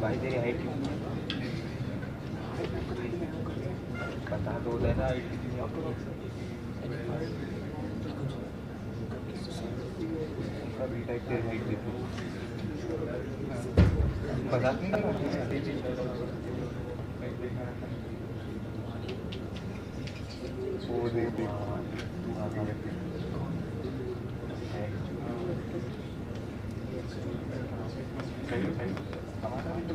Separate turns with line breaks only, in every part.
भाई तेरी हाइट कितनी है? बता दो देना हाइट कितनी है? बी टाइप तेरी हाइट कितनी है? मजाक नहीं कर रहा? वो देख देख सही सही हमारा भी तो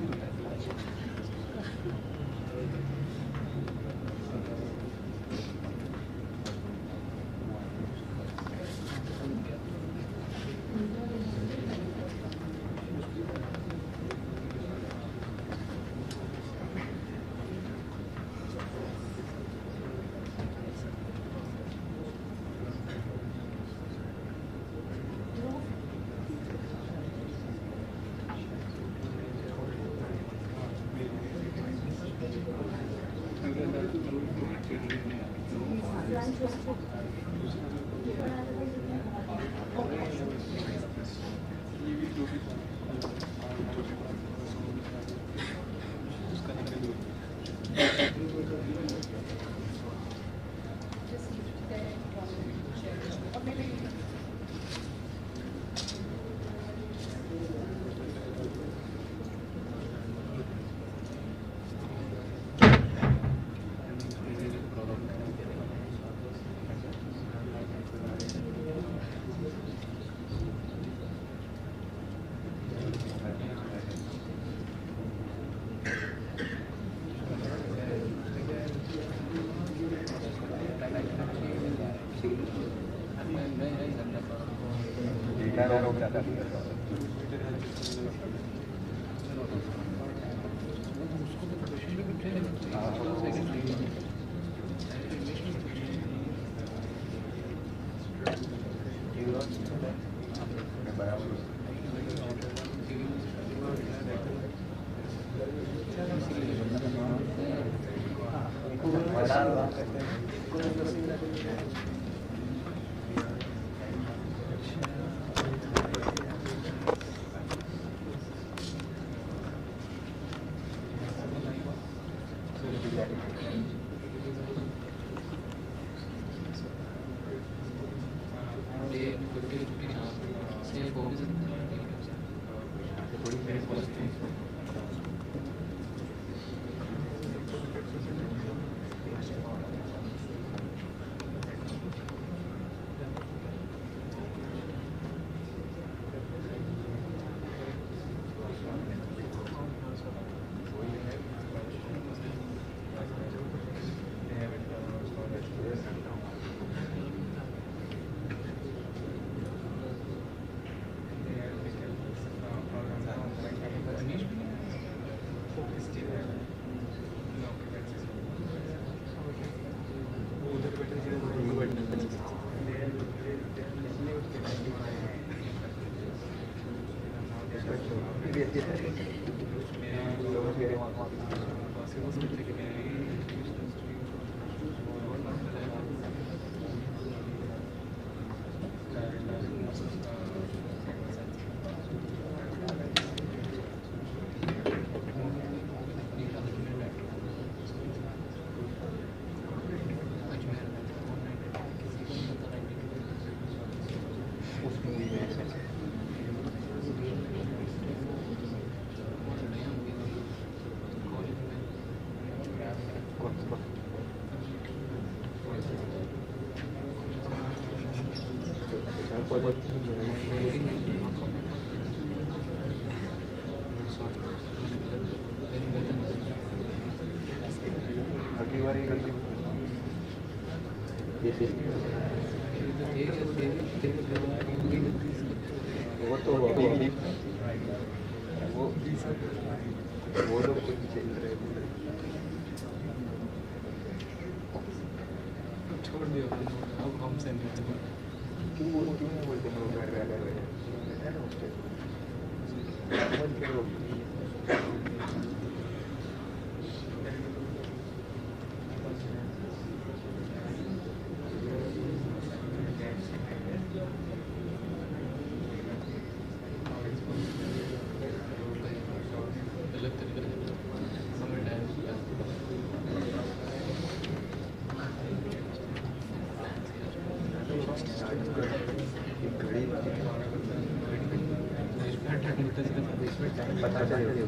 पता चलेगा।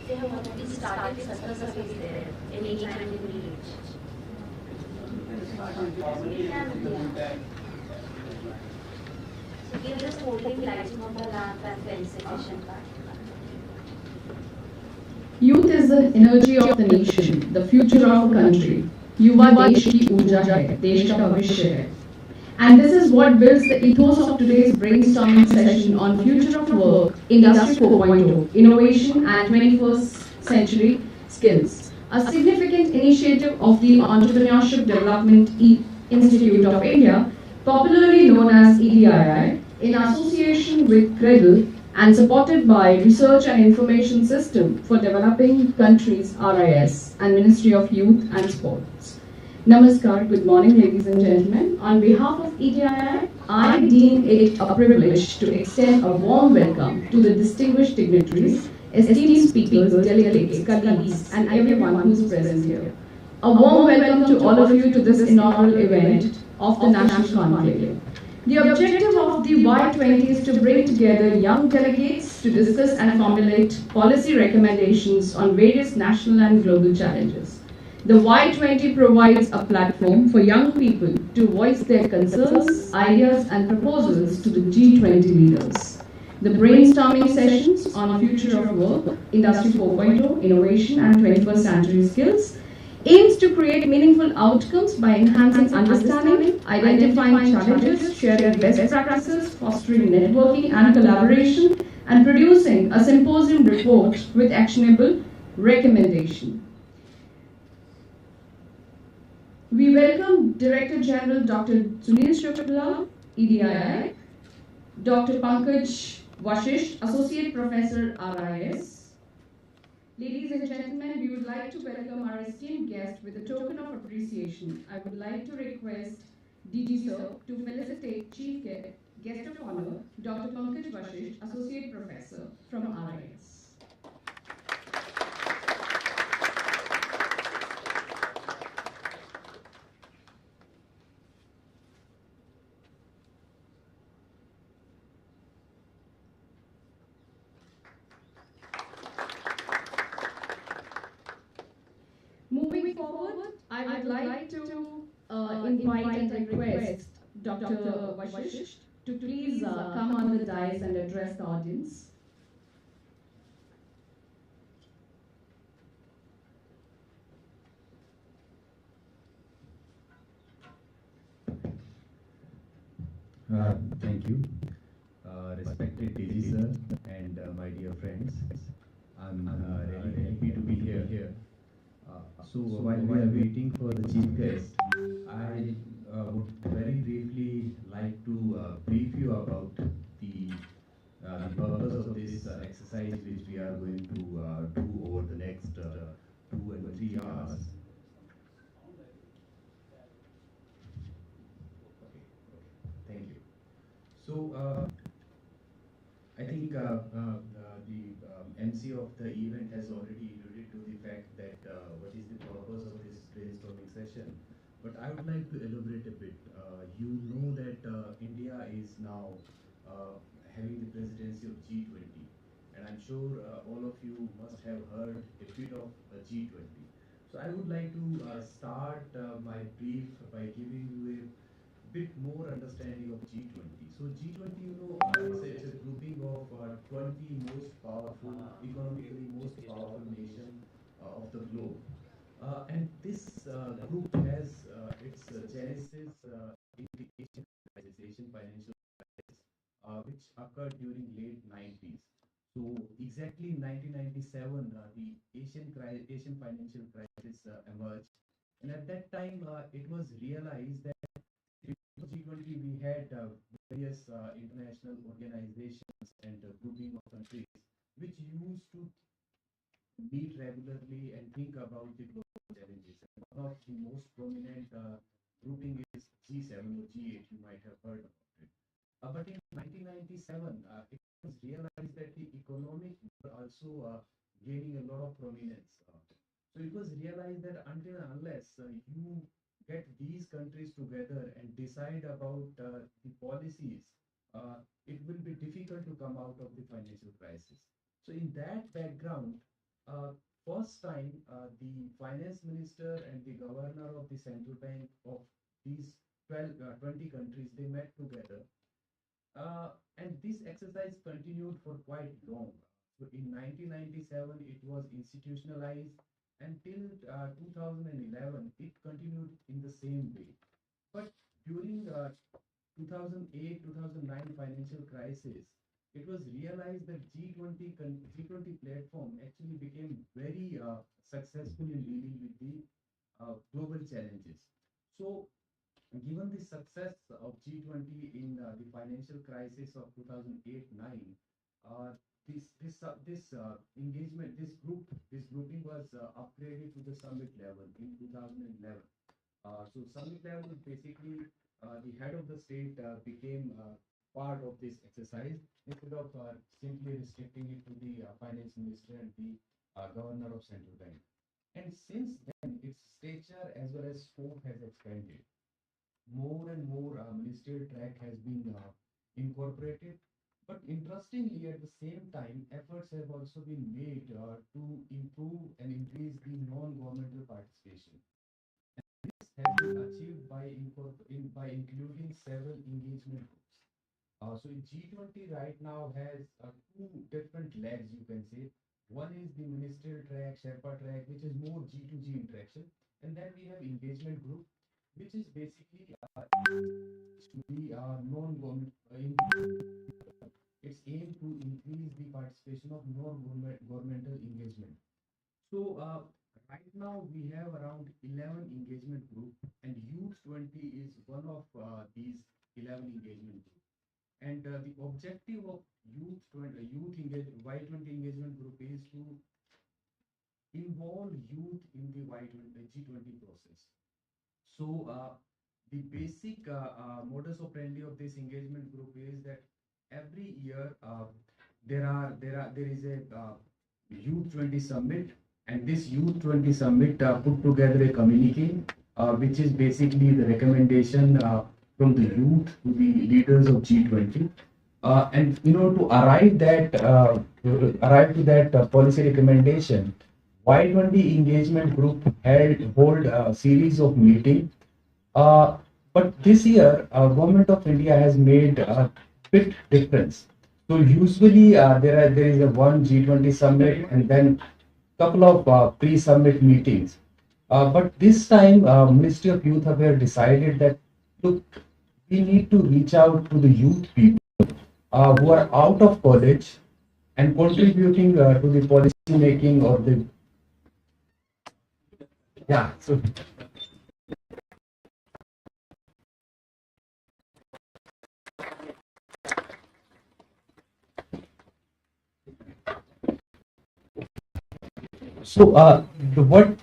They have already started success service there in each and every village. So we are just holding lighting of the lamp and felicitation card.
Youth is the energy of the nation, the future of a country. युवा देश की ऊर्जा है, देश का भविष्य है. And this is what builds the ethos of today's brainstorming session on future of work, Industry 4.0, innovation and 21st century skills. A significant initiative of the Entrepreneurship Development Institute of India, popularly known as EDII, in association with Cradle and supported by Research and Information System for Developing Countries RIS and Ministry of Youth and Sports. Namaskar, good morning ladies and gentlemen. On behalf of EDII, I deem it a privilege to extend a warm welcome to the distinguished dignitaries, esteemed speakers, delegates, colleagues and everyone who is present here. A warm welcome to all of you to this inaugural event of the National Conclave. The objective of the Y20 is to bring together young delegates to discuss and formulate policy recommendations on various national and global challenges. The Y20 provides a platform for young people to voice their concerns, ideas and proposals to the G20 leaders. The brainstorming sessions on future of work, Industry 4.0, innovation and 21st century skills aims to create meaningful outcomes by enhancing understanding, identifying challenges, sharing best practices, fostering networking and collaboration, and producing a symposium report with actionable recommendation. We welcome Director General Dr. Sunil Shukla, EDII, Dr. Pankaj Vashisht, Associate Professor, RIS. Ladies and gentlemen, we would like to welcome our esteemed guest with a token of appreciation. I would like to request DG Sir to felicitate Chief Guest of Honor, Dr. Pankaj Vashisht, Associate Professor from RIS. Moving forward, I would like to invite and request Dr. Vashisht to please come on the dais and address the audience.
Thank you. Respected DG sir and my dear friends, I'm really happy to be here. So while we are waiting for the chief guest, I would very briefly like to brief you about the purpose of this exercise which we are going to do over the next 2 and 3 hours. Okay, thank you. So I think the MC of the event has already alluded to the fact that what is the purpose of this brainstorming session. But I would like to elaborate a bit. You know that India is now having the presidency of G20, and I'm sure all of you must have heard a bit of G20. So I would like to start my brief by giving you a bit more understanding of G20. So G20, you know, it's a grouping of 20 most powerful, economically most powerful nation of the globe. And this group has its genesis in occurred during late 90s. So exactly in 1997, the Asian financial crisis emerged, and at that time, it was realized that in G20 we had various international organizations and grouping of countries which used to meet regularly and think about the global challenges. And one of the most prominent grouping is G7 or G8. You might have heard about it. But in 1997, it was realized that the economic were also gaining a lot of prominence. So it was realized that until and unless you get these countries together and decide about the policies, it will be difficult to come out of the financial crisis. So in that background, uh, first time the finance minister and the governor of the central bank of these 20 countries, they met together, and this exercise continued for quite long. So in 1997, it was institutionalized, and till 2011, it continued in the same way. But during 2008-2009 financial crisis, it was realized that G20 platform actually became very successful in dealing with the global challenges. So given the success of G20 in the financial crisis of 2008-9, uh, this engagement, this grouping was upgraded to the summit level in 2011. So summit level is basically the head of the state became part of this exercise instead of simply restricting it to the finance minister and the governor of central bank. And since then, its stature as well as scope has expanded. More and more ministerial track has been incorporated. But interestingly, at the same time, efforts have also been made to improve and increase the non-governmental participation. This has been achieved by including several engagement groups. So G20 right now has two different legs, you can say. One is the ministerial track, Sherpa track, which is more G2G interaction. And then we have engagement group, which is basically to be non-government. Its aim to increase the participation of non-governmental engagement. So right now we have around 11 engagement group, and Youth 20 is one of these 11 engagement group. And the objective of Y20 engagement group is to involve youth in the G20 process. So the basic modus operandi of this engagement group is that every year there is a Youth 20 summit, and this Youth 20 summit put together a communique, which is basically the recommendation from the youth to the leaders of G20. And to arrive to that policy recommendation, Y20 engagement group hold a series of meetings. But this year, Government of India has made a bit difference. So usually there is a one G20 summit and then couple of pre-summit meetings. But this time, Ministry of Youth Affairs decided that look, we need to reach out to the youth people who are out of college and contributing to the policy making or the yeah. So, what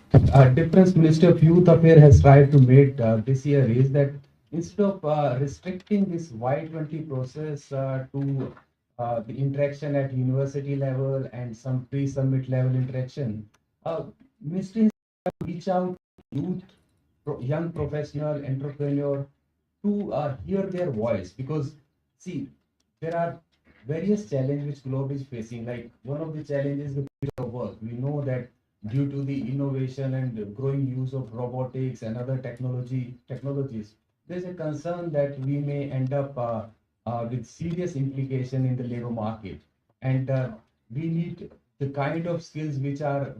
difference Minister of Youth Affairs has tried to make this year is that instead of restricting this Y20 process to the interaction at university level and some pre-summit level interaction, Ministry has reach out to youth, young professional, entrepreneur to hear their voice, because see, there are various challenges which globe is facing. Like one of the challenges is the future of work. We know that due to the innovation and growing use of robotics and other technologies, there's a concern that we may end up with serious implication in the labor market, and we need the kind of skills which are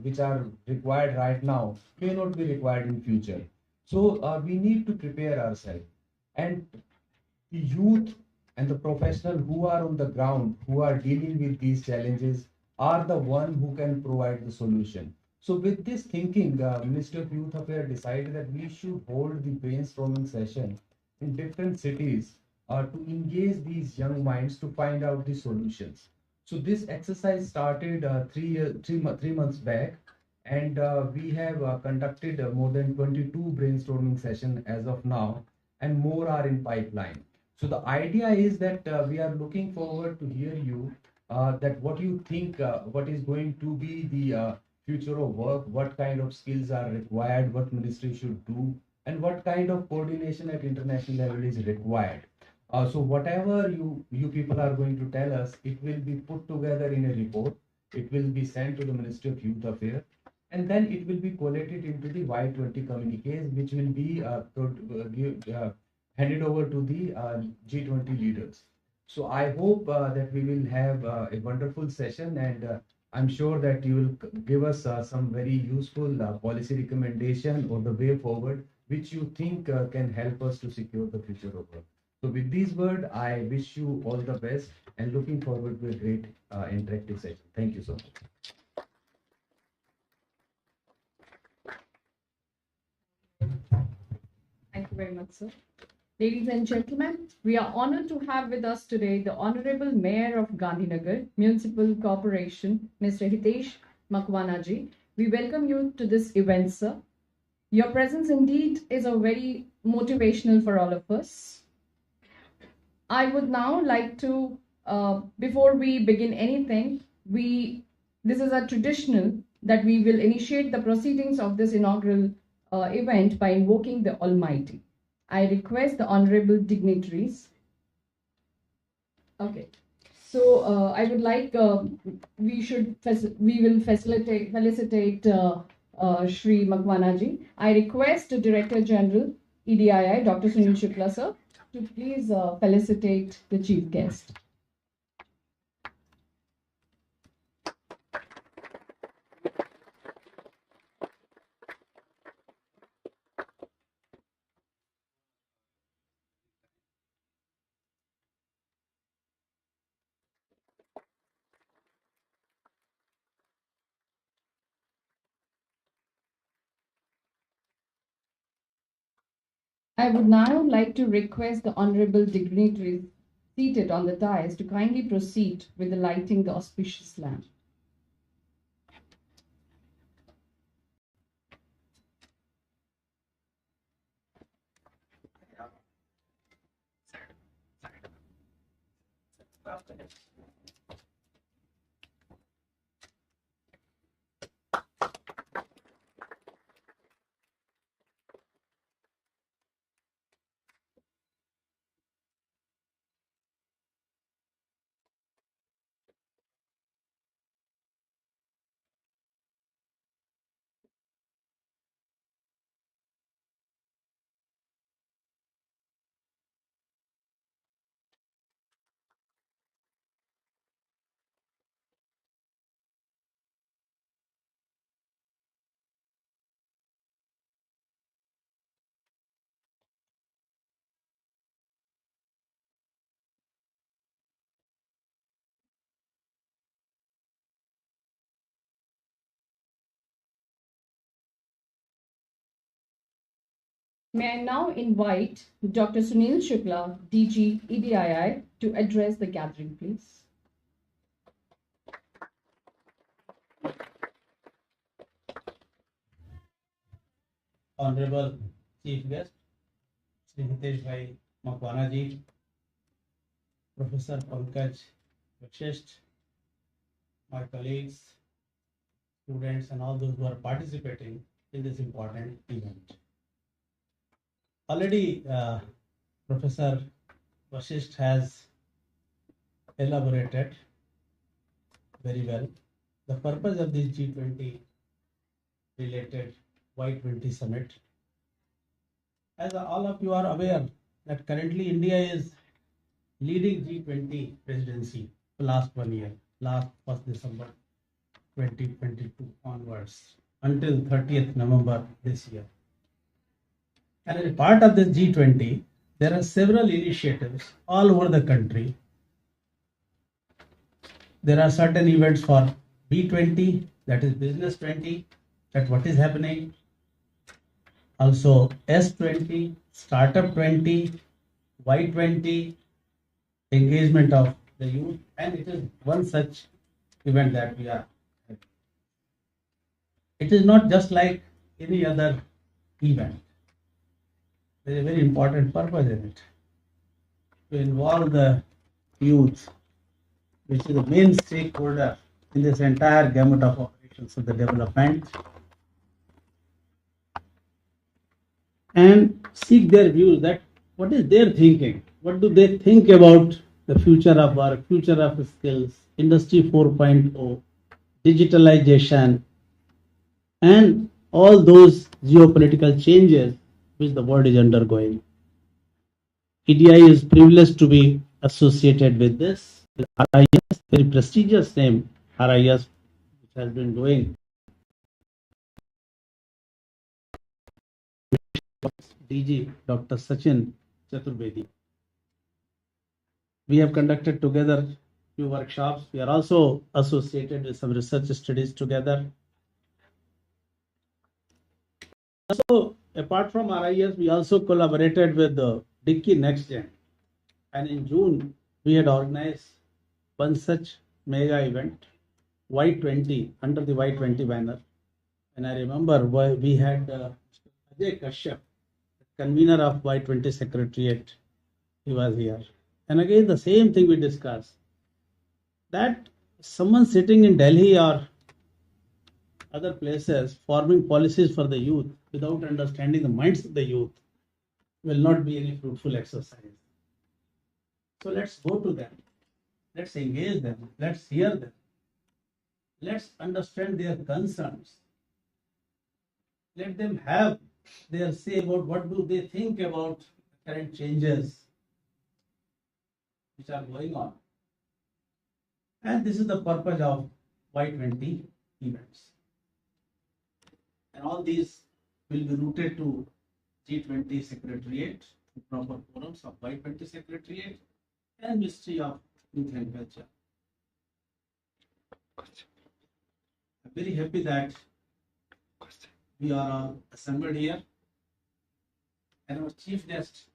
required right now may not be required in future. So we need to prepare ourselves, and the youth and the professionals who are on the ground, who are dealing with these challenges, are the one who can provide the solution. So with this thinking, Ministry of Youth Affairs decided that we should hold the brainstorming session in different cities to engage these young minds to find out the solutions. So this exercise started 3 months back, and we have conducted more than 22 brainstorming sessions as of now, and more are in pipeline. So the idea is that we are looking forward to hear you that what you think, what is going to be the future of work, what kind of skills are required, what ministry should do, and what kind of coordination at international level is required. So whatever you people are going to tell us, it will be put together in a report. It will be sent to the Ministry of Youth Affairs, and then it will be collated into the Y20 communiques, which will be handed over to the G20 leaders. So I hope that we will have a wonderful session, and I'm sure that you will give us some very useful policy recommendation or the way forward, which you think can help us to secure the future of work. So with these words, I wish you all the best and looking forward to a great interactive session. Thank you so much.
Thank you very much, sir. Ladies and gentlemen, we are honored to have with us today the Honorable Mayor of Gandhinagar Municipal Corporation, Mr. Hitesh Makwanaji. We welcome you to this event, sir. Your presence indeed is a very motivational for all of us. I would now like to, before we begin anything, this is a traditional that we will initiate the proceedings of this inaugural event by invoking the Almighty. I request the honorable dignitaries. Okay, so I would like we will felicitate Shri Makwanaji. I request the Director General EDII, Dr. Sunil Shukla sir, to please felicitate the chief guest. I would now like to request the honorable dignitaries seated on the dais to kindly proceed with the lighting the auspicious lamp. May I now invite Dr. Sunil Shukla, DG EDII, to address the gathering, please.
Honorable Chief Guest, Shri Hitesh Bhai Makwanaji, Professor Pankaj Vashisht, my colleagues, students, and all those who are participating in this important event. Already, Professor Vashisht has elaborated very well the purpose of this G20 related Y20 summit. As all of you are aware that currently India is leading G20 presidency for last 1 year, last 1st December 2022 onwards until 30th November this year. And as a part of this G20, there are several initiatives all over the country. There are certain events for B20, that is Business 20, that what is happening. Also S20, Startup 20, Y20, engagement of the youth, and it is one such event that we are having. It is not just like any other event. There is a very important purpose in it, to involve the youth, which is the main stakeholder in this entire gamut of operations of the development, and seek their views, that what is their thinking, what do they think about the future of work, future of skills, industry 4.0, digitalization, and all those geopolitical changes which the world is undergoing. EDI is privileged to be associated with this. RIS, very prestigious name, RIS, which has been doing DG Dr. Sachin Chaturvedi. We have conducted together few workshops. We are also associated with some research studies together. Also, apart from RIS, we also collaborated with the Dickey NextGen, and in June we had organized one such mega event, Y20, under the Y20 banner. And I remember we had Ajay Kashyap, convener of Y20 Secretariat. He was here. And again, the same thing we discussed, that someone sitting in Delhi or other places forming policies for the youth without understanding the minds of the youth will not be any fruitful exercise. So let's go to them. Let's engage them. Let's hear them. Let's understand their concerns. Let them have their say about what do they think about the current changes which are going on. And this is the purpose of Y20 events. And all these will be rooted to G20 Secretariat, the proper forums of Y20 Secretariat, and Ministry of Youth and Culture. I'm very happy that we are all assembled here, and our chief guest,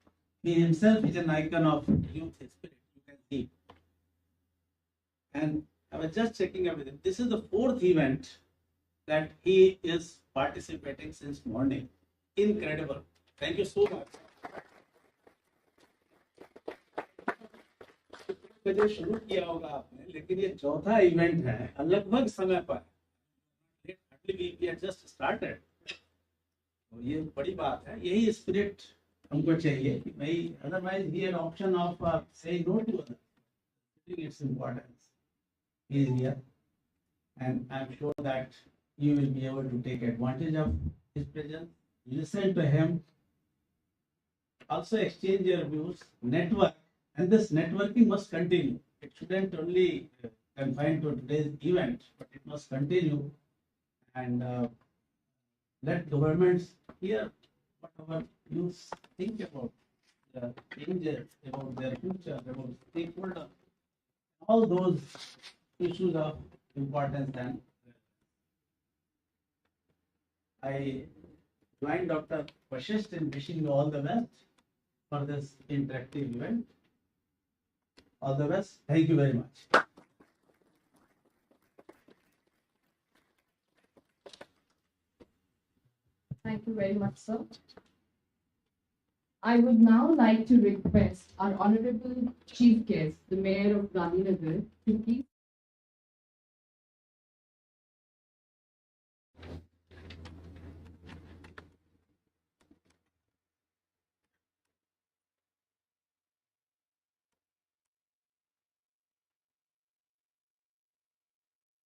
he himself is an icon of youth spirit, you can see. And I was just checking everything. This is the fourth event that he is participating since morning. Incredible. Thank you so much. मुझे शुरू किया होगा आपने, लेकिन ये चौथा event है लगभग समय पर. We just started. तो ये बड़ी बात है. यही स्पिरिट हमको चाहिए कि भाई, otherwise he had option of saying no to others. I think its importance is here, and I'm sure that you will be able to take advantage of his presence, listen to him, also exchange your views, network, and this networking must continue. It shouldn't only confine to today's event, but it must continue, and let governments hear what our youth think about the changes, about their future, about stakeholders, all those issues of importance. And I join Dr. Vashisht in wishing you all the best for this interactive event. All the best. Thank you very much.
Thank you very much, sir. I would now like to request our Honorable Chief Guest, the Mayor of Gandhinagar, to please.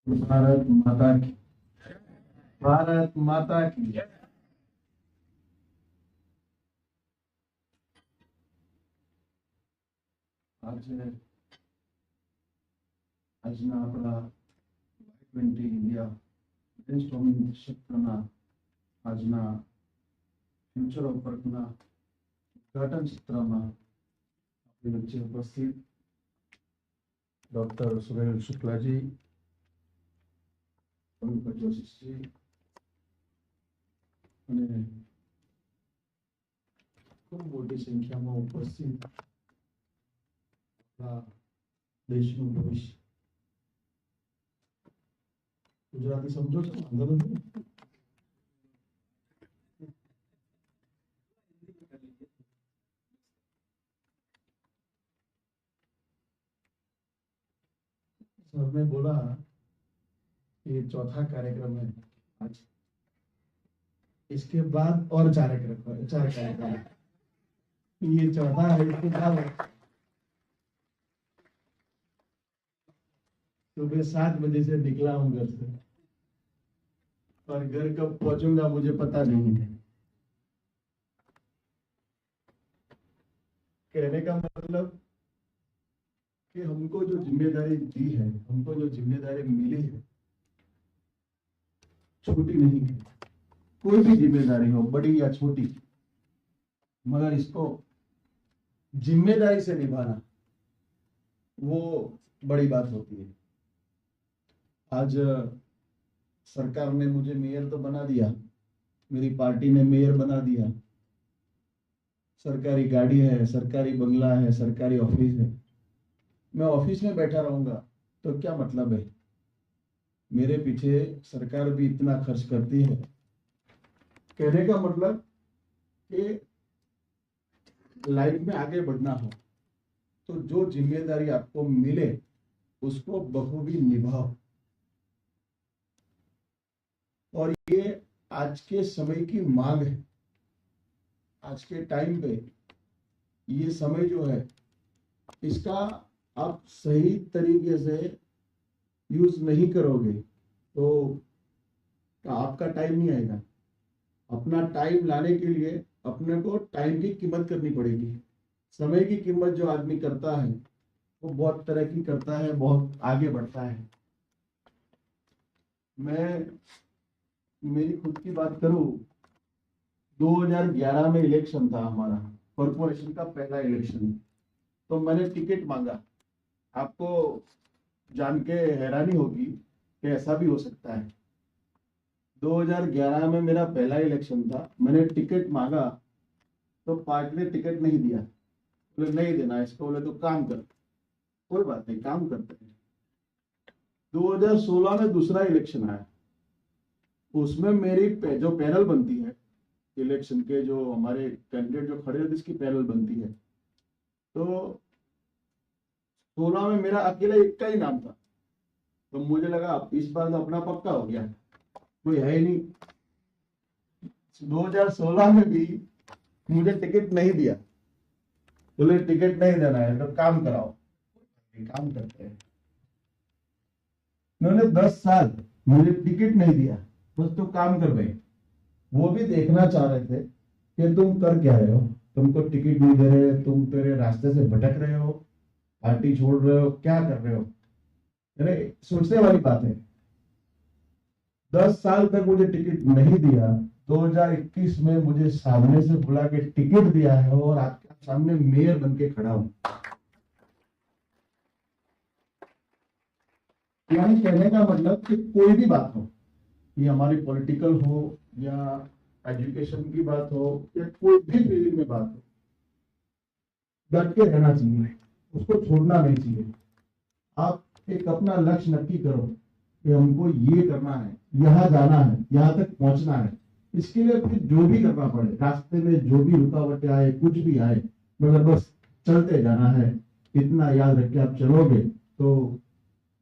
Bharat माता की, भारत माता की. આજના આપણા Y20 India બ્રેનસ્ટોર્મિંગ સેશનના આજના future of વર્કના
उद्घाटन सत्राમાં આપણી વચ્ચે ઉપસ્થિત ડોક્ટર સુરેલ શુક્લાજી, પ્રમુખ જોશીજી અને ખૂબ મોટી સંખ્યામાં ઉપસ્થિત આપણા દેશનું ભવિષ્ય. ગુજરાતી સમજો છો? વાંધો નથી. सर ने बोला ये चौथा कार्यक्रम है आज, इसके बाद और चार कार्यक्रम. ये चौथा है, इसके बाद सुबह 7 बजे से निकला हूँ घर से और घर कब पहुंचूंगा मुझे पता नहीं है. कहने का मतलब कि हमको जो जिम्मेदारी दी है, हमको जो जिम्मेदारी मिली है, छोटी नहीं है. कोई भी जिम्मेदारी हो, बड़ी या छोटी, मगर इसको जिम्मेदारी से निभाना वो बड़ी बात होती है. आज सरकार ने मुझे मेयर तो बना दिया, मेरी पार्टी ने मेयर बना दिया, सरकारी गाड़ी है, सरकारी बंगला है, सरकारी ऑफिस है. मैं ऑफिस में बैठा रहूंगा तो क्या मतलब है? मेरे पीछे सरकार भी इतना खर्च करती है. कहने का मतलब कि लाइफ में आगे बढ़ना हो तो जो जिम्मेदारी आपको मिले उसको बखूबी निभाओ. और ये आज के समय की मांग है. आज के टाइम पे ये समय जो है, इसका आप सही तरीके से यूज नहीं करोगे तो आपका टाइम नहीं आएगा. अपना टाइम लाने के लिए अपने को टाइम की कीमत करनी पड़ेगी. समय की कीमत जो आदमी करता है वो बहुत तरक्की करता है, बहुत आगे बढ़ता है. मैं मेरी खुद की बात करूं, 2011 में इलेक्शन था हमारा, कॉर्पोरेशन का पहला इलेक्शन. तो मैंने टिकट मांगा. आपको जान के हैरानी होगी कि ऐसा भी हो सकता है. 2011 में मेरा पहला इलेक्शन था. मैंने टिकट मांगा तो पार्टी ने टिकट नहीं दिया. बोले नहीं देना इसको. बोले तो काम कर. कोई बात नहीं, काम करते हैं. 2016 में दूसरा इलेक्शन आया. उसमें मेरी जो पैनल बनती है इलेक्शन के, जो हमारे कैंडिडेट जो खड़े होते इसकी पैनल बनती है, तो 16 में मेरा अकेला एक का ही नाम था. तो मुझे लगा इस बार तो अपना पक्का हो गया, कोई है ही नहीं. 2016 में भी मुझे टिकट नहीं दिया. बोले टिकट नहीं देना है तो काम कराओ. काम करते हैं. उन्होंने 10 साल मुझे टिकट नहीं दिया, बस तो काम कर भाई. वो भी देखना चाह रहे थे कि तुम कर क्या रहे हो, तुमको टिकट नहीं दे रहे, तुम तेरे रास्ते से भटक रहे हो, पार्टी छोड़ रहे हो, क्या कर रहे हो. अरे सोचने वाली बात है. 10 साल तक मुझे टिकट नहीं दिया. 2021 में मुझे सामने से बुला के टिकट दिया है और आपके सामने मेयर बन के खड़ा हूं. यानी कहने का मतलब कि कोई भी बात हो, ये हमारी पॉलिटिकल हो या एजुकेशन की बात हो या कोई भी फील्ड में बात हो, डट के रहना चाहिए, उसको छोड़ना नहीं चाहिए. आप एक अपना लक्ष्य नक्की करो कि हमको ये करना है, यहाँ जाना है, यहाँ तक पहुंचना है. इसके लिए फिर जो भी करना पड़े, रास्ते में जो भी रुकावटें आए, कुछ भी आए, मगर बस चलते जाना है. इतना याद रख के आप चलोगे तो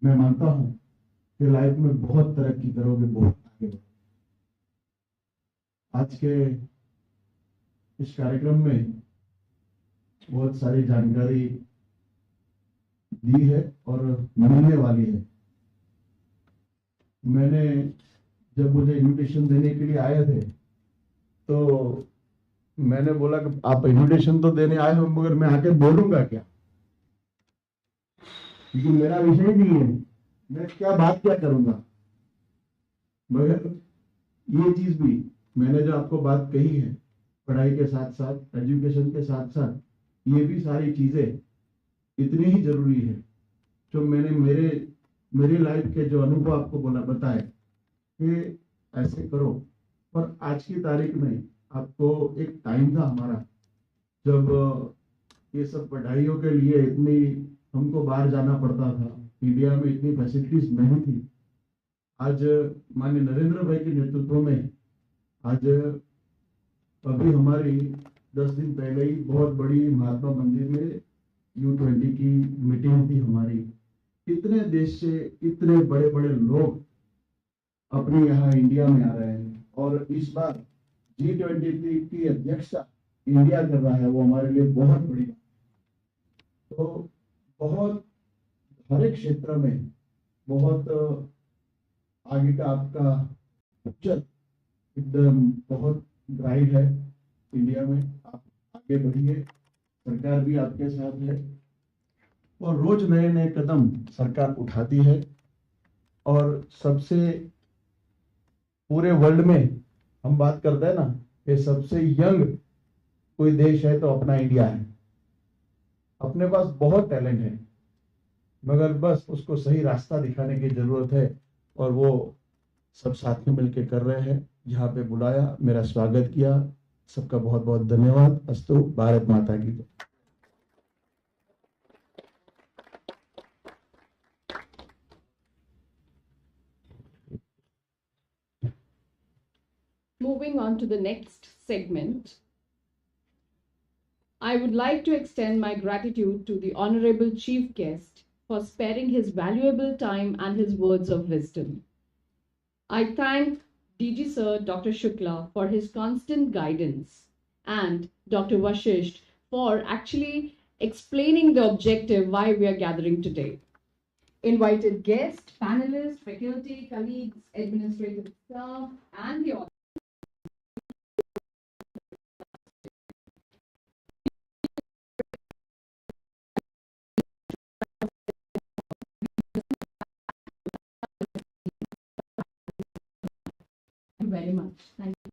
मैं मानता हूं कि लाइफ में बहुत तरक्की करोगे, बहुत आगे बढ़ोगे. आज के इस कार्यक्रम में बहुत सारी जानकारी दी है और मिलने वाली है. मैंने जब मुझे इनविटेशन देने के लिए आए थे तो मैंने बोला कि आप इनविटेशन तो देने आए हो, मगर मैं आके बोलूंगा क्या, क्योंकि मेरा विषय नहीं है, मैं क्या बात क्या करूंगा. मगर ये चीज भी मैंने जो आपको बात कही है पढ़ाई के साथ साथ, एजुकेशन के साथ साथ ये भी सारी चीजें इतनी ही जरूरी है। जो मैंने मेरी लाइफ के जो अनुभव आपको बताए कि ऐसे करो। पर आज की तारीख में आपको एक टाइम था हमारा जब ये सब पढ़ाइयों के लिए इतनी हमको बाहर जाना पड़ता था, इंडिया में इतनी फैसिलिटीज नहीं थी। आज माननीय नरेंद्र भाई के नेतृत्व में आज अभी हमारी 10 दिन पहले ही बहुत बड़ी महात्मा मंदिर में U20 की मीटिंग थी हमारी। इतने देश से इतने बड़े बड़े लोग अपने यहाँ इंडिया में आ रहे हैं और इस बार G20 की अध्यक्षता इंडिया कर रहा है, वो हमारे लिए बहुत बड़ी। तो बहुत हर एक क्षेत्र में बहुत आगे का आपका फ्यूचर एकदम बहुत ब्राइट है। इंडिया में आप आगे बढ़िए, सरकार भी आपके साथ है और रोज नए नए कदम सरकार उठाती है। और सबसे पूरे वर्ल्ड में हम बात करते हैं ना कि सबसे यंग कोई देश है तो अपना इंडिया है। अपने पास बहुत टैलेंट है, मगर बस उसको सही रास्ता दिखाने की जरूरत है और वो सब साथ में मिलकर कर रहे हैं। यहाँ पे बुलाया, मेरा स्वागत किया, सबका बहुत बहुत धन्यवाद। अस्तु, भारत माता की जय।
Moving on to the next segment, I would like to extend my gratitude to the Honorable Chief Guest for sparing his valuable time and his words of wisdom. I thank DG Sir Dr. Shukla for his constant guidance and Dr. Vashisht for actually explaining the objective why we are gathering today. Invited guests, panelists, faculty, colleagues, administrative staff, and the audience. Thank you very much. Thank you.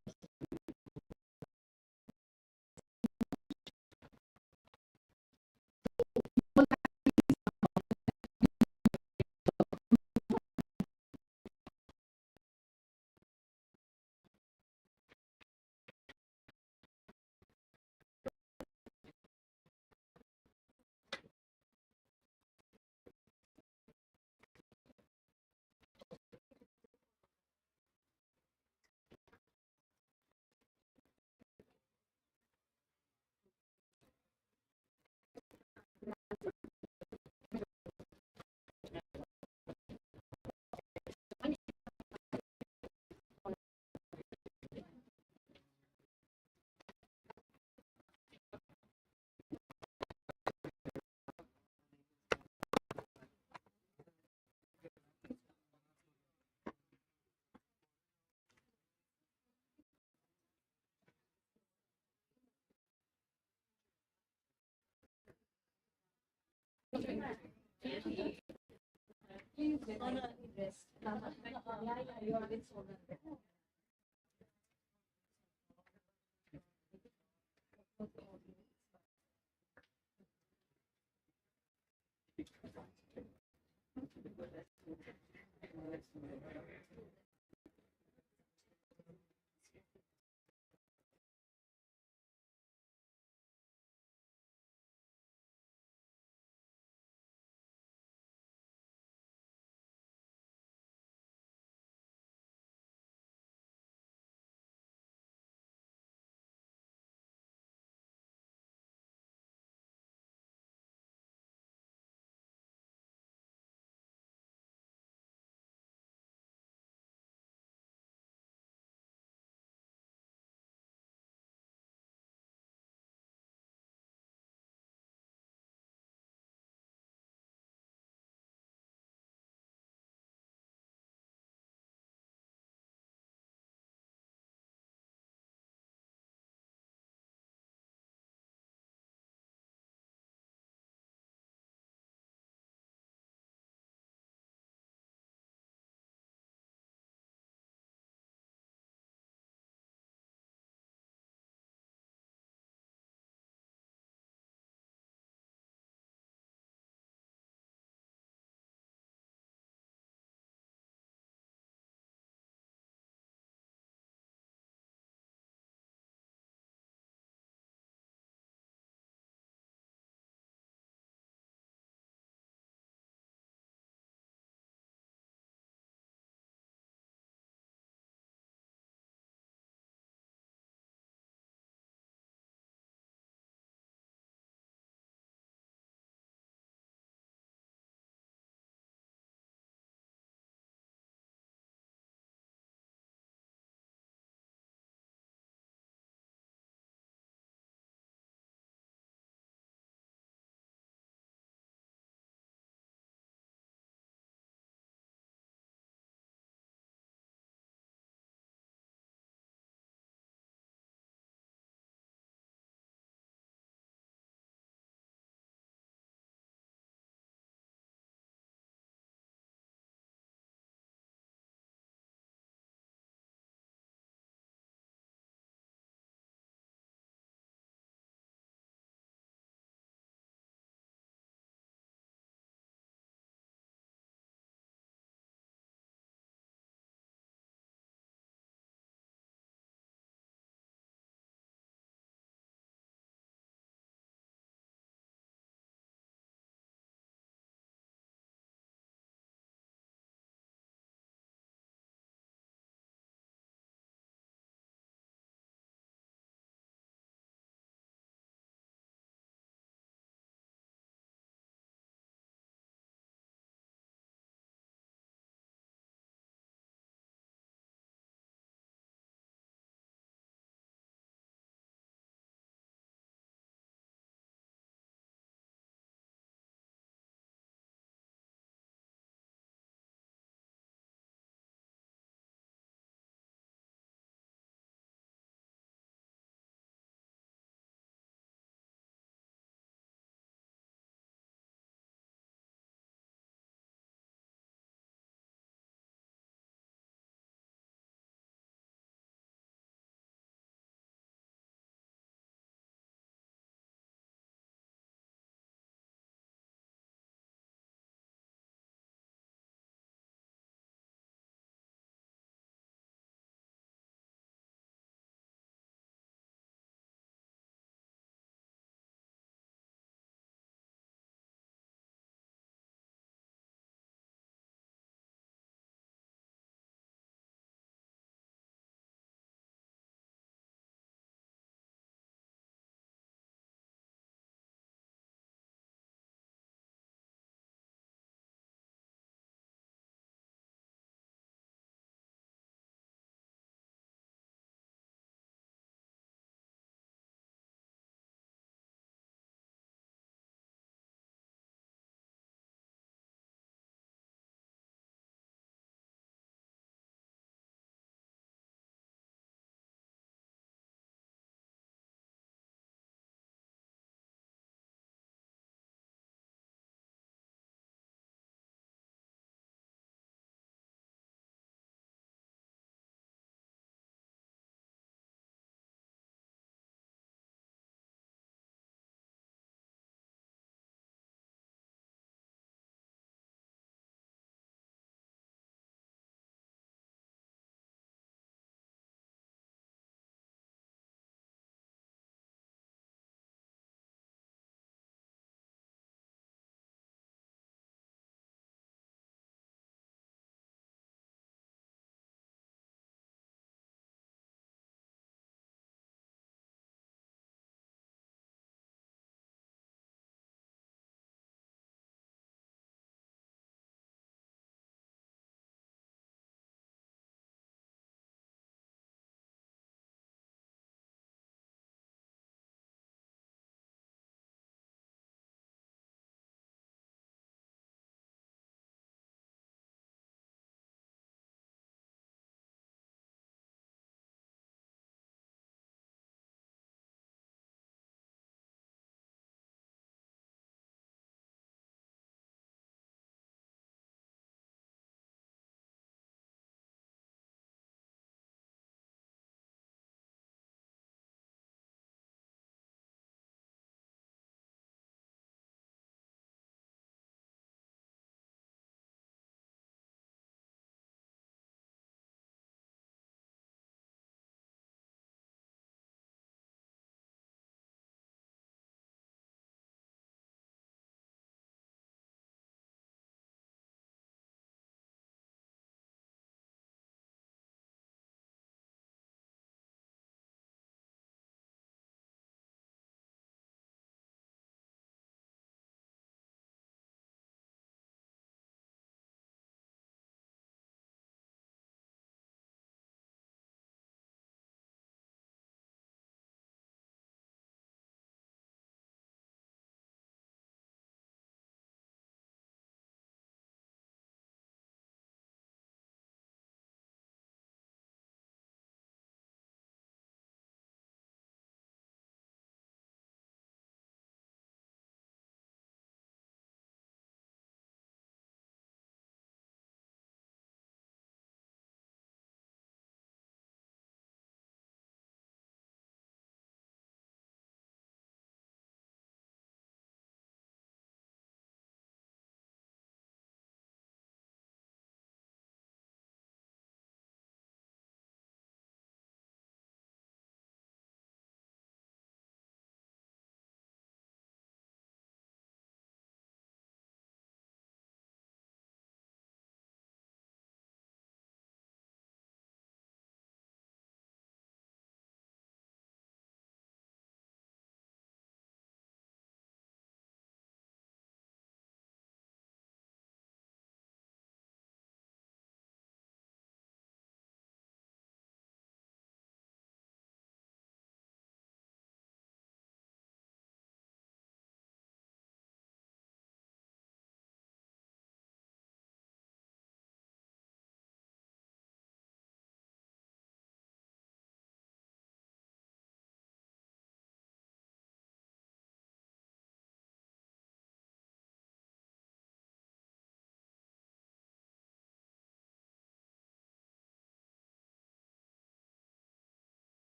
Please, on a rest. Yeah, you are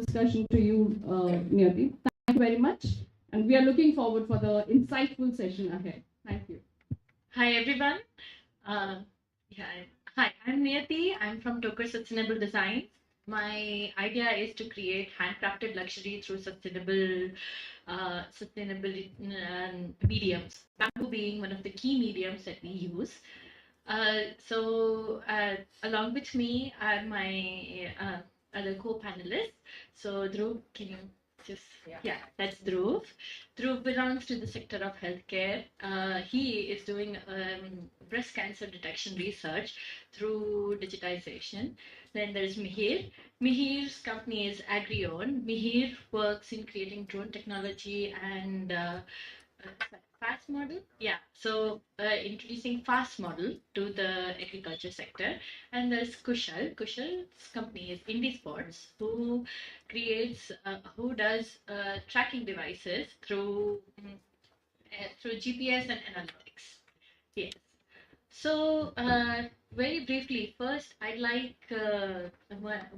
discussion to you, Niyati. Thank you very much. And we are looking forward for the insightful session ahead. Thank you.
Hi everyone. Hi, I'm Niyati. I'm from Toker Sustainable Designs. My idea is to create handcrafted luxury through sustainable mediums. Bamboo being one of the key mediums that we use. Along with me are my other co-panelists. So Dhruv, can you just, that's Dhruv. Dhruv belongs to the sector of healthcare. He is doing breast cancer detection research through digitization. Then there's Mihir. Mihir's company is Agrion. Mihir works in creating drone technology and fast model. Introducing fast model to the agriculture sector. And there's Kushal. Kushal's company is Indisports, who does tracking devices through GPS and analytics. Yes. So very briefly, first I'd like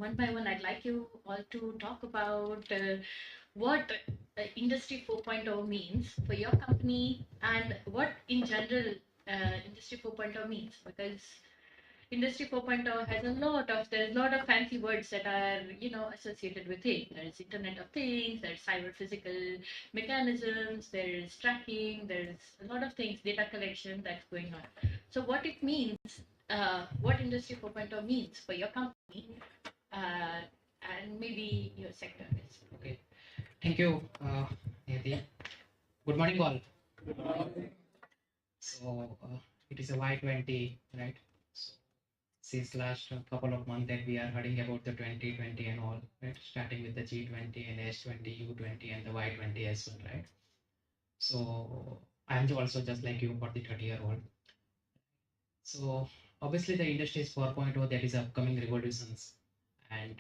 one by one, I'd like you all to talk about what Industry 4.0 means for your company and what in general Industry 4.0 means, because Industry 4.0 has there's a lot of fancy words that are, associated with it. There's Internet of Things, there's cyber physical mechanisms, there's tracking, there's a lot of things, data collection that's going on. So what it means, what Industry 4.0 means for your company and maybe your sector is.
Okay. Thank you, Nidhi. Good morning, all. So it is a Y20, right? So, since last couple of months that we are hearing about the 2020 and all, right? Starting with the G20 and S20, U20 and the Y20 as well, right? So I'm also just like you, 30-year-old. So obviously the industry is 4.0, that is upcoming revolutions, and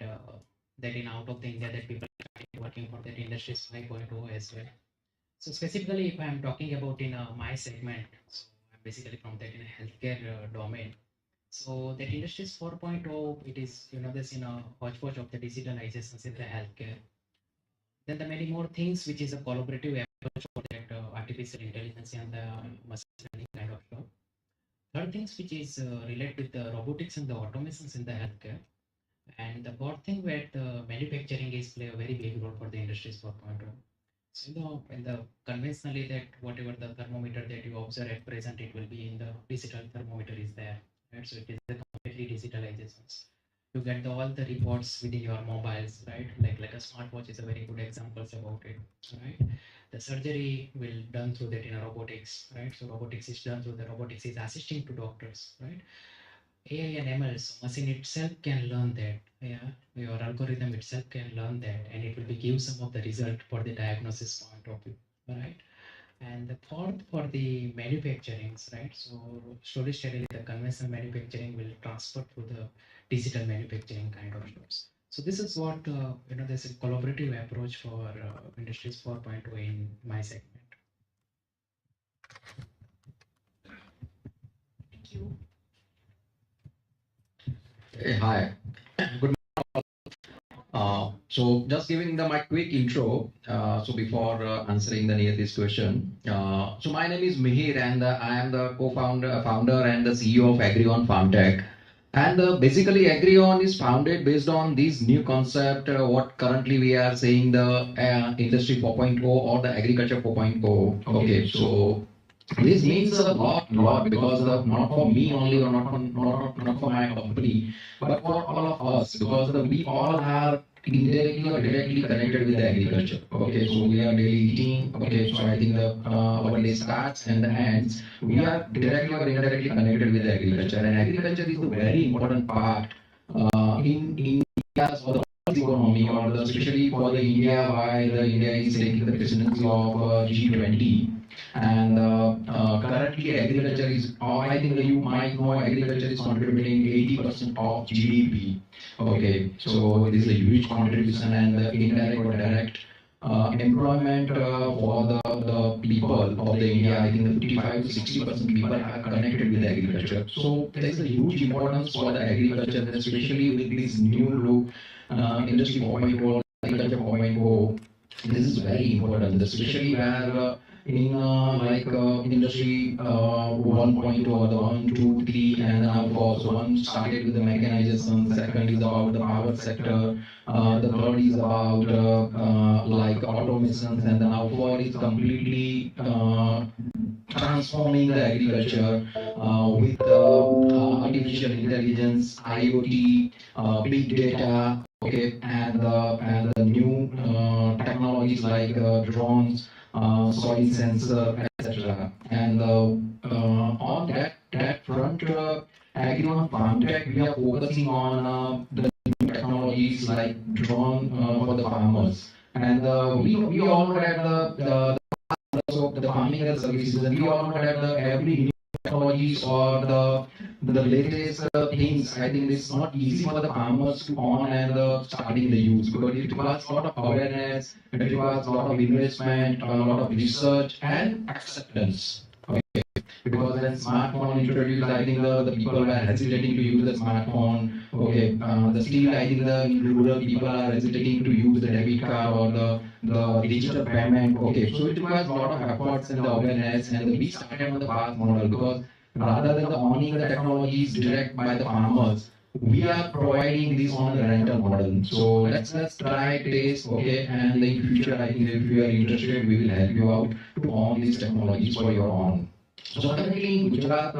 that in out of the India that people are working for that industry is 5.0 as well. So specifically, if I am talking about in my segment, so I'm basically from that in a healthcare domain. So that industry is 4.0. It is there's hodgepodge of the digitalizations in the healthcare. Then the many more things which is a collaborative approach for that artificial intelligence and the machine learning kind of stuff. Third things which is related with the robotics and the automations in the healthcare. And the fourth thing where the manufacturing is play a very big role for the industries 4.0. So in the conventionally that whatever the thermometer that you observe at present, it will be in the digital thermometer is there. Right? So it is the completely digitalizations. You get all the reports within your mobiles, right? Like a smartwatch is a very good example about it, right? The surgery will done through that in a robotics, right? So robotics is done through the robotics is assisting to doctors, right? AI and ML, so machine itself can learn that. Your algorithm itself can learn that, and it will be give some of the result for the diagnosis point of view, right? And the fourth for the manufacturing, right? So slowly steadily the conventional manufacturing will transfer to the digital manufacturing kind of stuff. So this is what there's a collaborative approach for industries 4.0 in my segment.
Thank you.
Hey, hi. Good morning. So just giving my quick intro. So before answering this question, so my name is Mihir, and I am the founder, and the CEO of Agrion Farmtech. And basically, Agrion is founded based on this new concept, what currently we are saying the Industry 4.0 or the Agriculture 4.0. Okay, so this means a lot because not for me only or not for my company, but for all of us, because we all are indirectly or directly connected with the agriculture. Okay, so we are daily eating. Okay, so I think our day starts and the ends. We are directly or indirectly connected with the agriculture, and agriculture is a very important part in India's or the economy, or especially for the India, why the India is taking the presidency of G20. And currently agriculture is, I think that you might know, agriculture is contributing 80% of GDP. Okay, so it is a huge contribution, and the indirect or direct employment for the people of the India, I think the 55 to 60% people are connected with agriculture. So there is a huge importance for the agriculture, especially with this new look Industry 4.0. agriculture 4.0, this is very important, especially where in industry 1.0 or the 1, 2, 3, and now 4. So one started with the mechanization, second is about the power sector, the third is about automations, and the now 4 is completely transforming the agriculture with artificial intelligence, IoT, big data, okay, and the new technologies like drones, soil sensor, etc. And on that front, Agri on Farm Tech, we are focusing on the new technologies like drone for the farmers. And we all know that the farming and services, and we all know that every new technologies or the latest things, I think it's not easy for the farmers to on and starting the use, because it requires a lot of awareness, it requires a lot of investment, a lot of research and acceptance. Okay, because when smartphone introduced, I think the people were hesitating to use the smartphone. Okay, still I think the rural people are hesitating to use the debit card or the digital payment. Okay, so it requires a lot of efforts and the awareness, and we started on the path model, because rather than the owning the technologies direct by the farmers, we are providing this on the rental model. So let's try taste, okay, and in future I think if you are interested, we will help you out to own these technologies for your own. So currently in Gujarat,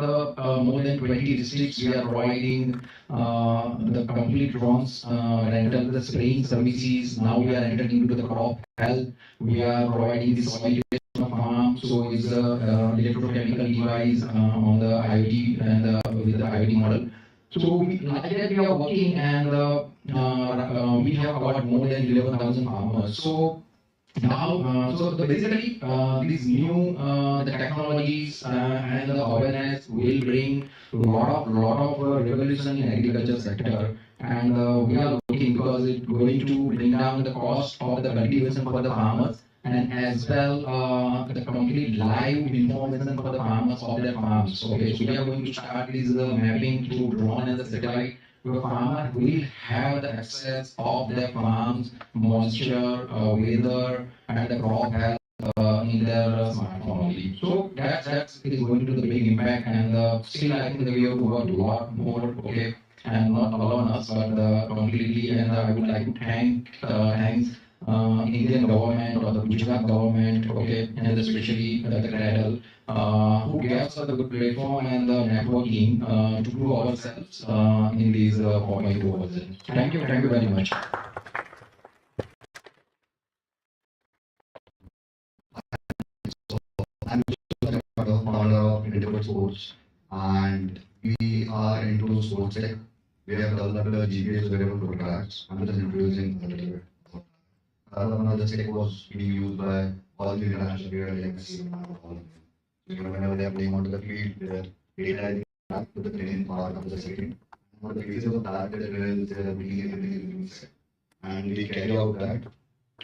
more than 20 districts, we are providing the complete drones rental, the spraying services. Now we are entering into the crop health. We are providing the soil irrigation of farm. So it's a electrochemical device on the IoT and with the IoT model. So like that we are working, and we have got more than 11,000 farmers. So now, basically, these new the technologies and the awareness will bring lot of revolution in agriculture sector, and we are looking, because it's going to bring down the cost of the cultivation for the farmers, and as well the complete live information for the farmers of their farms. Okay, so we are going to start this mapping through drone and the satellite. The farmer will have the access of their farms, moisture, weather, and the crop health in their smartphone only. So that's it is going to the big impact, and still I think that we have to work a lot more. Okay, and not alone us, but completely. And I would like to thanks Indian government or the Gujarat government, okay, and especially the Cradle, who gave us the good platform and the networking to grow ourselves in these 4.2 version. Thank you very much.
I'm the founder of Indispensable Sports, and we are into sports tech. We have developed a GPS wearable photographs. I'm just introducing a little bit. One of the tech was being used by all the international players like Messi and all of them. So whenever they are playing onto the field, their data is back to the training part of the second. On the basis of that, the drills, their ability and everything is being set. And we carry out that,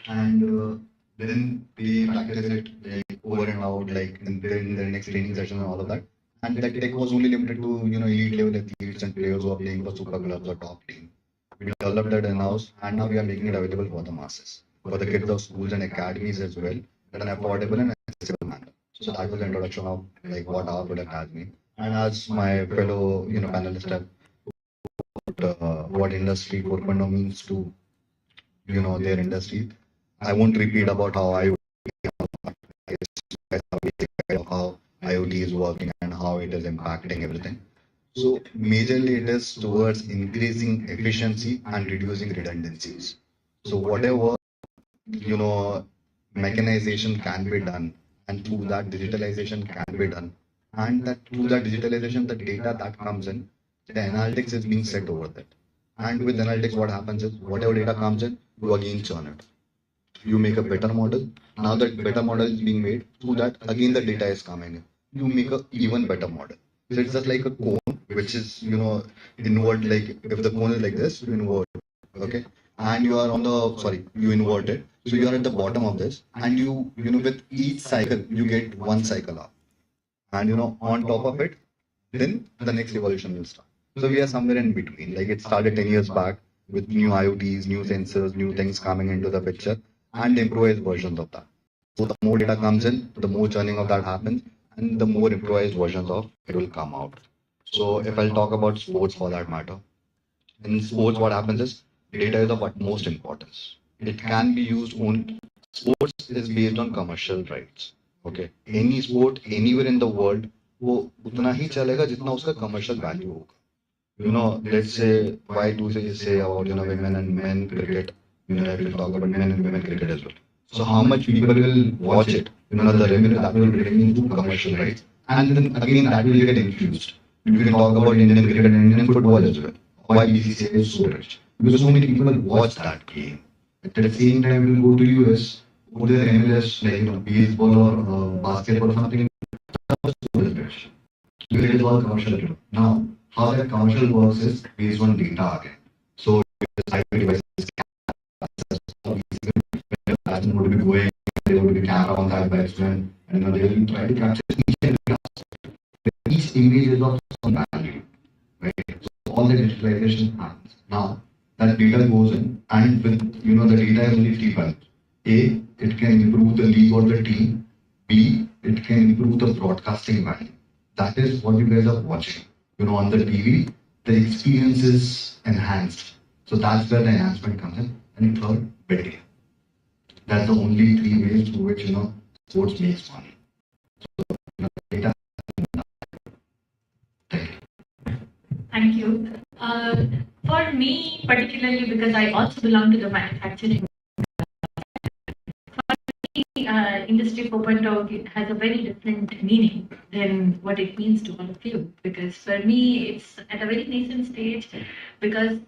and then we practice it like over and out, like in the next training session and all of that. And that tech was only limited to elite level athletes and players who are playing for super clubs or top team. We developed that in-house, and now we are making it available for the masses, for the kids of schools and academies as well, in an affordable and accessible manner. So that was the introduction of like what our product has been. And as my fellow panelists have what industry 4.0 means to their industry, I won't repeat about how how IoT is working and how it is impacting everything. So majorly it is towards increasing efficiency and reducing redundancies. So whatever mechanization can be done, and through that digitalization can be done, and that through that digitalization the data that comes in, the analytics is being set over that. And with analytics what happens is whatever data comes in, you again churn it. You make a better model. Now that better model is being made, through that again the data is coming in. You make a even better model. So it's just like a cone, which is inward. Like if the cone is like this, you invert, okay, and you are on the you invert it. So you are at the bottom of this, and you with each cycle you get one cycle up, and on top of it, then the next evolution will start. So we are somewhere in between. Like it started 10 years back, with new IoTs, new sensors, new things coming into the picture, and improvised versions of that. So the more data comes in, the more churning of that happens, and the more improvised versions of it will come out. So if I'll talk about sports for that matter, in sports, what happens is data is of utmost importance. It can be used on sports is based on commercial rights. Okay, any sport anywhere in the world, वो उतना ही चलेगा जितना उसका commercial value होगा. You know, let's say why do they say about women and men cricket? Right, we'll talk about men and women cricket as well. So how much people will watch it? The revenue that will bring into commercial rights, and then again that will get infused. You can talk about Indian cricket and Indian football as well. Why BCCI is so rich? Because so many people watch that game. At the same time, you go to US, go to the MLS, like baseball or basketball or something. Because it is all commercial. Now, how that commercial works is based on data again. So IoT devices would be going, there would be camera on that batsman, and they will try to capture each and every aspect. Each image is of some value, right? So all the digitalization happens. Now that data goes in, and with the data is only three values. A, it can improve the league or the team. B, it can improve the broadcasting value. That is what you guys are watching. On the TV, the experience is enhanced. So that's where the enhancement comes in. And third, betting. That's the only three ways through which sports makes money. So data.
Thank you. For me, particularly because I also belong to the manufacturing, Industry 4.0 has a very different meaning than what it means to all of you. Because for me, it's at a very nascent stage, because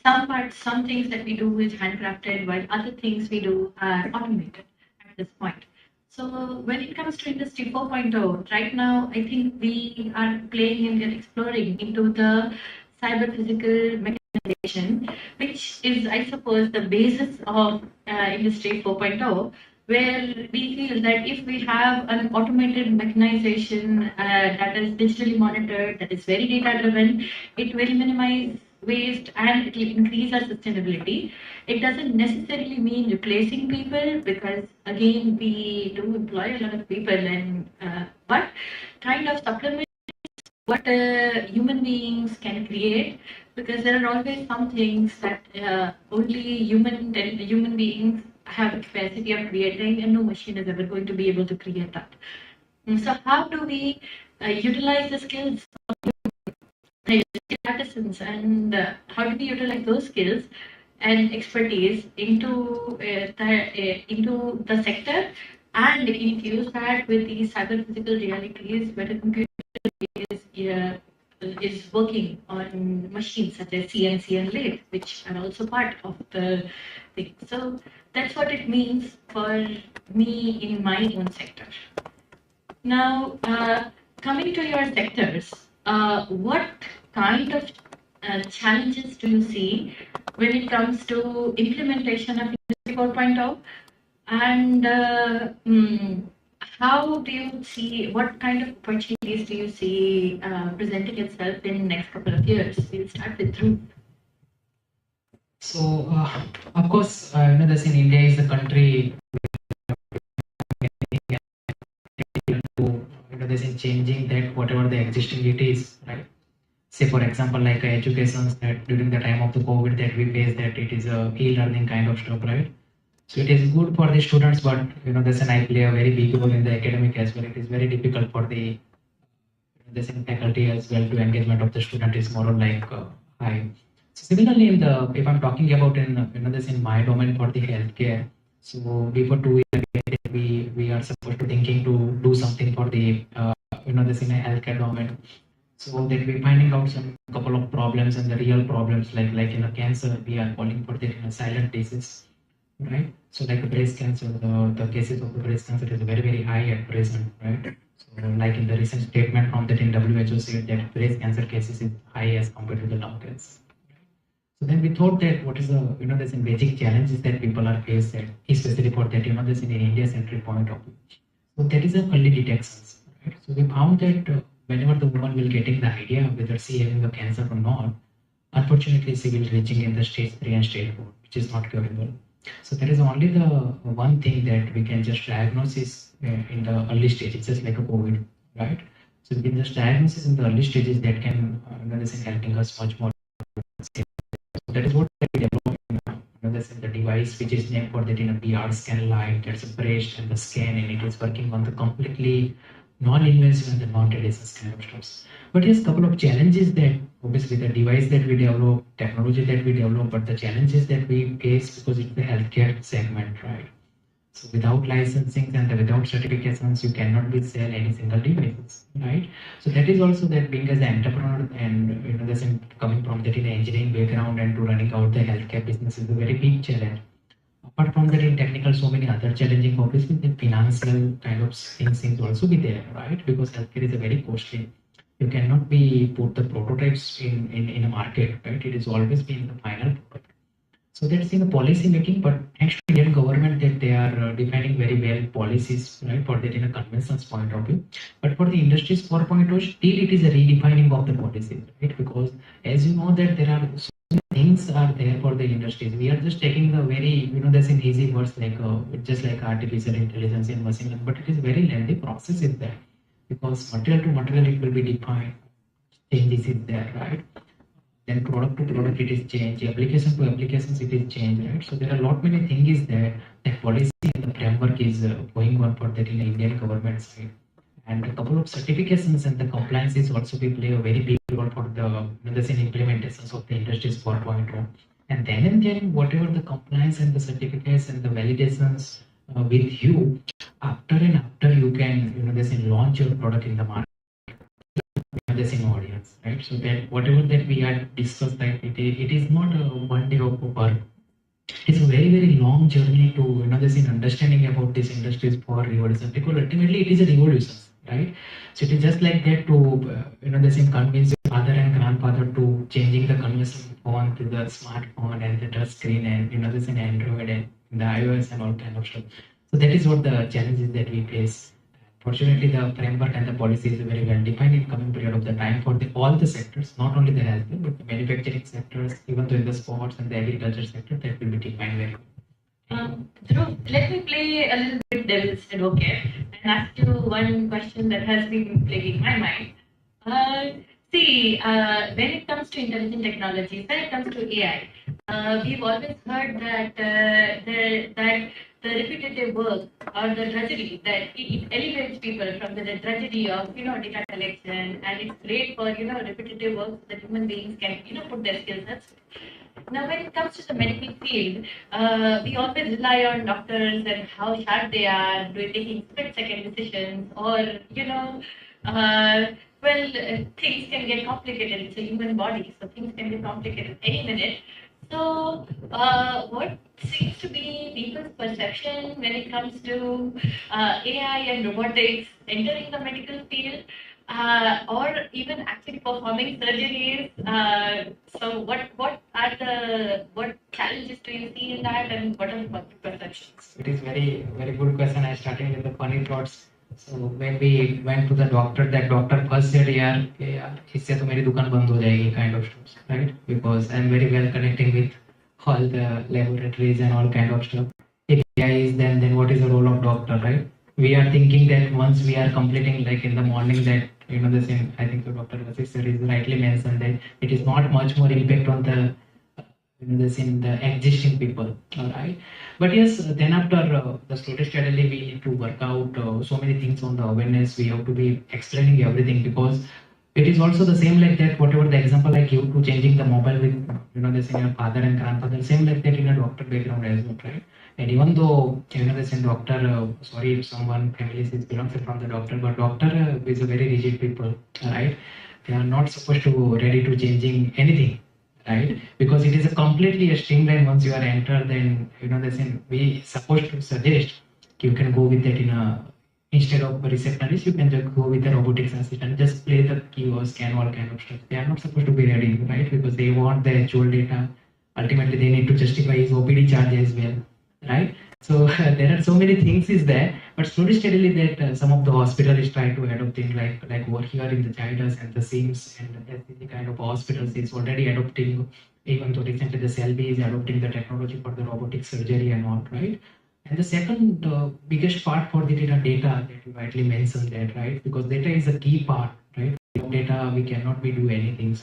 some things that we do is handcrafted, while other things we do are automated at this point. So when it comes to Industry 4.0, right now, I think we are playing and we are exploring into the cyber-physical mechanization, which is, I suppose, the basis of Industry 4.0, where we feel that if we have an automated mechanization that is digitally monitored, that is very data-driven, it will minimize waste and it will increase our sustainability. It doesn't necessarily mean replacing people, because again, we do employ a lot of people, and but kind of supplement what human beings can create, because there are always some things that only human beings have the capacity of creating, and no machine is ever going to be able to create that. So how do we utilize the skills of artisans, and how do we utilize those skills and expertise into the sector, and infuse that with these cyber physical realities where the computer is working on machines such as CNC and lathe, which are also part of the thing. So that's what it means for me in my own sector. Now, coming to your sectors, what kind of challenges do you see when it comes to implementation of Industry 4.0? And how do you see, what kind of opportunities do you see presenting itself in the next couple of years? We'll start with Dhruv.
So, of course, this in India is the country this in changing that whatever the existing it is, right? Say for example, like education, that during the time of the COVID that we faced, that it is a e-learning kind of stuff, right? So it is good for the students, but this and I play a very big role in the academic as well. It is very difficult for the this in faculty as well to engagement of the student is more like high. So similarly, if I'm talking about in this in my domain for the healthcare, so before 2 years we are supposed to thinking to do something for the this in a healthcare domain. So that we're finding out some couple of problems, and the real problems like in a cancer, we are calling for the silent disease, right? So like the breast cancer, the cases of the breast cancer is very, very high at present, right? So like in the recent statement from that in WHO said that breast cancer cases is high as compared to the lung cancer. So then we thought that what is the there's some basic challenges that people are faced at, especially for that there's in an India-centric point of view. So that is a early detections, right? So we found that whenever the woman will getting the idea whether she having the cancer or not, her unfortunately civil reaching in the stage 3 and stage 4, which is not curable. So that is only the one thing that we can just diagnose in the early stages, just like a COVID, right? So we can just diagnose in the early stages that can this is helping us much more. So that is what we develop. This is the device which is named for that in a PR scan light that's pressed and the scan, and it is working on the completely non-invasive and the non-radiation kind of stuff. But yes, couple of challenges that obviously the device that we develop, technology that we develop, but the challenges that we face because it's the healthcare segment, right? So without licensing and without certifications, you cannot be sell any single devices, right? So that is also that being as an entrepreneur and this coming from that in engineering background and to running out the healthcare business is a very big challenge. Apart from that, in technical, so many other challenging obviously the financial kind of things seems to also be there, right? Because healthcare is a very costly. You cannot be put the prototypes in a market, right? It is always been the final product. So that's in the policy making, but thanks to Indian government that they are defining very well policies, right, for that in a conventions point of view. But for the industries 4.0, still it is a redefining of the policies, right? Because as you know that there are so many things are there for the industries. We are just taking the very, that's in easy words like just like artificial intelligence and machine learning, but it is very lengthy process is there because material to material it will be defined, changes is there, right? Then product to product it is changed, application to applications it is changed, right? So there are a lot many things there that policy and the framework is going on for that in the Indian government side. And a couple of certifications and the compliance is also we play a very big role for the implementations of the industries 4.0. And then whatever the compliance and the certificates and the validations with you after you can launch your product in the market. The same audience, right? So that whatever that we had discussed, that it is not a one day of work. It's a very long journey to this in understanding about this industries for revolution, because ultimately it is a revolution, right? So it is just like that to this in convince your father and grandfather to changing the conventional phone to the smartphone and the touch screen and this in Android and the iOS and all kind of stuff. So that is what the challenges that we face. Fortunately, the framework and the policy is very well defined in coming period of the time for all the sectors, not only the healthcare, but the manufacturing sectors, even though in the sports and the agriculture sector, that will be defined very well.
Dhruv, let me play a little bit devil's advocate and ask you one question that has been plaguing my mind. When it comes to intelligent technologies, when it comes to AI, we've always heard that the repetitive work or the drudgery that it elevates people from the drudgery of data collection, and it's great for repetitive work so that human beings can put their skills sets. Now, when it comes to the medical field, we always rely on doctors and how sharp they are, taking split-second decisions, or things can get complicated. It's a human body, so things can get complicated any minute. So, what seems to be people's perception when it comes to AI and robotics entering the medical field, or even actually performing surgeries? So, what challenges do you see in that, and what are the public perceptions?
It is very good question. I started with the funny thoughts. So when we went to the doctor, that doctor first said, "यार, इससे तो मेरी दुकान बंद हो जाएगी," kind of stuff, right? Because I'm very well connecting with all the laboratories and all kind of stuff. If AI is then what is the role of doctor, right? We are thinking that once we are completing, like in the morning, that the same. I think the Dr. Vasisthar is rightly mentioned that it is not much more impact on the the existing people, all right? But yes, then after the slowly steadily we need to work out so many things on the awareness. We have to be explaining everything, because it is also the same like that. Whatever the example I give to changing the mobile with this in your father and grandfather, same like that in a doctor background as well, right? And even though this in doctor, sorry if someone family is belongs from the doctor, but doctor is a very rigid people, right? They are not supposed to ready to changing anything, right? Because it is a completely a streamline. Once you are entered, then we supposed to suggest you can go with that in a, instead of a receptionist, you can just go with a robotics assistant, just play the keywords, scan all kind of stuff. They are not supposed to be ready, right? Because they want the actual data. Ultimately, they need to justify his OPD charge as well, right? So there are so many things is there, but slowly steadily that some of the hospitals try to adopt things like over here in the China and the SIMS and the kind of hospitals is already adopting even though recently the Selby is adopting the technology for the robotic surgery and all, right? And the second biggest part for the data that you rightly mentioned that, right? Because data is a key part, right? Without data, we cannot be do anything.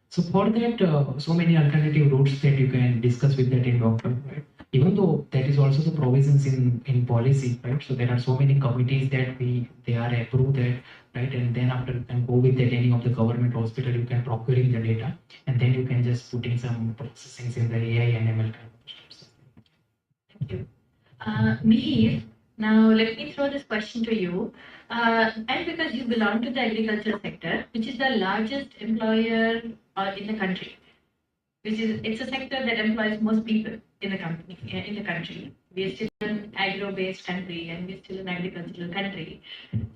So for that, so many alternative routes that you can discuss with that in doctor, right? Even though that is also the provisions in policy, right? So there are so many committees that they are approved that, right? And then after you can go with that any of the government hospital, you can procuring the data, and then you can just putting some processing in the AI and ML kind of stuff.
Thank you. Mihir, now let me throw this question to you. And because you belong to the agriculture sector, which is the largest employer in the country, it's a sector that employs most people in the company in the country. We are still an agro-based country, and we're still an agricultural country.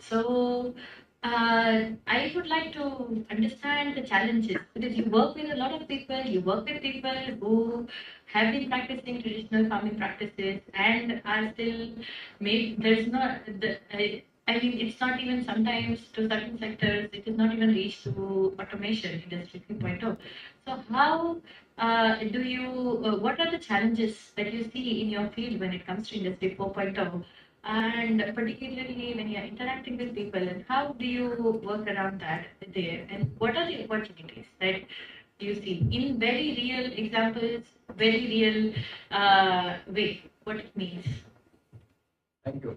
So I would like to understand the challenges because you work with a lot of people. You work with people who have been practicing traditional farming practices and are still maybe there's not the. I mean, it's not even sometimes to certain sectors, it is not even reached to automation, industry 3.0. So how do you, what are the challenges that you see in your field when it comes to industry 4.0? And particularly when you're interacting with people, and how do you work around that there? And what are the opportunities that you see in very real examples, very real way, what it means?
Thank you.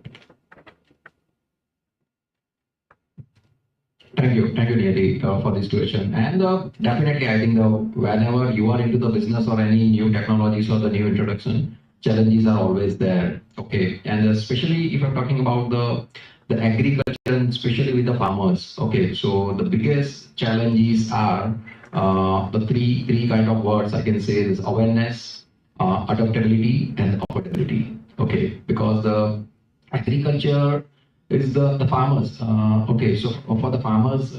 Thank you, Nidhi, for this question. And definitely, I think whenever you are into the business or any new technologies or the new introduction, challenges are always there. Okay, and especially if I'm talking about the agriculture and especially with the farmers. Okay, so the biggest challenges are the three kind of words I can say is awareness, adaptability, and affordability. Okay, because the agriculture is the farmers. Okay, so for the farmers,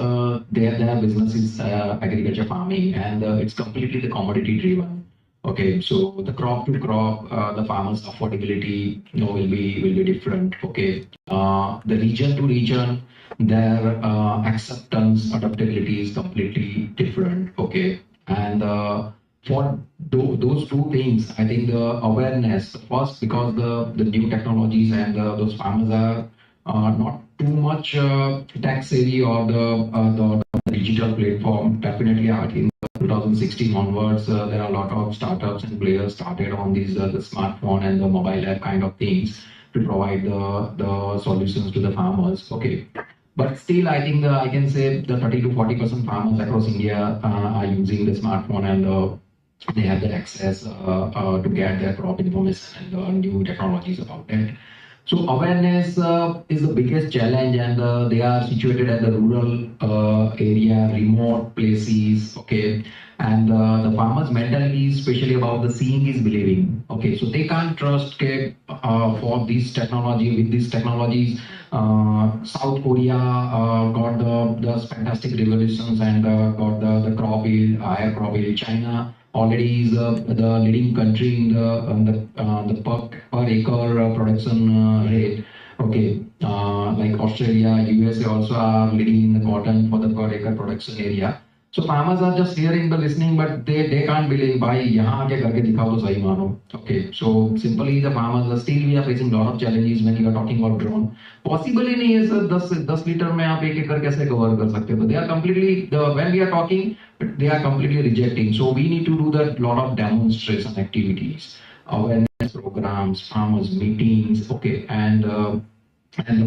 their business is agriculture farming, and it's completely the commodity driven. Okay, so the crop to crop, the farmers' affordability, will be different. Okay, the region to region, their acceptance, adaptability is completely different. Okay, and for those two things, I think the awareness first because the new technologies and those farmers are not too much tech savvy or the digital platform. Definitely, I think 2016 onwards, there are a lot of startups and players started on these the smartphone and the mobile app kind of things to provide the solutions to the farmers. Okay. But still, I think I can say the 30 to 40% farmers across India are using the smartphone and they have that access to get their crop information and new technologies about it. So awareness is the biggest challenge, and they are situated at the rural area, remote places. Okay, and the farmers' mentality, especially about the seeing is believing. Okay, so they can't trust for this technology with these technologies. South Korea got the fantastic revolutions and got the crop yield, higher crop yield. China already is the leading country in the per acre production rate. Okay, like Australia, USA also are leading in the cotton for the per acre production area. So farmers are just hearing the listening, but they can't believe भाई यहाँ आके करके दिखाओ तो सही मानो. Okay, so simply the farmers are still we are facing lot of challenges when you are talking about drone. Possible ही नहीं है सर 10 लीटर में आप एक एकड़ कैसे कवर कर सकते हो? तो they are completely when we are talking they are completely rejecting. So we need to do that lot of demonstration activities, awareness programs, farmers meetings. Okay, and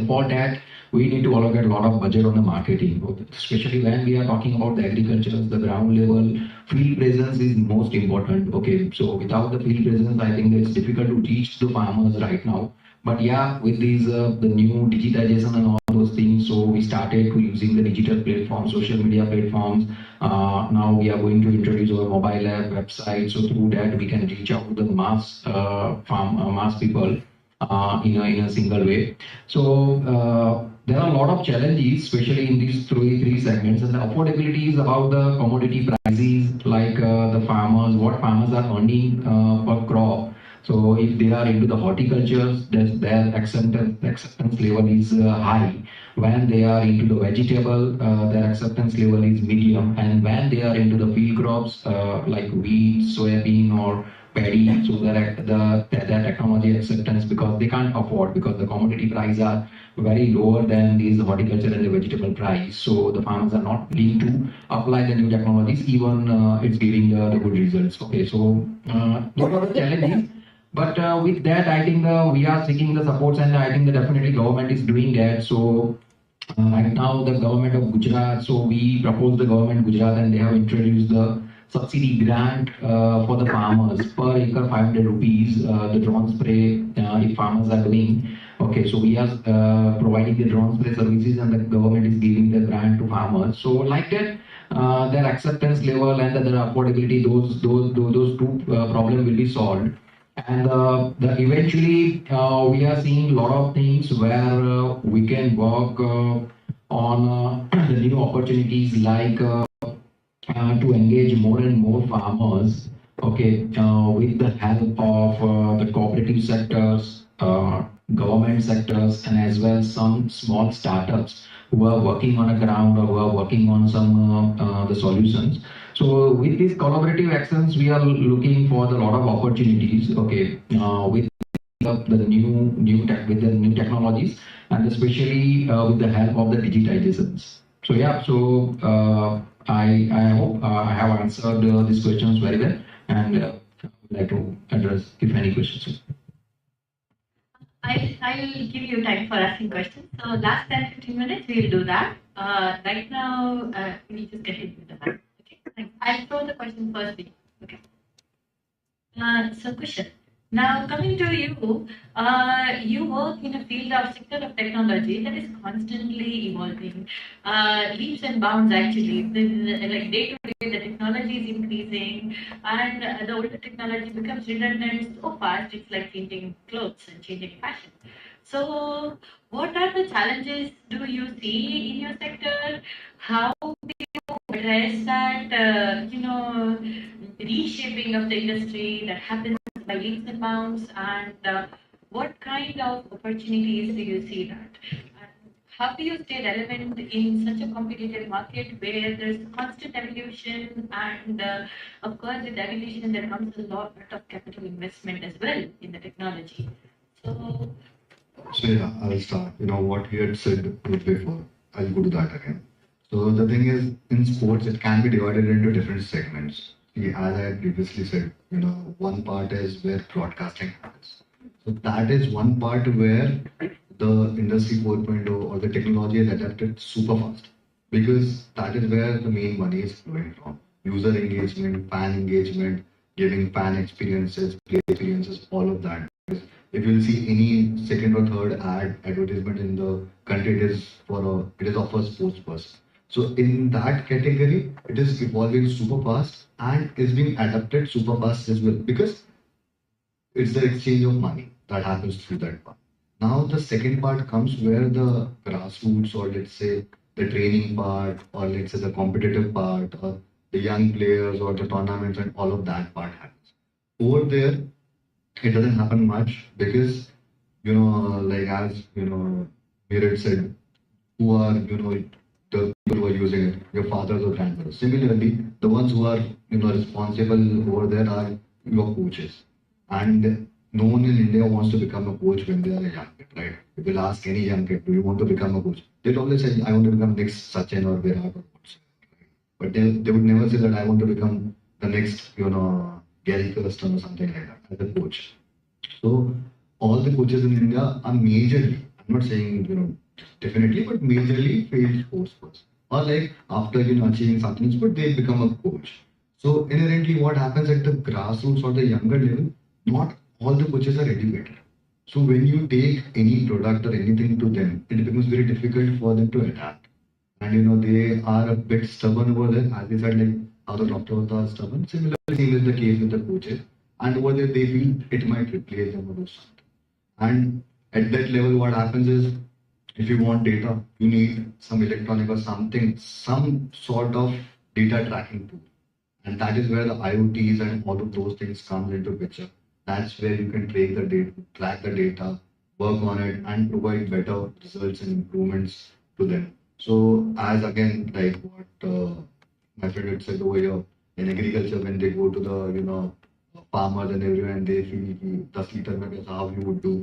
for that we need to allocate a lot of budget on the marketing, especially when we are talking about the agriculture, the ground level field presence is most important. Okay, so without the field presence, I think it's difficult to reach the farmers right now. But yeah, with these the new digitization and all those things, so we started to using the digital platforms, social media platforms. Now we are going to introduce our mobile app, website. So through that we can reach out to the mass mass people in a single way. So there are a lot of challenges, especially in these three segments. And the affordability is about the commodity prices, like the farmers, what farmers are earning per crop. So if they are into the horticulture, their acceptance level is high. When they are into the vegetable, their acceptance level is medium, and when they are into the field crops like wheat, soybean, or paddy, so their technology acceptance, because they can't afford, because the commodity prices are very lower than these horticulture and the vegetable price. So the farmers are not willing to apply the new technologies, even it's giving the good results. Okay, so those are the challenges. But with that, I think we are seeking the supports, and I think that definitely government is doing that. So right now, the government of Gujarat, so we proposed the government Gujarat, and they have introduced the subsidy grant for the farmers per acre 500 rupees. The drone spray, if farmers are doing. Okay, so we are providing the drone spray services, and the government is giving the grant to farmers. So like that, their acceptance level and their affordability, those two problems will be solved. And eventually, we are seeing a lot of things where we can work on the new opportunities, like to engage more and more farmers, okay, with the help of the cooperative sectors, government sectors, and as well some small startups who are working on the ground, or who are working on some the solutions. So with these collaborative actions, we are looking for a lot of opportunities, okay, with the with the new technologies, and especially with the help of the digitizations. So yeah, so I hope I have answered these questions very well, and would like to address if any questions.
I'll give you time for asking questions. So last 10-15 minutes, we'll do that. Right now, we'll just get into the matter. Okay, thanks. I'll throw the question first. Okay. So question. Now coming to you, you work in a field of sector of technology that is constantly evolving, leaps and bounds actually. Like day to day, the technology is increasing, and the older technology becomes redundant so fast. It's like changing clothes and changing fashion. So, what are the challenges do you see in your sector? How do you address that? Reshaping of the industry that happens by leaps and bounds, and what kind of opportunities do you see that? And how do you stay relevant in such a competitive market where there's constant evolution, and of course with evolution there comes a lot of capital investment as well in the technology.
So yeah, I'll start. You know what he had said before. I'll go to that again. So the thing is, in sports, it can be divided into different segments. See, as I had previously said, one part is where broadcasting happens. So that is one part where the industry 4.0 or the technology is adapted super fast, because that is where the main money is flowing from. User engagement, fan engagement, giving fan experiences, play experiences, all of that. If you'll see any second or third advertisement in the country, it is of a sports person. So in that category, it is evolving super fast and is being adapted super fast as well, because it's the exchange of money that happens through that part. Now the second part comes where the grassroots, or let's say the training part, or let's say the competitive part, or the young players, or the tournaments, and all of that part happens. Over there, it doesn't happen much, because like as Mirad said, who are the people who are using it, your fathers or grandfathers. Similarly, the ones who are responsible over there are your coaches, and no one in India wants to become a coach when they are a young kid, right? If you'll ask any young kid, do you want to become a coach? They'll always say, I want to become next Sachin or Virat or whatsoever. But they would never say that I want to become the next Gary Kirsten or something like that as a coach. So all the coaches in India are majorly, I'm not saying definitely, but majorly failed sports person. Or like after achieving something, but they become a coach. So inherently, what happens at the grassroots or the younger level, not all the coaches are educated. So when you take any product or anything to them, it becomes very difficult for them to adapt. And they are a bit stubborn over there, as they said, like how the doctors are stubborn. Similarly, same is the case with the coaches. And over there, they feel it might replace them or do something. And at that level, what happens is, if you want data, you need some electronic or something, some sort of data tracking tool. And that is where the IoTs and all of those things come into picture. That's where you can track the data, work on it, and provide better results and improvements to them. So as again, like what my friend had said over here, in agriculture, when they go to the, farmers and everyone, they feel ki 10 liter mein kaisa, how you would do,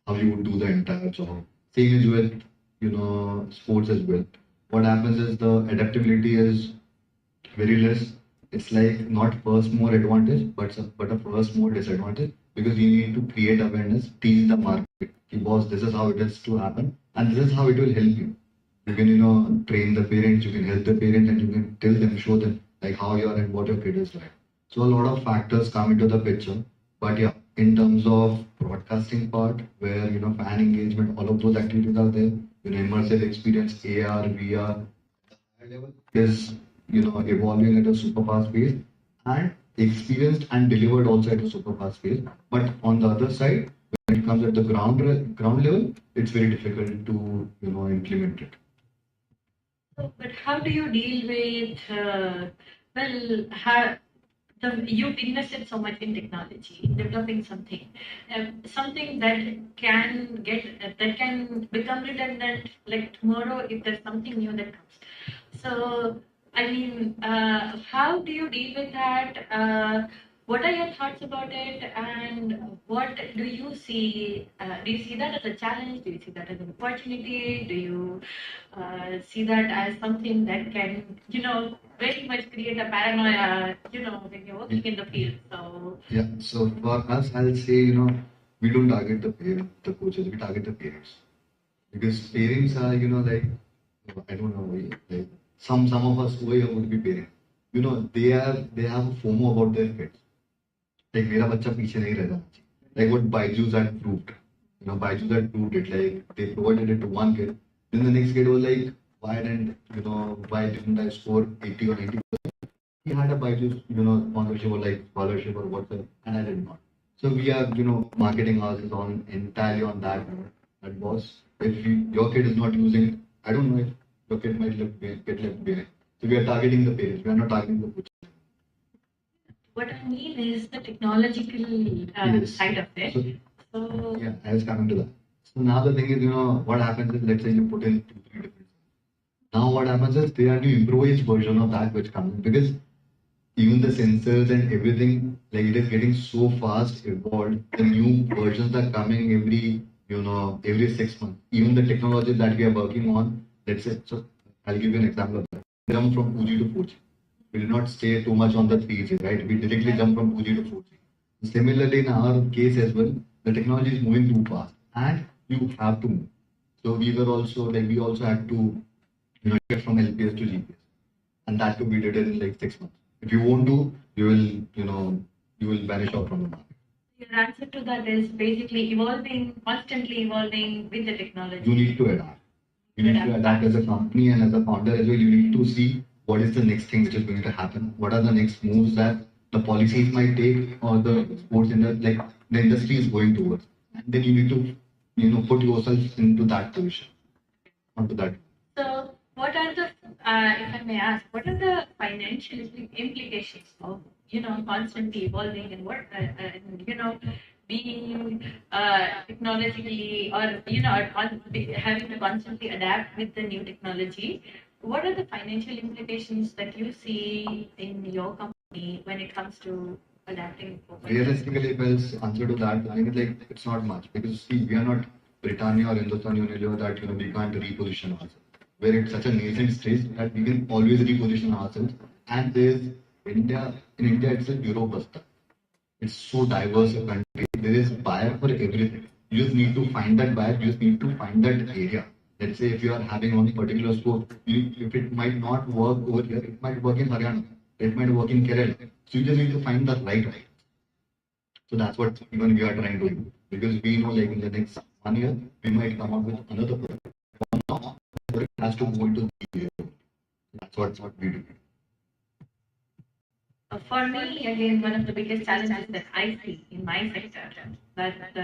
how you would do the entire job. Same is with, sports as well. What happens is the adaptability is very less. It's like not first more advantage, but a first more disadvantage, because you need to create awareness, teach the market. Ki, boss, this is how it is to happen, and this is how it will help you. You can, train the parents, you can help the parents, and you can tell them, show them like how your and what your kid is like. So a lot of factors come into the picture. But yeah, in terms of broadcasting part, where fan engagement, all of those activities are there, immersive experience, AR, VR, high level is evolving at a super fast pace, and experienced and delivered also at a super fast pace. But on the other side, when it comes at the ground level, it's very difficult to implement it.
So, but how do you deal with, well, you've invested so much in technology, in developing something that can become redundant like tomorrow if there's something new that comes. So, I mean, how do you deal with that? What are your thoughts about it, and what do you see? Do you see that as a challenge? Do you see that as an opportunity? Do you see that as something that can, very much create a paranoia, when you're working in the field? So
yeah, so for us, I'll say, we don't target the coaches, we target the parents. Because parents are, like, I don't know, like some of us over here would be parents. They have a FOMO about their kids. Like, मेरा बच्चा पीछे नहीं रह जाना चाहिए. Like what Byju's had proved. Byju's had proved it. Like they provided it to one kid. Then the next kid was like, why didn't I score 80 or 90? He had a Byju's, sponsorship or like scholarship or whatever, and I did not. So we are, marketing ourselves on entirely on that. That boss, if your kid is not using it, I don't know if your kid might get left behind. So we are targeting the parents. We are not targeting the coaches.
what I mean is the technological
Yes.
side of it. So
Yeah, I was coming to that. So now the thing is, what happens is, let's say you put in 2, 3 different. Now what happens is they are the improvised version of that which comes in, because even the sensors and everything, like it is getting so fast evolved. The new versions are coming every 6 months. Even the technology that we are working on, let's say, so I'll give you an example of that. We jump from 2G to 4G. We did not stay too much on the 3G, right? We directly jump from 2G to 4G. Similarly, in our case as well, the technology is moving too fast, and you have to move. So we also had to, get from LPS to GPS, and that too we did it in like 6 months. If you won't do, you will vanish out from the market.
your answer to that is basically constantly evolving with the technology.
You need to adapt. You need to adapt as a company and as a founder as well. You need to see what is the next thing which is going to happen. What are the next moves that the policies might take, or the sports industry, like the industry is going towards. And then you need to, put yourself into that position, onto that.
So, what are the, if I may ask, what are the financial implications of, constantly evolving, and being technologically, or, having to constantly adapt with the new technology? What are the financial implications that you see in your company when it comes to adapting?
Realistically, if I'll answer to that, I think like it's not much, because see, we are not Britannia or Hindustan Unilever that we can't reposition ourselves. We're at such a nascent stage that we can always reposition ourselves. And there's India. In India, it's a Eurobasta. It's so diverse a country. There is buyer for everything. You just need to find that buyer. You just need to find that area. Let's say if you are having one particular sport, if it might not work over here, it might work in Haryana. It might work in Kerala. So you just need to find the right. So that's what even we are trying to do. Because we know, like in the next 1 year, we might come up with another product. Now, the product has to go into the area. That's what we do.
For me, again, one of the biggest challenges that I see in my sector, that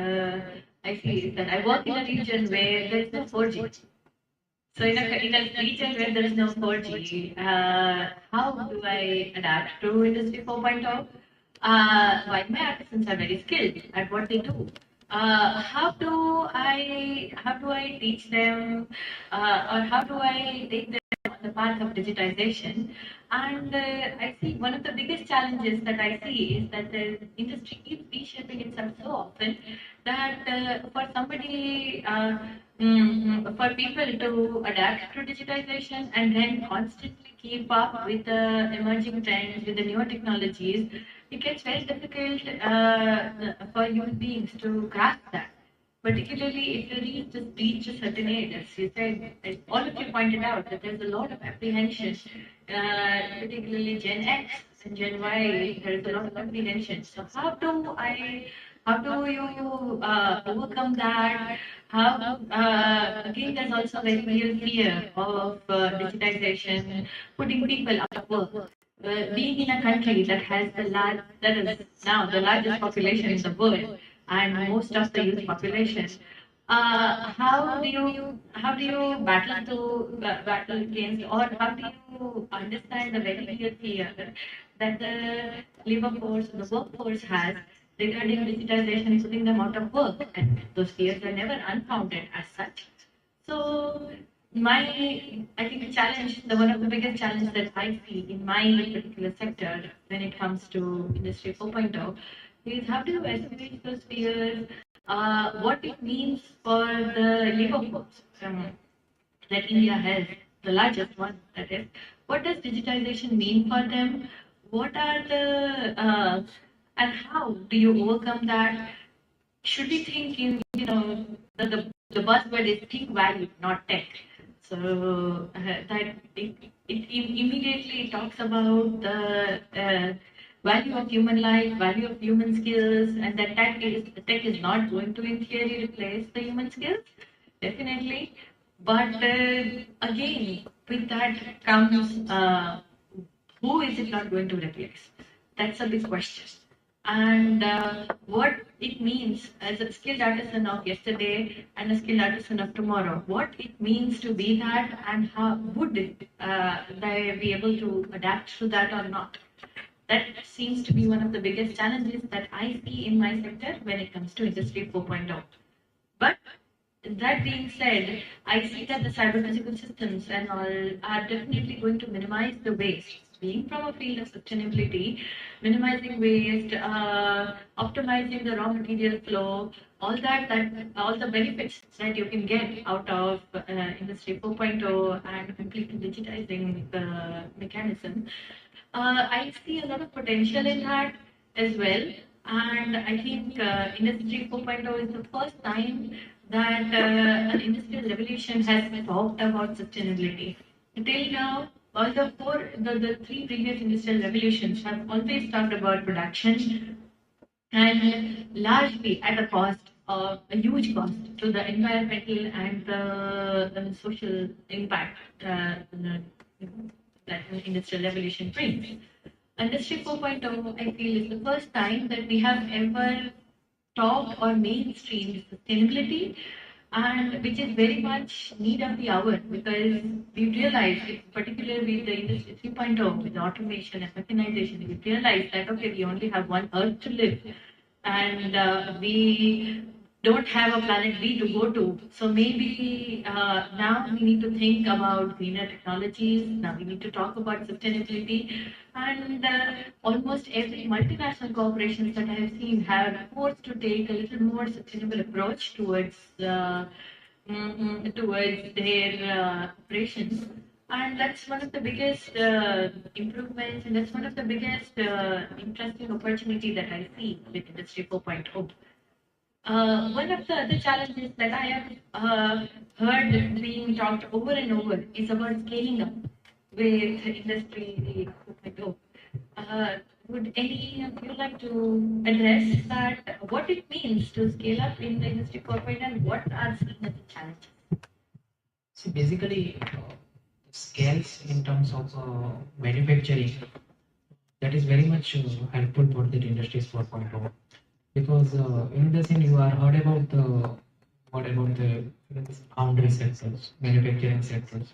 I see is that I work in a region where there is no 4G. So in a region where there is no 4G, how do I adapt to Industry 4.0? While my artisans are very skilled at what they do, How do I teach them, or how do I take them on the path of digitization? And I see one of the biggest challenges that I see is that the industry keeps reshaping itself so often that for somebody, for people to adapt to digitization and then constantly keep up with the emerging trends, with the newer technologies, it gets very difficult for human beings to grasp that. Particularly if you reach a certain age, as you said, as all of you pointed out, that there's a lot of apprehension, particularly Gen X and Gen Y, there's a lot of apprehension. So how do you overcome that? How, again, there's also very real fear of digitization, putting people out of work. Being in a country that has that is now the largest population in the world and most of the youth population, how do you battle against, or how do you understand the very real fear that the labor force, the workforce has regarding digitization putting them out of work, and those fears are never unfounded as such. So I think the challenge, the one of the biggest challenges that I see in my particular sector when it comes to Industry 4.0 is how do you assimilate those fears, what it means for the labor force that India has, the largest one that is. What does digitization mean for them? What are and how do you overcome that? Should we think in, the buzzword is think value, not tech. So that it immediately talks about the value of human life, value of human skills, and that tech is not going to in theory replace the human skills, definitely. But again, with that comes who is it not going to replace? That's a big question. And what it means as a skilled artisan of yesterday and a skilled artisan of tomorrow, what it means to be that, and how would it, they be able to adapt to that or not? That seems to be one of the biggest challenges that I see in my sector when it comes to Industry 4.0. But that being said, I see that the cyber physical systems and all are definitely going to minimize the waste. Being from a field of sustainability, minimizing waste, optimizing the raw material flow, all the benefits that you can get out of Industry 4.0 and completely digitizing the mechanism, I see a lot of potential in that as well. And I think Industry 4.0 is the first time that an industrial revolution has talked about sustainability. Till now, all the three previous industrial revolutions have always talked about production, and largely at a cost of a huge cost to the environmental and the social impact that an industrial revolution brings. Industry 4.0, I feel, is the first time that we have ever talked or mainstreamed sustainability, and which is very much need of the hour, because we realize, particularly with the Industry 3.0, with automation and mechanization, we realize that, okay, we only have one earth to live, and we don't have a planet B to go to. So maybe now we need to think about greener technologies. Now we need to talk about sustainability. And almost every multinational corporations that I have seen have forced to take a little more sustainable approach towards their operations. And that's one of the biggest improvements, and that's one of the biggest interesting opportunity that I see with Industry 4.0. One of the other challenges that I have heard being talked over and over is about scaling up with Industry 4.0. Would any of you like to address that? What it means to scale up in the Industry 4.0 and what are seen as the challenges?
So basically, scales in terms of manufacturing, that is very much helpful for the industries 4.0, because in the scene you are heard about the foundry sectors, manufacturing sectors.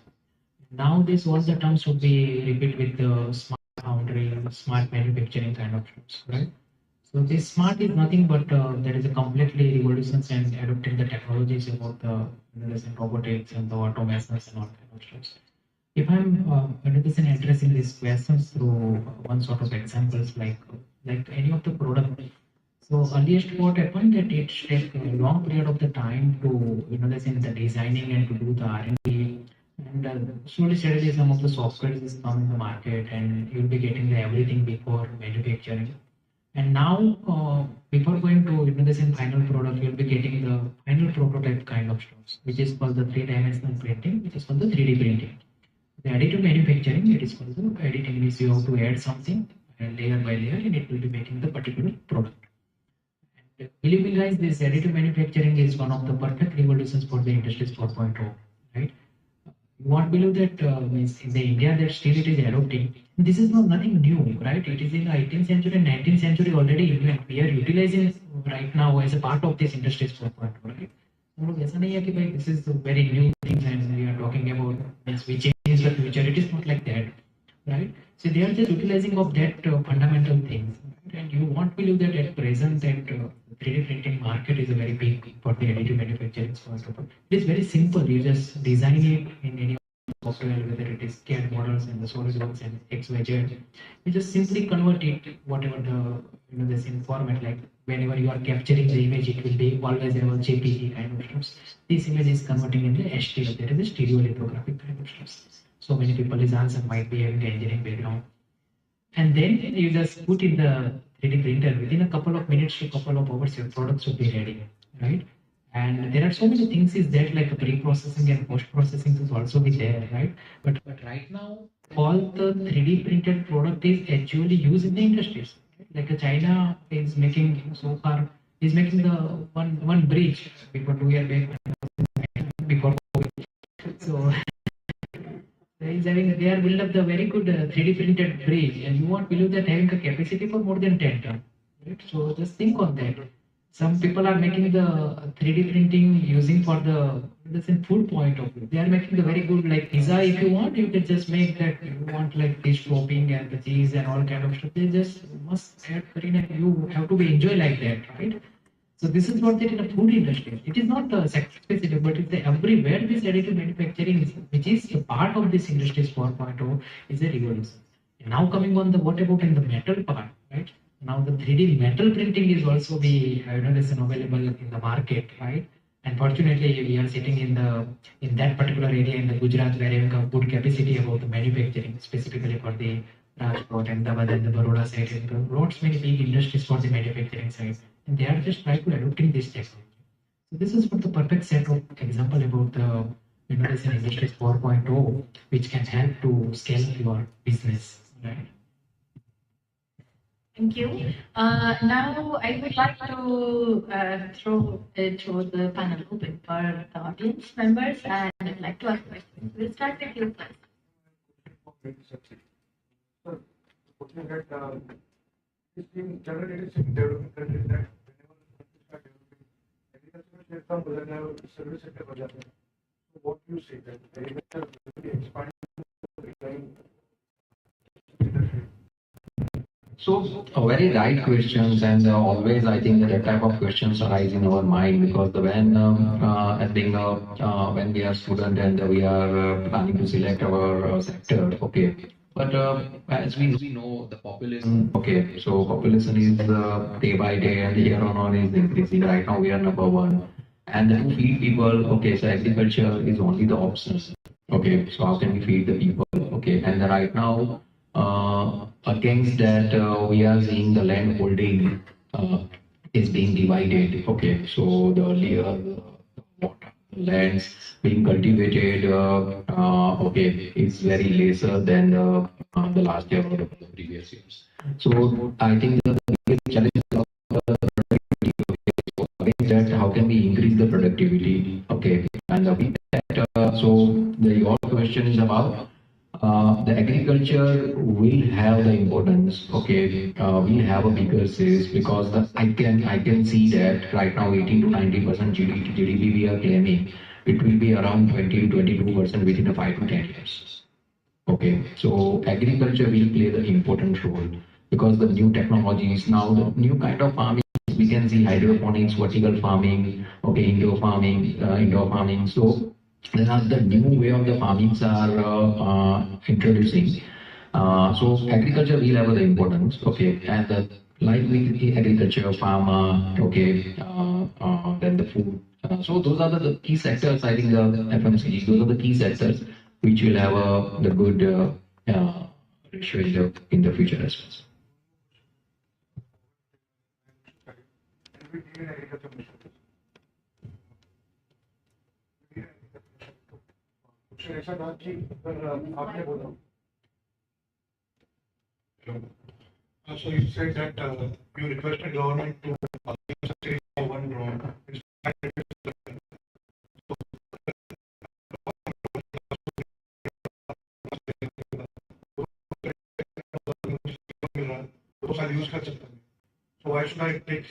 Now this all the terms would be repeated with the smart foundry, smart manufacturing kind of terms, right? So this smart is nothing but there is a completely revolutions and adopting the technologies about the robotics and the automations and all kind of stuff. If I'm addressing these questions through one sort of examples like any of the product. So earliest what happened that it take a long period of the time to in the designing and to do the R&D and slowly steadily some of the software is coming in the market and you'll be getting the everything before manufacturing. And now, before going to final product, you'll be getting the final prototype kind of stuff, which is called the three-dimensional printing, which is called the 3D printing. The additive manufacturing, it is called the editing, means you have to add something layer by layer, and it will be making the particular product. And believe me, guys, this additive manufacturing is one of the perfect revolutions for the industries 4.0, right? You won't believe that means in the India that still it is adopting. This is not nothing new, right? It is in the 18th century and 19th century already. We are utilizing right now as a part of this industry's 4.0, right? So ऐसा नहीं है कि भाई this is very new things and we are talking about means we change the future. It is not like that, right? So they are just utilizing of that fundamental things, right? And you won't believe that at present that 3D printing market is a very big for the additive manufacturing. It is very simple. You just design it in any software, whether it is CAD models and the SolidWorks and XYZ. You just simply convert it, whatever the this in format, like whenever you are capturing the image, it will be always have a JPG kind of stuff. This image is converting into STL. There is a stereolithographic kind of stuff. So many people is answer might be having engineering background. And then you just put in the 3D printer within a couple of minutes to couple of hours, your products will be ready, right? And there are so many things is that like pre-processing and post-processing is also be there, right? But right now, all the 3D printed product is actually used in the industries. Like China is making so far is making the one bridge before 2 years back before COVID. So they are build up the very good 3D printed bridge, and you won't believe that having a capacity for more than 10 tons. Right? So just think on that. Some people are making the 3D printing using for the food point of view. They are making the very good like pizza. If you want, you can just make that. You want like fish topping and the cheese and all kind of stuff. They just must add green and you have to be enjoy like that, right? So this is what they in the food industry. It is not sector specific, but it's everywhere this additive manufacturing is, which is a part of this industry's 4.0 is a revolution. And now coming on the what about in the metal part, right? Now the 3D metal printing is also be available in the market, right? And fortunately, we are sitting in that particular area in the Gujarat where we have good capacity about the manufacturing, specifically for the Rajkot and the Baroda side. And lots many big industries for the manufacturing side, and they are just trying to adopting this technology. So this is what the perfect set of example about the industries 4.0, which can help to scale your business, right?
Thank you. Now I would like to throw the panel open for the audience members, and I'd like to ask questions. We'll start with you first.
Sir, looking at this thing, generally it is in developing countries that whenever countries are developing, agriculture sector will have service sector will have. So what do you say that agriculture will be expanding industry?
So, very right questions, and always I think that type of questions arise in our mind because when as being when we are student and we are planning to select our sector, okay. But as we know, the population, okay, so population is day by day and year on is increasing. Right now we are number one, and to feed people, okay, so agriculture is only the option. Okay, so how can we feed the people? Okay, and right now. Against that, we are seeing the land holding is being divided. Okay, so the earlier lands being cultivated, okay, is very lesser than the last year or the previous years. So I think the biggest challenge of that how can we increase the productivity? Okay, and so your question is about. The agriculture will have the importance. Okay, will have a bigger sales because I can see that right now 18 to 90% GDP we are claiming it will be around 20 to 22% within a 5 to 10 years. Okay, so agriculture will play the important role. because the new technologies now, the new kind of farming, we can see hydroponics, vertical farming, okay, indoor farming. So there are the new way of the farmings are introducing. So agriculture will have the importance, okay, and like with the agriculture, pharma, okay, then the food. So those are the key sectors. I think the FMCG, those are the key sectors which will have the good ratio in the future as well.
Question ऐसा था कि अगर आपने बोला so you said that you requested government to give subsidy for one drone. Those are used कर सकते हैं. So why should I take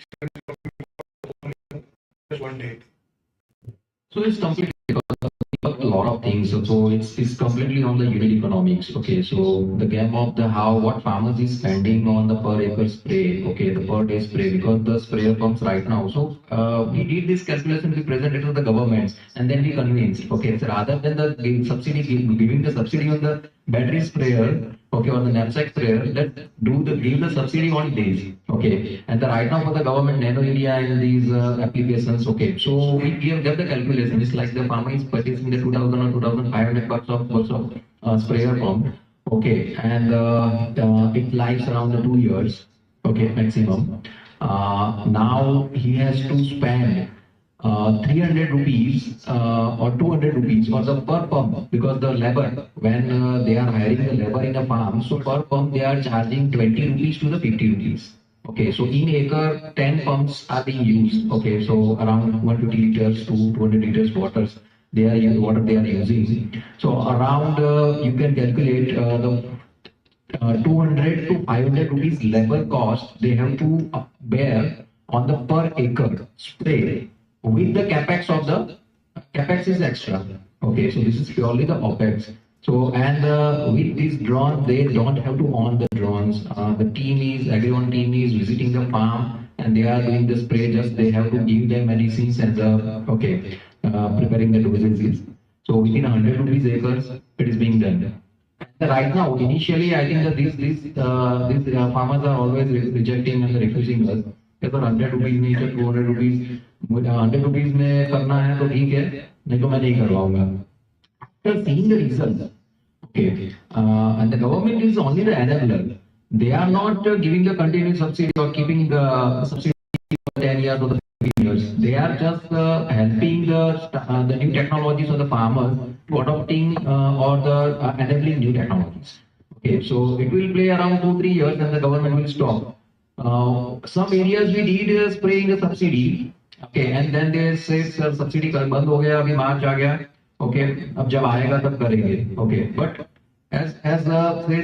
just one day?
So it's completely a lot of things. So it's completely on the unit economics. Okay, so the game of the how what farmers is spending on the per acre spray. Okay, the per day spray, because the sprayer pumps right now. So we did this calculation, we presented to the governments, and then we convinced. Okay, so rather than the giving the subsidy on the battery sprayer, okay, or the knapsack sprayer, let's give the subsidy on days. Okay, and right now for the government nano area and these applications. Okay, so we give the calculation. It's like the farmer is purchasing the 2,000 or 2,500 bucks of sprayer pump. Okay, and it lives around the 2 years. Okay, maximum. Now he has to spend 300 rupees or 200 rupees for the per pump, because the labor, when they are hiring the labor in a farm, so per pump they are charging 20 rupees to the 50 rupees. Okay, so in acre 10 pumps are being used. Okay, so around 150 liters to 200 liters water they are using. So around you can calculate the 200 to 500 rupees labor cost they have to bear on the per acre spray, with the capex of the capex is extra. Okay, so this is purely the opex. So and with this drone, they don't have to own the drones. The agri-one team is visiting the farm and they are doing the spray. Just they have to give them medicines and preparing the dosages. So within 100 rupees acres, it is being done. Right now, initially, I think that these farmers are always rejecting and refusing us. अगर 100 rupees नहीं तो 200 rupees 100 rupees में करना है तो ठीक है, नहीं तो मैं नहीं करवाऊंगा. After seeing the results, okay, and the government is only the enabler. They are not giving the continuous subsidy or keeping the subsidy for 10 years or the 15 years. They are just helping the new technologies of the farmers to adopting or the enabling new technologies. Okay, so it will play around 2-3 years and the government will stop. Some areas we did spraying the subsidy, okay, and then they say subsidy बंद हो गया, अभी मार्च आ गया, okay, अब जब आएगा तब करेंगे, okay, but as says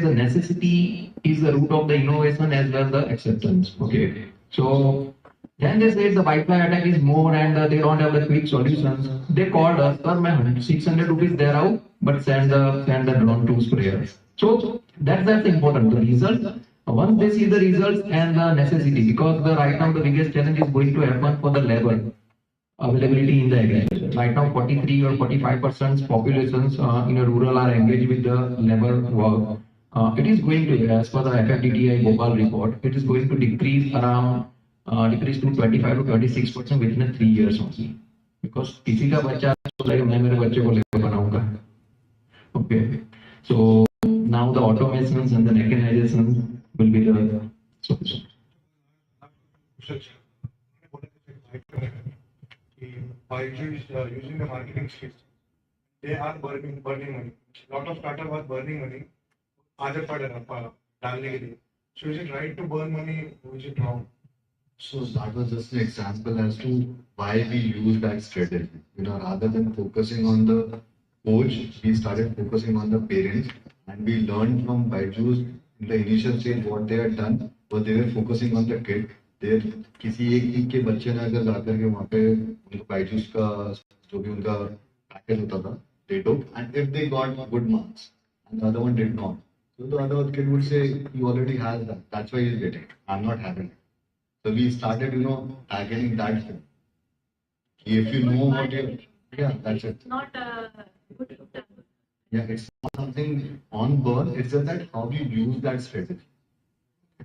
the necessity is the root of the innovation as well the acceptance, okay, so then they said the Wi-Fi attack is more and they don't have the quick solutions. They called us, sir, मैं 600 rupees there out, but send the drone to sprayers. So that's important. The results. Once they see the results and the necessity, because right now the biggest challenge is going to happen for the labor availability in the agriculture. Right now 43 or 45% populations in a rural are engaged with the labor work. It is going to, as per the FFDTI Bhopal report, it is going to decrease to 25 to 26% within 3 years only. Because किसी का बच्चा सोचेगा मैं मेरे बच्चे को लेकर बनाऊंगा. Okay, so now the automations and the mechanizations will be the solution.
YG is using the marketing skills. They are burning money. Lot of startups are burning money. आदत पड़ रहा डालने के लिए. So is it right to burn money? Or is it wrong?
So that was just an example as to why we use that strategy. Rather than focusing on the coach, we started focusing on the parents, and we learned from Byju's in the initial stage what they had done, but they were focusing on the kid. किसी एक के बच्चे ने अगर जाकर के वहाँ पे उनको Byju's का जो भी उनका पैकेज होता था, they took, and if they got good marks and the other one did not, So the other kid would say, he already has that. That's why he's getting it. I'm not having it. So we started, targeting that thing. If you know what you, yeah, that's it.
Not a good example.
Yeah, it's not something on birth. It's just that how you use that strategy.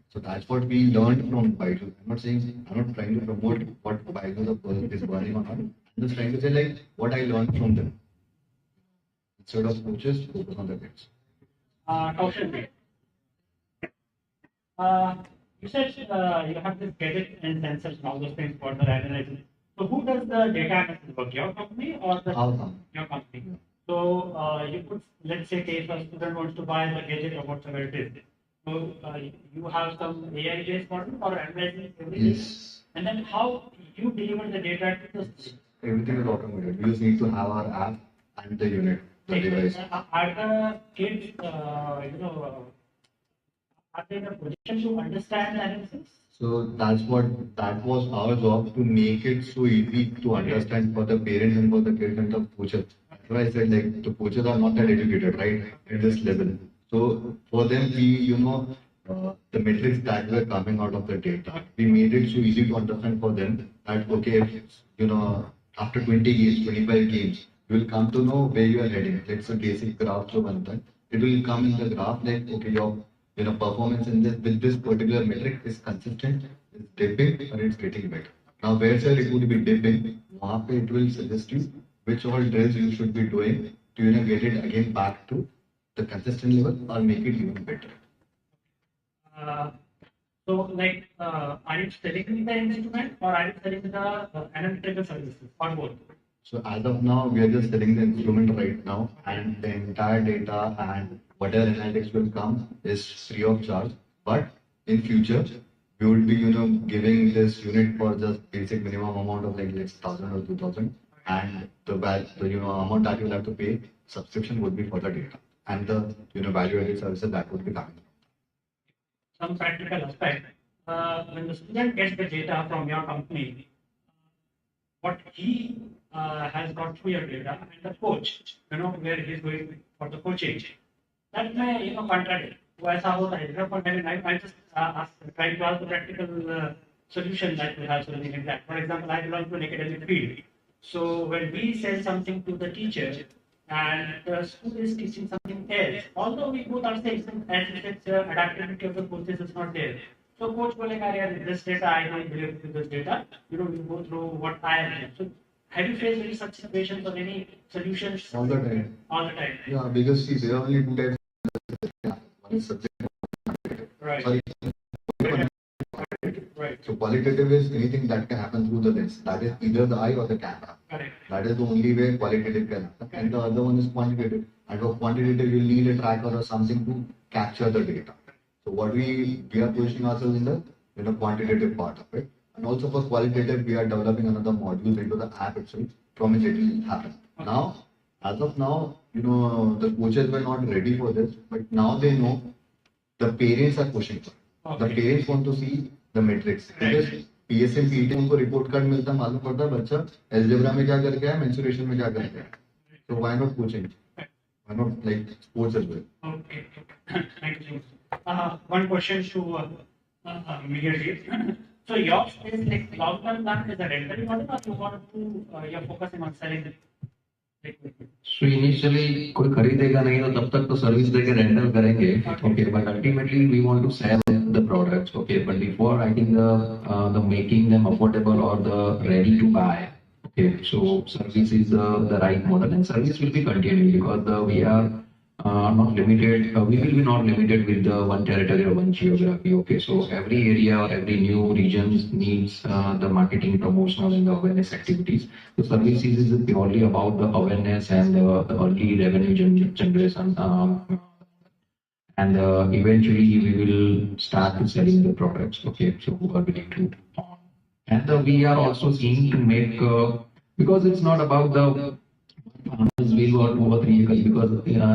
So that's what we learned from Baidu. I'm not trying to promote what Baidu is burning on. I'm just trying to say like what I learned from them. Instead of coaches, focus on the kids.
Kaushal, you said you have this gadget and sensors and all those things for the analysis. So who does the data analysis work? Your company or your company? So you could, let's say, if a student wants to buy the gadget or whatever it is. So you have some AI-based model for analyzing everything.
Yes.
And then how you deliver the data to the student?
Everything is automated. We just need to have our app and the unit, the device.
Are the kids, are they in a position to understand the analysis?
So that was our job, to make it so easy to understand for the parents and for the kids and the coaches. That's why I said like the coaches are not that educated, right, at this level. So for them, the metrics that were coming out of the data, we made it so easy to understand for them that okay, after 20 games, 25 games, you will come to know where you are heading. Let's say basic graph so one time. It will come in the graph like okay, your performance in this with this particular metric is consistent, is dipping, or it's getting better. Now where sir it would be dipping, it will suggest you which all drills you should be doing to get it again back to the consistent level or make it even better.
So, are you selling the instrument or are you selling the analytical services or both?
So as of now, we are just selling the instrument right now, and the entire data and whatever analytics will come is free of charge. But in future, we will be, giving this unit for just basic minimum amount of like 1,000 or 2,000, and the amount that you will have to pay subscription would be for the data and the value-added services that would be coming.
Some practical aspect. When the student gets the data from your company, what he has got through your data, and the coach, where he's going for the coaching, that may, contradict. वैसा होता है. I just trying to ask the practical solution that we have something like that. For example, I belong to an academic field. So when we say something to the teacher and the school is teaching something else, although we both are saying as it's adaptability of the courses is not there. So coach will like, this data, I don't believe with this data. We go through what I am. So have you faced any such situations or any solutions?
All the time.
All the time.
Yeah, because see, there are only two types. One is subject.
Right.
Sorry.
Right.
So qualitative is anything that can happen through the lens. That is either the eye or the camera.
Correct.
That is the only way qualitative can happen. And the other one is quantitative. And for quantitative, you need a tracker or something to capture the data. So what we are positioning ourselves in the quantitative part of it. And also for qualitative, we are developing another module into the app itself from which it will happen. Okay. Now, as of now, the coaches were not ready for this, but now they know the parents are pushing for it. Okay. The parents want to see the metrics. Because PSM, PET उनको report card मिलता है, मालूम पड़ता है बच्चा algebra में क्या करके है, mensuration में क्या करके है. So why not coaching? Why not like sports as well?
Okay. Thank you. One question to Mihir. So your space, like long-term plan is a rental model, or you want to you're focusing on selling it?
So initially कोई खरीदेगा नहीं तो तब तक तो service देके rental करेंगे. Okay, but ultimately we want to sell the products. Okay, but before I think the making them affordable or the ready to buy. Okay, so service is the right model, and service will be continuing because we are not limited. We will be not limited with the one territory or one geography. Okay, so every area or every new region needs the marketing, promotional, and the awareness activities. So services is purely about the awareness and the early revenue generation. And eventually we will start to selling the products. Okay, so who are willing to on. And we are also seeing to make because it's not about the farmers will work over 3 acres because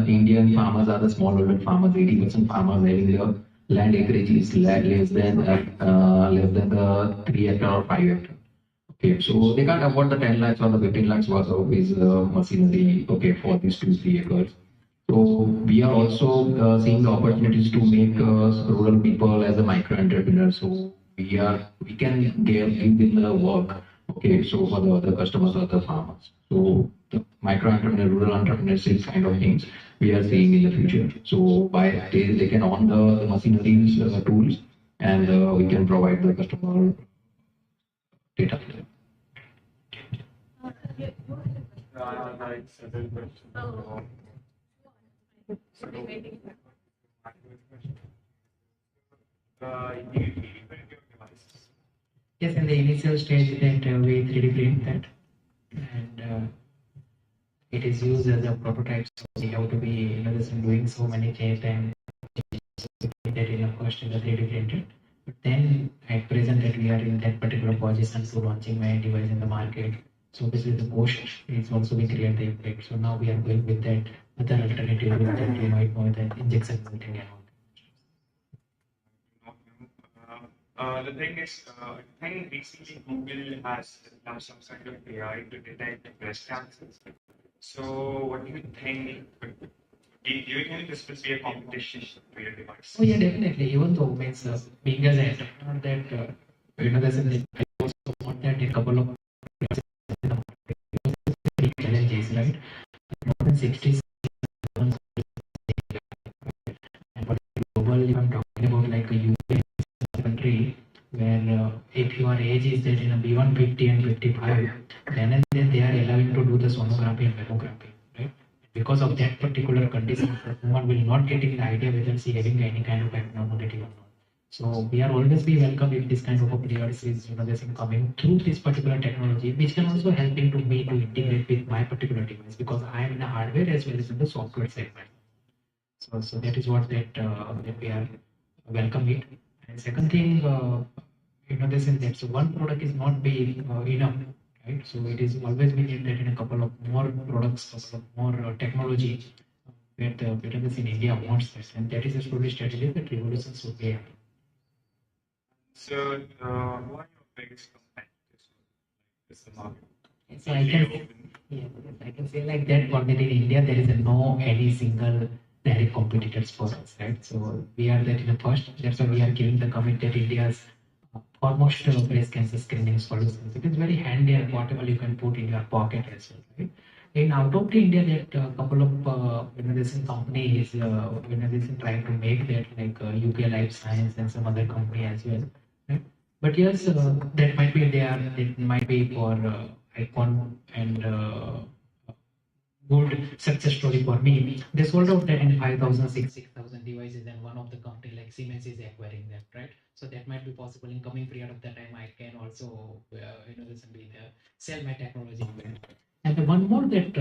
Indian farmers are the smallholder farmers. 80% farmers having their land acreage is less than the 3 hectare or 5 hectare. Okay, so they can't afford the 10 lakhs or the 15 lakhs worth of his machinery. Okay, for these 2-3 acres. So we are also seeing the opportunities to make rural people as a micro entrepreneur. So we can give them the work. Okay, so for the other customers or the farmers. So the micro entrepreneur, rural entrepreneurship kind of things we are seeing in the future. So by they can own the machineries, tools, and we can provide the customer data.
Like several questions.
Yes, in the initial stage that we 3D print that, and it is used as a prototype. So we have to be, this doing so many things and that in a first in the 3D printed. But then at present that we are in that particular position to launching my device in the market. So obviously the post is also we create the effect. So now we are going with that other alternative with that you might know that injection molding and all.
The thing is, I think recently Google has done some kind of AI to detect breast cancers. So, what do you think? Do you think this will be a competition for your device?
Oh yeah, definitely. Even though means being as an entrepreneur that there's a I also want that a couple of challenges, right? More than 60 and for global, if I'm talking about like a UK country where if your age is that in a beyond 50 and 55, then and then they are allowing to do the sonography and mammography, right? Because of that particular condition, the woman will not getting the idea whether she having any kind of abnormality or not. So we are always be welcome if this kind of a players is this coming through this particular technology, which can also helping to me to integrate with my particular device because I am in the hardware as well as in the software segment. So that is what that we are welcome it. And second thing, this is that so one product is not be enough, right? So it is always we need that in a couple of more products, couple of more technology where the business in India wants this, and that is a slowly strategy that revolution should be happening.
So, who are your biggest competitors? Is the market?
So I can say like that for that in India there is no any single direct competitors for us, right? So we are that in the first. That's why we are giving the commit that India's foremost breast cancer screening solutions. It is very handy and portable. You can put in your pocket as well, right? In out of the India, that couple of this company is this trying to make that like UK Life Science and some other company as well, right? But yes, that might be there. It might be for icon and good success story for me. They sold out that in 5,000, 6,000 devices, and one of the company like Siemens is acquiring that, right? So that might be possible in coming period of the time. I can also, this will be the sell my technology. And the one more that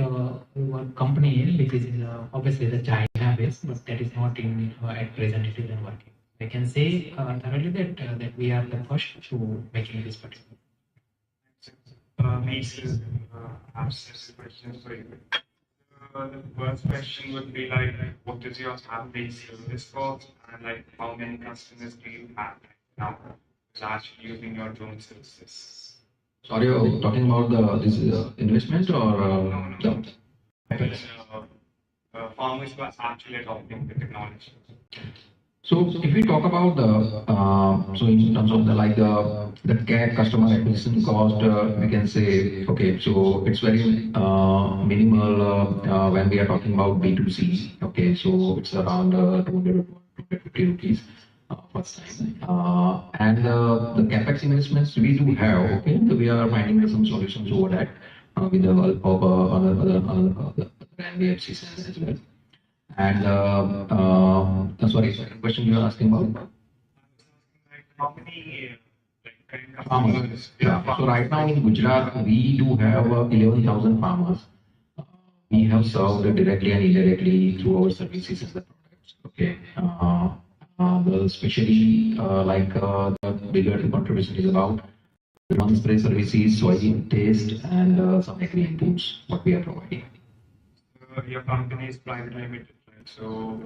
one company which is obviously the China based, but that is not in at present it isn't working. I can say thoroughly that we are the first to making this particular.
Makes abstract questions for you. The first question would be like, what is your average service cost, and like how many customers do you have right now who's actually using your drone services?
Sorry, you're talking about this investment or
No. It's, farmers who are actually adopting the technology.
So if we talk about the so in terms of the like the CAC customer acquisition cost, we can say okay, so it's very minimal when we are talking about B2C. Okay, so it's around 200 250 rupees first time. And the capex investments we do have. Okay, so we are finding some solutions over that with the help of other NBFCs as well. And sorry, second question you are asking about?
How many
Farmers. Yeah. So right now in Gujarat, we do have 11,000 farmers. We have served directly and indirectly through our services and the products. Okay. Especially the bigger the contribution is about one spray services, soil taste, and some agri inputs what we are providing.
Your company is private limited, right? So,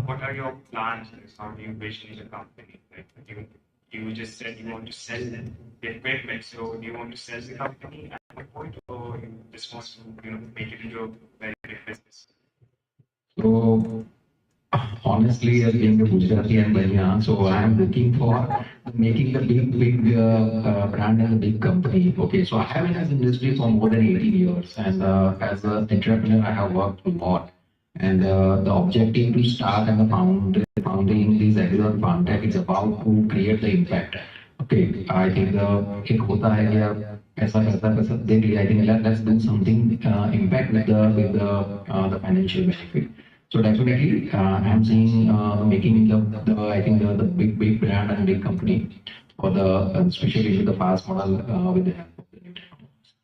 what are your plans? How do you vision the company? Like, you just said you want to sell the equipment. So, do you want to sell the company at what point, or you just want to make it into a very big business?
So honestly, as being a Gujarati and Banya, so I am looking for making the big brand and a big company. Okay, so I have been in this industry for more than 18 years, and as an entrepreneur, I have worked a lot. And the objective to start and the founding these Agro Fintech is about to create the impact. Okay, I think एक होता है कि आप ऐसा करता पैसा देख लिया. I think let's do something impact with the financial benefit. So definitely, I'm seeing making the I think the big brand and big company for the especially with the fast model with the help of the new technology.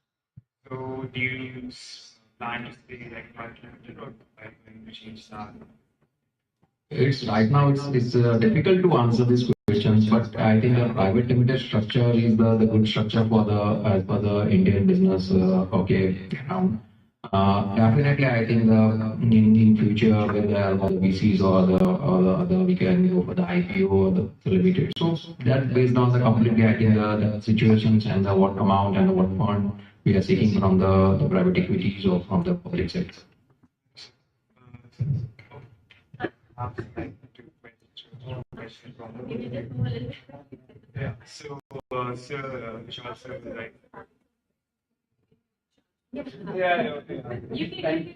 So do you plan to stay like multi-limited or like going to change that?
It's right now it's difficult to answer these questions, but I think the private limited structure is the good structure for the as per the Indian business. Okay, around. Definitely, I think in future when there are the VCs or the other we can go for the IPO or the limited. So that based on the completely I think the situations and the what amount and what fund we are seeking from the private equities or from the public sector.
Like two questions from yeah. So, Vishal sir, like. Yeah.
You can.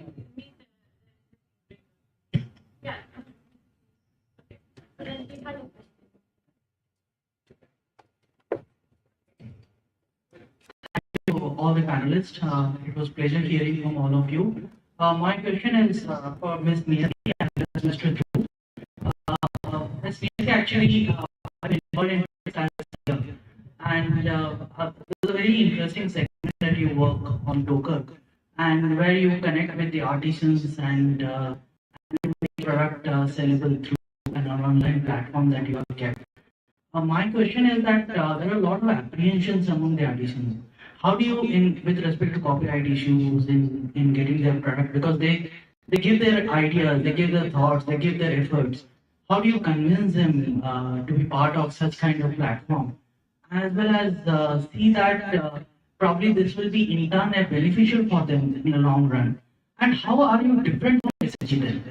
Yeah.
To all the panelists. It was pleasure hearing from all of you. My question is for Ms. Niyati and Mr. Dhruv. Ms. Niyati actually I'm involved in this and there's a very interesting segment that you work on Docker and where you connect with the artisans and make product sellable through an online platform that you have kept. My question is that there are a lot of apprehensions among the artisans. How do you, with respect to copyright issues, in getting their product, because they give their ideas, they give their thoughts, they give their efforts. How do you convince them to be part of such kind of platform, as well as see that probably this will be in turn beneficial for them in the long run? And how are you different from SSG then?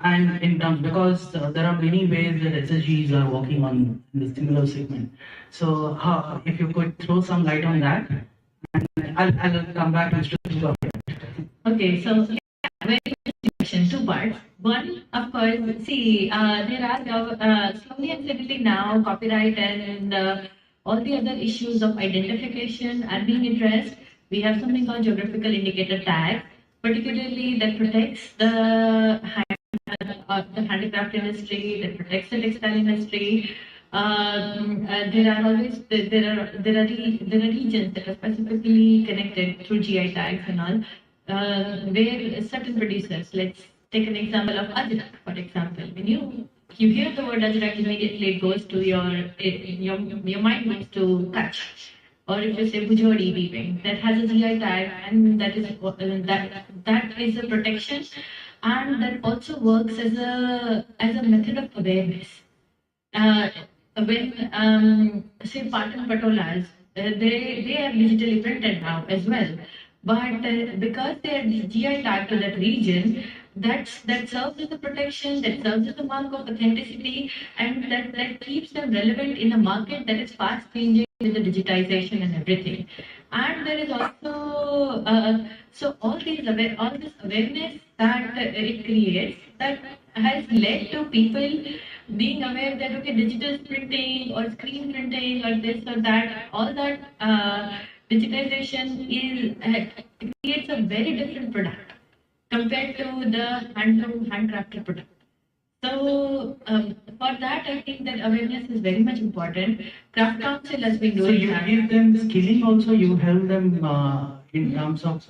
And in terms, because there are many ways that SSGs are working on the similar segment. So if you could throw some light on that, and I'll come back to Mr. Dhruv.
Okay, so very good question, two parts. One, of course, see, there are slowly and steadily now copyright and all the other issues of identification are being addressed. We have something called geographical indicator tags, particularly that protects the handicraft industry, that protects the textile industry. There are regions that are specifically connected through GI tags and all, where certain producers, let's take an example of Ajrak, for example. When you hear the word Ajrak, immediately it goes to your mind goes to Kutch. Or if you say Bujodi weaving, that has a GI tag, and that is a protection, and that also works as a method of awareness. When say Patan Patolas, they are digitally printed now as well, but because they are GI tagged to that region, that serves as a protection, that serves as a mark of authenticity, and that keeps them relevant in a market that is fast changing with the digitization and everything. And there is also so all this awareness that it creates, that has led to people being aware that okay, digital printing or screen printing or this or that, all that digitization creates a very different product compared to the handcrafted product. So for that, I think that awareness is very much important. Craft Council has been doing.
So you give them skilling also. You help them in terms of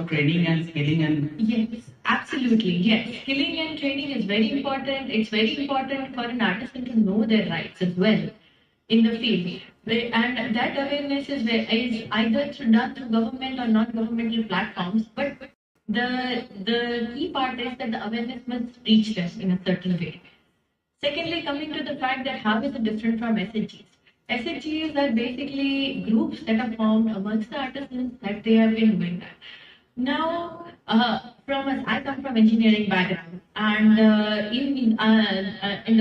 training and skilling and.
Yes, absolutely. Yes, skilling and training is very important. It's very important for an artisan to know their rights as well in the field. And that awareness is either done through government or non-governmental platforms, but the key part is that the awareness must reach them in a certain way. Secondly, coming to the fact that how is it different from SHGs? SHGs are basically groups that are formed amongst the artisans that they have been doing that. Now, I come from engineering background, and in the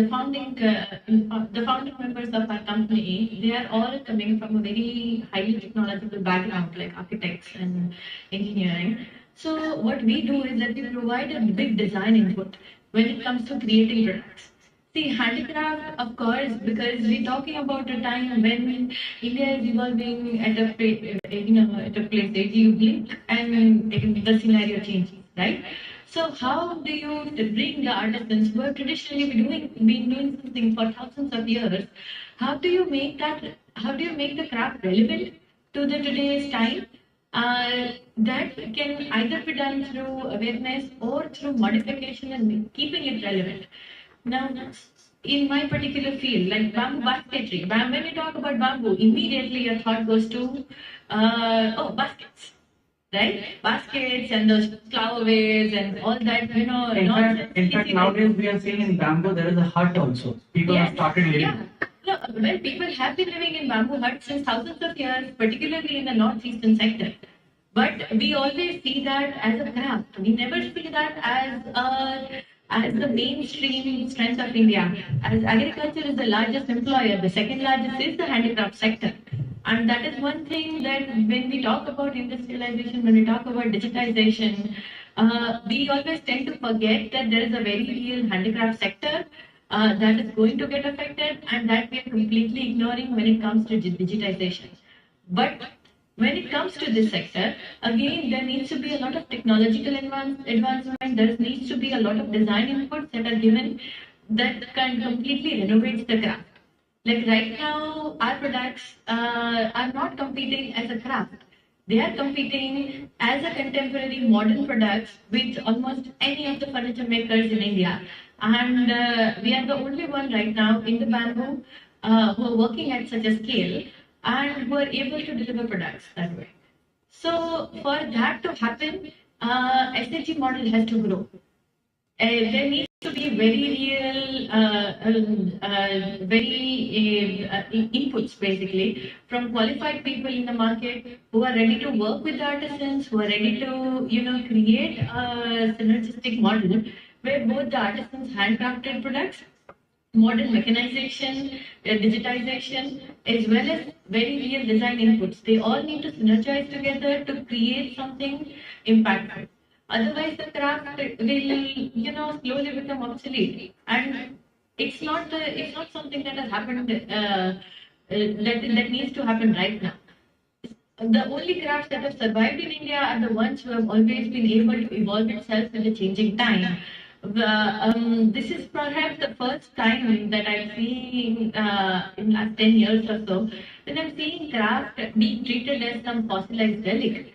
the founding members of our company, they are all coming from a very highly technological background, like architects and engineering. So what we do is that we provide a big design input when it comes to creating products. See, handicraft, of course, because we're talking about a time when India is evolving at a at a place that you blink and the scenario changes, right? So how do you bring the artisans who have traditionally been doing something for thousands of years? How do you make that? How do you make the craft relevant to the today's time? That can either be done through awareness or through modification and keeping it relevant. Now, in my particular field, like bamboo basketry, when we talk about bamboo, immediately your thought goes to, baskets, right? Baskets and those flower ways and all that,
In fact, nowadays we are seeing in bamboo there is a hut also. People have started living.
Yeah. No, well, people have been living in bamboo huts since thousands of years, particularly in the northeastern sector. But we always see that as a craft. We never see that as the mainstream strength of India. As agriculture is the largest employer, the second largest is the handicraft sector. And that is one thing that when we talk about industrialization, when we talk about digitization, we always tend to forget that there is a very real handicraft sector that is going to get affected and that we are completely ignoring when it comes to digitization. But when it comes to this sector, again, there needs to be a lot of technological advancement, there needs to be a lot of design inputs that are given that can completely renovate the craft. Like right now, our products are not competing as a craft. They are competing as a contemporary modern products with almost any of the furniture makers in India. And we are the only one right now in the bamboo who are working at such a scale and who are able to deliver products that way. So for that to happen, SHG model has to grow. There needs to be very real, inputs basically from qualified people in the market who are ready to work with the artisans, who are ready to create a synergistic model where both the artisans handcrafted products, modern mechanization, digitization, as well as very real design inputs. They all need to synergize together to create something impactful. Otherwise, the craft will, slowly become obsolete. And it's not something that has happened that needs to happen right now. The only crafts that have survived in India are the ones who have always been able to evolve itself in the changing time. This is perhaps the first time that I've seen in last 10 years or so, when I'm seeing craft being treated as some fossilized relic.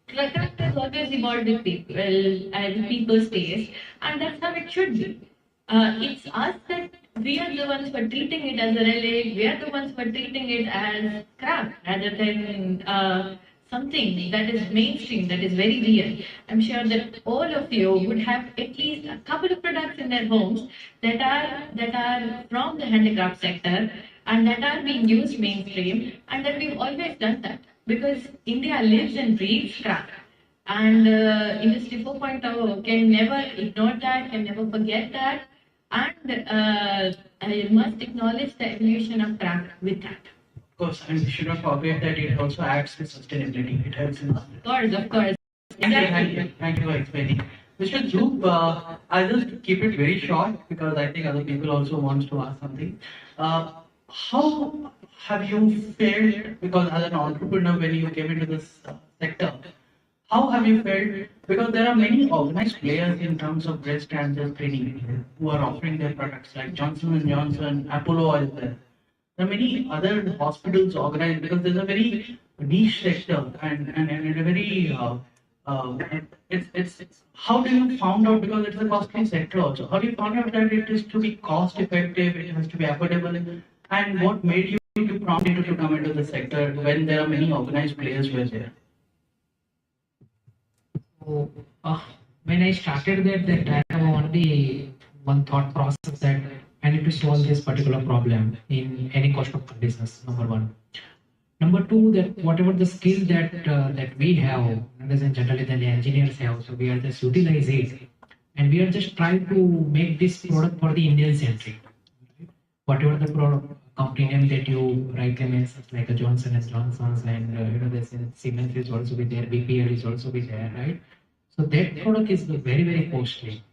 Craft has always evolved with people, with people's taste, and that's how it should be. It's us that we are the ones who are treating it as a relic, we are the ones who are treating it as craft rather than something that is mainstream, that is very real. I'm sure that all of you would have at least a couple of products in their homes that are from the handicraft sector and that are being used mainstream, and that we've always done that because India lives and breathes craft. And Industry 4.0 can never ignore that, can never forget that, and I must acknowledge the evolution of craft with that.
Of course, and we should not forget that it also adds to sustainability. It helps in.
Of course. Exactly.
Thank you for explaining. Mr. Dhruv, I'll just keep it very short because I think other people also want to ask something. How have you fared, because as an entrepreneur when you came into this sector, how have you fared? Because there are many organized players in terms of breast cancer screening who are offering their products like Johnson & Johnson, Apollo is there. There are many other hospitals organized because there's a very niche sector and a very it's how do you found out, because it's a costly sector also, how do you found out that it is to be cost effective, it has to be affordable, and what made you to prompt you to come into the sector when there are many organized players who are there?
So, when I started that I have only one thought process that I need to solve this particular problem in any cost of business, number one. Number two, that whatever the skill that we have, ladies and gentlemen, the engineers have, so we are just utilize it, and we are just trying to make this product for the Indian centric. Whatever the product company name that you write them in, like a Johnson and Johnson's, and this Siemens is also be there, BPL is also be there, right? So that product is very costly.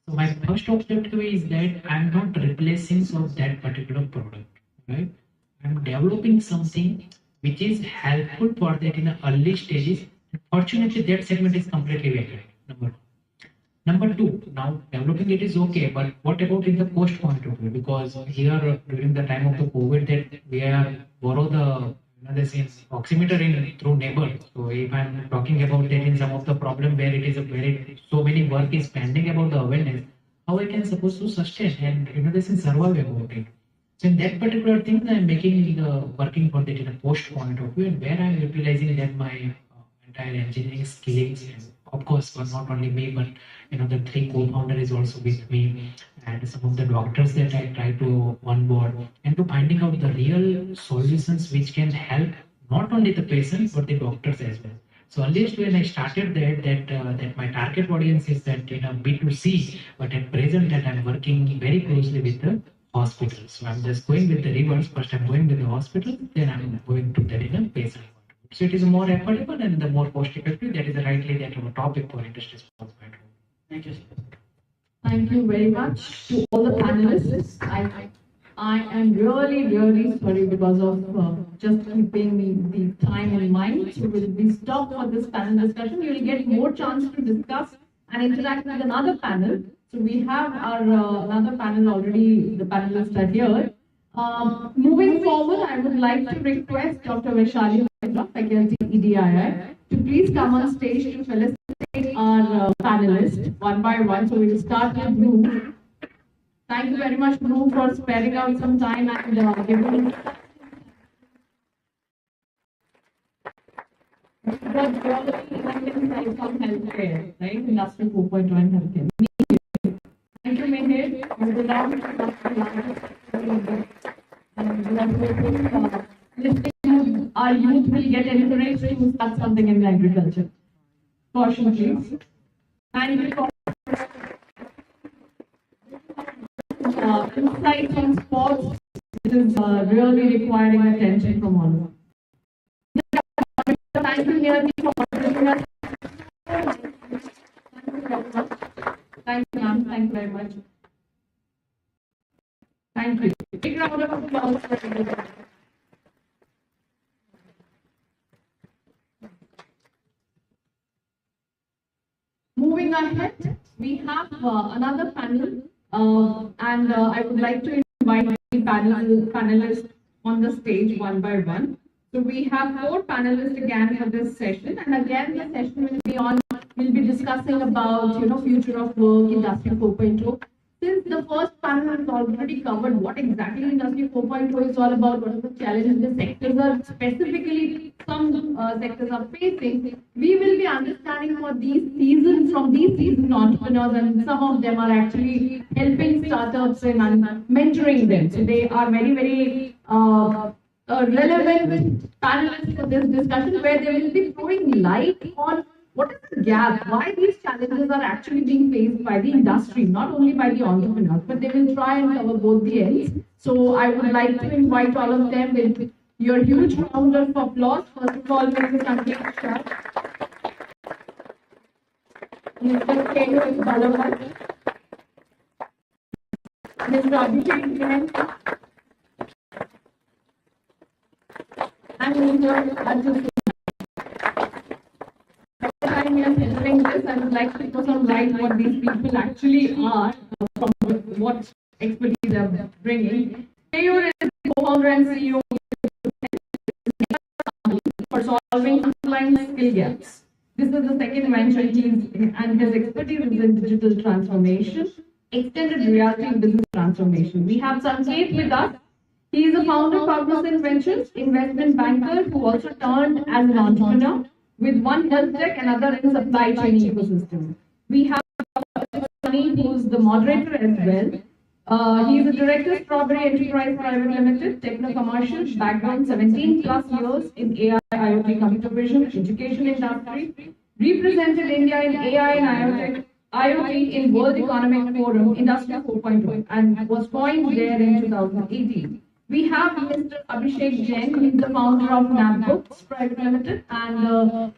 So my first objective is that I'm not replacing of that particular product, right? I'm developing something which is helpful for that in the early stages. Fortunately, that segment is completely vacant. Number one. Number two, now developing it is okay, but what about in the cost point of view? Because here during the time of the COVID, that we are borrow the this is oximeter in through neighbor. So if I'm talking about that in some of the problem where it is a very so many work is pending about the awareness, how I can supposed to sustain and this is survive about it. So in that particular thing, I'm making working for that in a post point of view, and where I'm utilizing that my entire engineering skills. And of course, but not only me, but the three co-founder is also with me, and some of the doctors that I try to onboard, and to finding out the real solutions which can help not only the patients but the doctors as well. So earliest when I started that my target audience is that B2C, but at present that I'm working very closely with the hospitals. So I'm just going with the reverse. First I'm going with the hospital, then I'm going to the patient. So it is more affordable and the more cost effective. That is rightly that our topic for industry sponsor. Thank you, sir.
Thank you very much to all the panelists. I am really sorry because of just keeping the time in mind. So we stop for this panel discussion. You will get more chance to discuss and interact with another panel. So we have our another panel already, the panelists are here. Moving forward, I would like to request Dr. Vaishali, Faculty EDII, to please come on stage to felicitate our panelists one by one. So we will start with Dhruv. Thank you very much, Dhruv, for sparing out some time and giving insights on healthcare, right? Industry 4.1 healthcare. Thank you, Mihir. You belong to listening, our youth will get encouraged to start something in agriculture. Caution, please. Thank you for insights on sports. It is really requiring attention from all of us. Thank you, Nirati, for joining us. Thank you, ma'am. Thank you very much. Thank you. Big round of applause for everybody. Moving ahead, we have another panel, and I would like to invite the panelists on the stage one by one. So we have 4 panelists again for this session, and again the session will be on. We'll be discussing about future of work, Industry 4.0. Since the first panel has already covered what exactly Industry 4.0 is all about, what are the challenges the sectors are specifically some sectors are facing, we will be understanding from these seasoned entrepreneurs, and some of them are actually helping startups and mentoring them. So they are very relevant panelists for this discussion, where they will be throwing light on what is the gap, why these challenges are actually being faced by the industry, not only by the entrepreneurs, but they will try and cover both the ends. So I would like to invite all of them with your huge round of applause. First of all, Mr. Sanket Shah, Mr. Kenu Balavat, Mr. Abhishek Jain, and Mr. Arjun. We are considering this, I would like to throw some light what these people actually are, from what expertise they are bringing. Keyur is the co-founder and CEO for solving frontline skill gaps. This is the second venture and his expertise is in digital transformation, extended reality and business transformation. We have Sanket with us. He is a founder of Cognizant Ventures, investment banker who also turned as an entrepreneur, with one health tech and other in supply chain ecosystem. We have Sunny, who is the moderator as well. He is a director, Strawberry Enterprise Private Limited, techno-commercial, background 17 plus years in AI, IoT, computer vision, education industry, represented India in AI and IoT in World Economic Forum Industry 4.0 and was coined there in 2018. We have Mr. Abhishek Jain, who is the founder of NABBooks Private Limited, and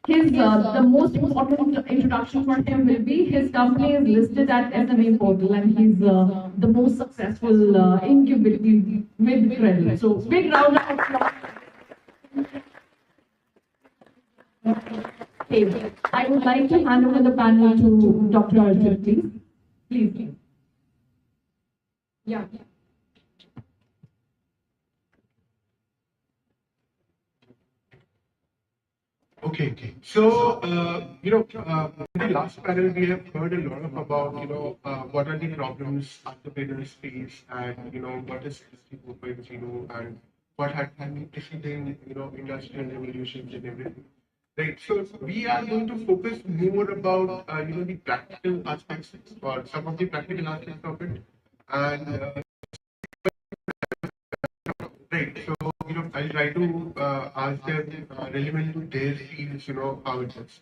the most important introduction for him will be his company is listed at SMA portal, and he's the most successful incubator mid credit. So big round of applause. Okay, I would like to hand over the panel to Dr. Arjun, please. Please. Yeah.
Okay. So, in the last panel, we have heard a lot about, what are the problems entrepreneurs face and, what is Industry 4.0 and what had been preceding, industrial revolutions and everything. Right. So we are going to focus more about, the practical aspects or some of the practical aspects of it. And, right. So, I'll try to ask them relevant to their fields, how it is.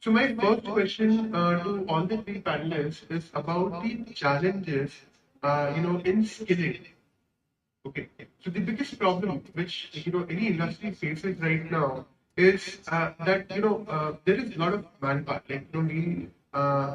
So my first question to all the three panelists is about the challenges, in skilling. Okay. So the biggest problem which, any industry faces right now is that, there is a lot of manpower. Like, we,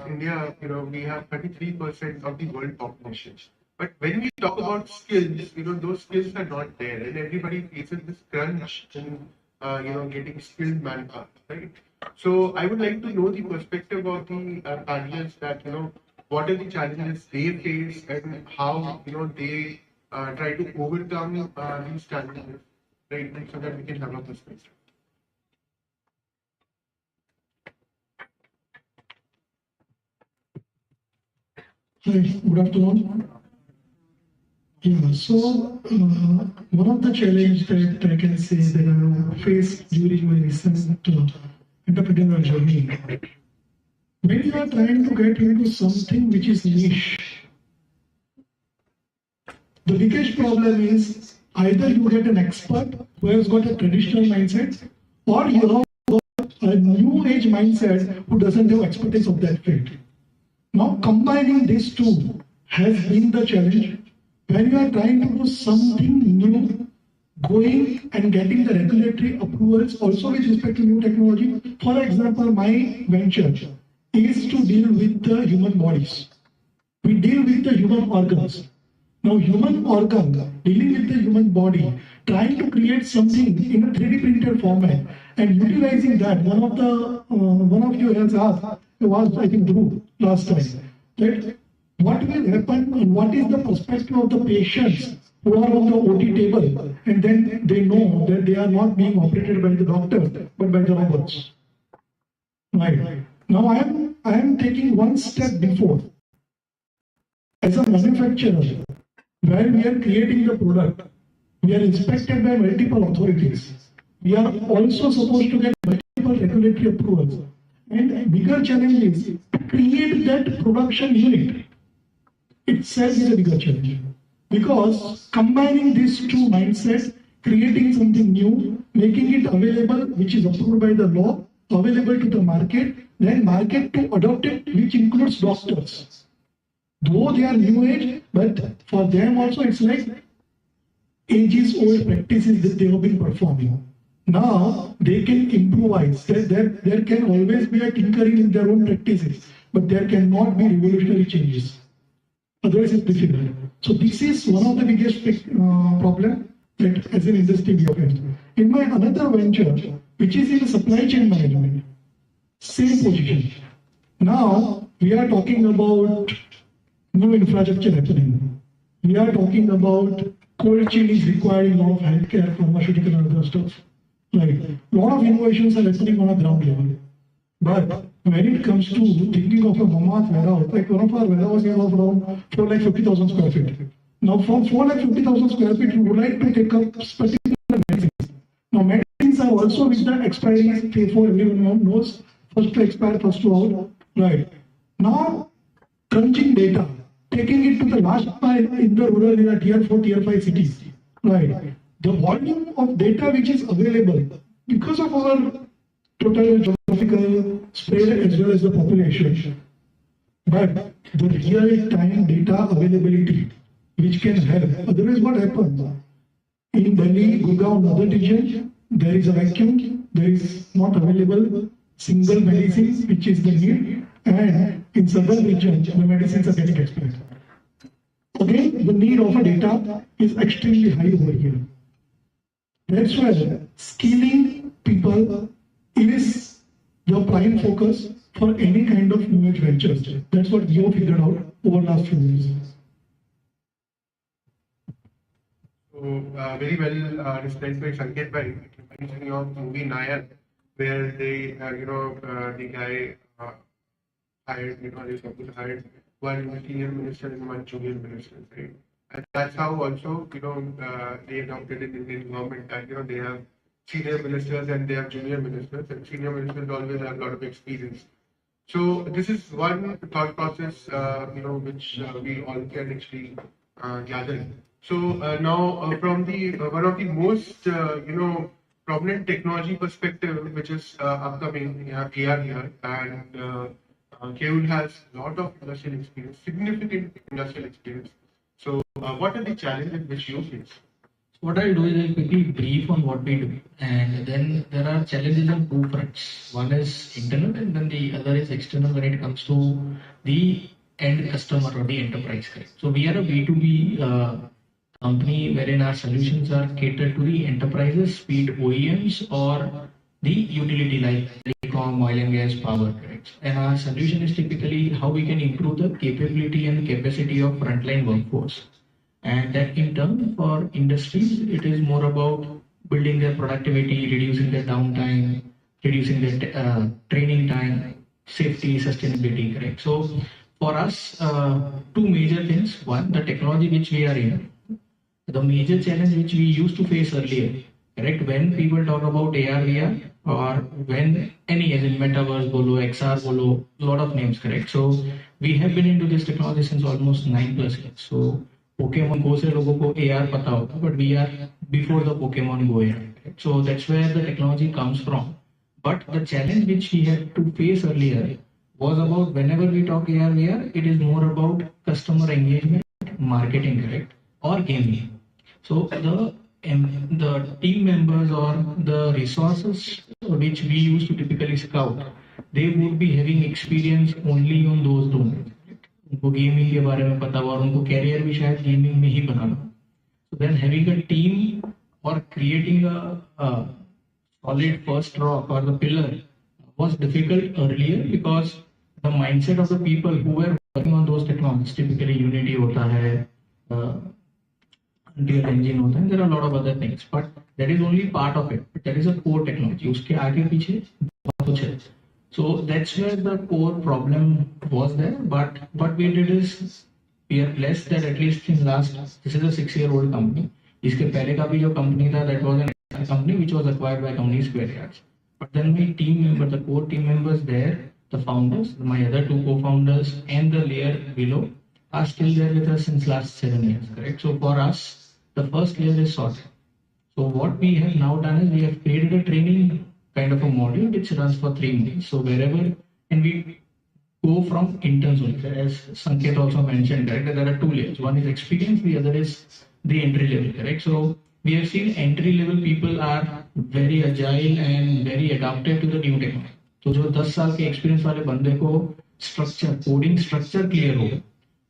India, we have 33% of the world population. But when we talk about skills, those skills are not there, and everybody faces this crunch in, getting skilled manpower, right? So I would like to know the perspective of the panelists that, what are the challenges they face and how, they try to overcome these challenges, right? So that we can have a perspective.
Hi, good afternoon. Yeah, so one of the challenges that I can say that I faced during my recent entrepreneurial journey, when you are trying to get into something which is niche, the biggest problem is either you get an expert who has got a traditional mindset, or you have got a new age mindset who doesn't have expertise of that field. Now combining these two has been the challenge. When you are trying to do something new, going and getting the regulatory approvals also with respect to new technology. For example, my venture is to deal with the human bodies. We deal with the human organs. Now, human organ, dealing with the human body, trying to create something in a 3D printed format and utilizing that. One of you has asked, was I think Drew last time, that what will happen and what is the perspective of the patients who are on the OT table, and then they know that they are not being operated by the doctor but by the robots. Right. Now I am taking one step before. As a manufacturer, while we are creating the product, we are inspected by multiple authorities. We are also supposed to get multiple regulatory approvals. And a bigger challenge is to create that production unit itself is a bigger challenge. Because combining these two mindsets, creating something new, making it available, which is approved by the law, available to the market, then market to adopt it, which includes doctors. Though they are new age, but for them also it's like ages old practices that they have been performing. Now they can improvise. There can always be a tinkering in their own practices, but there cannot be revolutionary changes. Otherwise it's difficult. So this is one of the biggest problem that as an industry we are facing. In my another venture, which is in supply chain management, same position. Now we are talking about new infrastructure happening. We are talking about cold chain is requiring a lot of healthcare, pharmaceutical and other stuff. Like a lot of innovations are happening on a ground level. But when it comes to thinking of a Mamath warehouse, like one of our warehouses is of around 450,000 square feet. Now from 450,000 square feet, we would like to take up particular medicines. Now medicines are also with the expiry pay for everyone knows, first to expire, first to out. Right. Now crunching data, taking it to the last mile in the rural area, tier 4, tier 5 cities. Right. The volume of data which is available because of our total geographical spread as well as the population. But the real-time data availability which can help. Otherwise, what happens? In Delhi, Gurgaon, other region, there is a vacuum. There is not available single medicine which is the need, and in southern region, the medicines are getting expired. Again, the need of a data is extremely high over here. That's why skilling people is the prime focus for any kind of new age ventures. That's what we have figured out over last few years.
So very well displayed by Sanket Bhai. It reminds me of movie Nayak, where they, the guy hired, they hired one senior minister and one junior minister, right? And that's how also, they adopted in Indian government that, they have senior ministers and they have junior ministers, and senior ministers always have a lot of experience. So this is one thought process, which we all can actually gather. So now from the one of the most prominent technology perspective, which is upcoming, we have AR here, and Keul has a lot of industrial experience, significant industrial experience. So what are the challenges which you face?
What I'll do is I'll quickly brief on what we do, and then there are challenges on two fronts. One is internal, and then the other is external when it comes to the end customer or the enterprise. So we are a B2B company wherein our solutions are catered to the enterprises, be it OEMs or the utility like telecom, oil and gas, power. Correct? And our solution is typically how we can improve the capability and capacity of frontline workforce. And that in turn for industries, it is more about building their productivity, reducing their downtime, reducing their training time, safety, sustainability, correct? So for us, two major things. One, the technology which we are in. The major challenge which we used to face earlier, correct? When people talk about AR, VR, or when any as in metaverse, bolo, XR, bolo, lot of names, correct? So we have been into this technology since almost 9+ years. So Pokemon Go se logo ko AR pata hoga, but we are before the Pokemon Go era. So that's where the technology comes from. But the challenge which we had to face earlier was about whenever we talk AR, VR, it is more about customer engagement, marketing, correct, or gaming. So the team members or the resources which we used to typically scout, they would be having experience only on those domains. उनको gaming के बारे में पता हुआ और उनको career भी शायद गेमिंग में ही बनाना. So then having a team or creating a solid first rock or the pillar was difficult earlier because the mindset of the people who were working on those technologies, typically Unity hota hai, Unreal Engine hota hai, there are a lot of other things, but that is only part of it. That is a core technology. उसके आगे पीछे बहुत कुछ है. So that's where the core problem was there. But what we did is we are blessed that at least in last, this is a 6-year-old company. इसके पहले का भी जो company था, that was a company which was acquired by company Square Yards. But then my team member, the core team members there, the founders, my other two co-founders and the layer below are still there with us since last 7 years, correct? So for us, the first layer is sorted. So what we have now done is we have created a training kind of a module which runs for 3 months. So wherever, and we go from interns only, as Sanket also mentioned, right? There are 2 layers. One is experience, the other is the entry level, correct? So we have seen entry level people are very agile and very adapted to the new technology. So जो 10 साल के experience वाले बंदे को structure, coding structure clear होगा,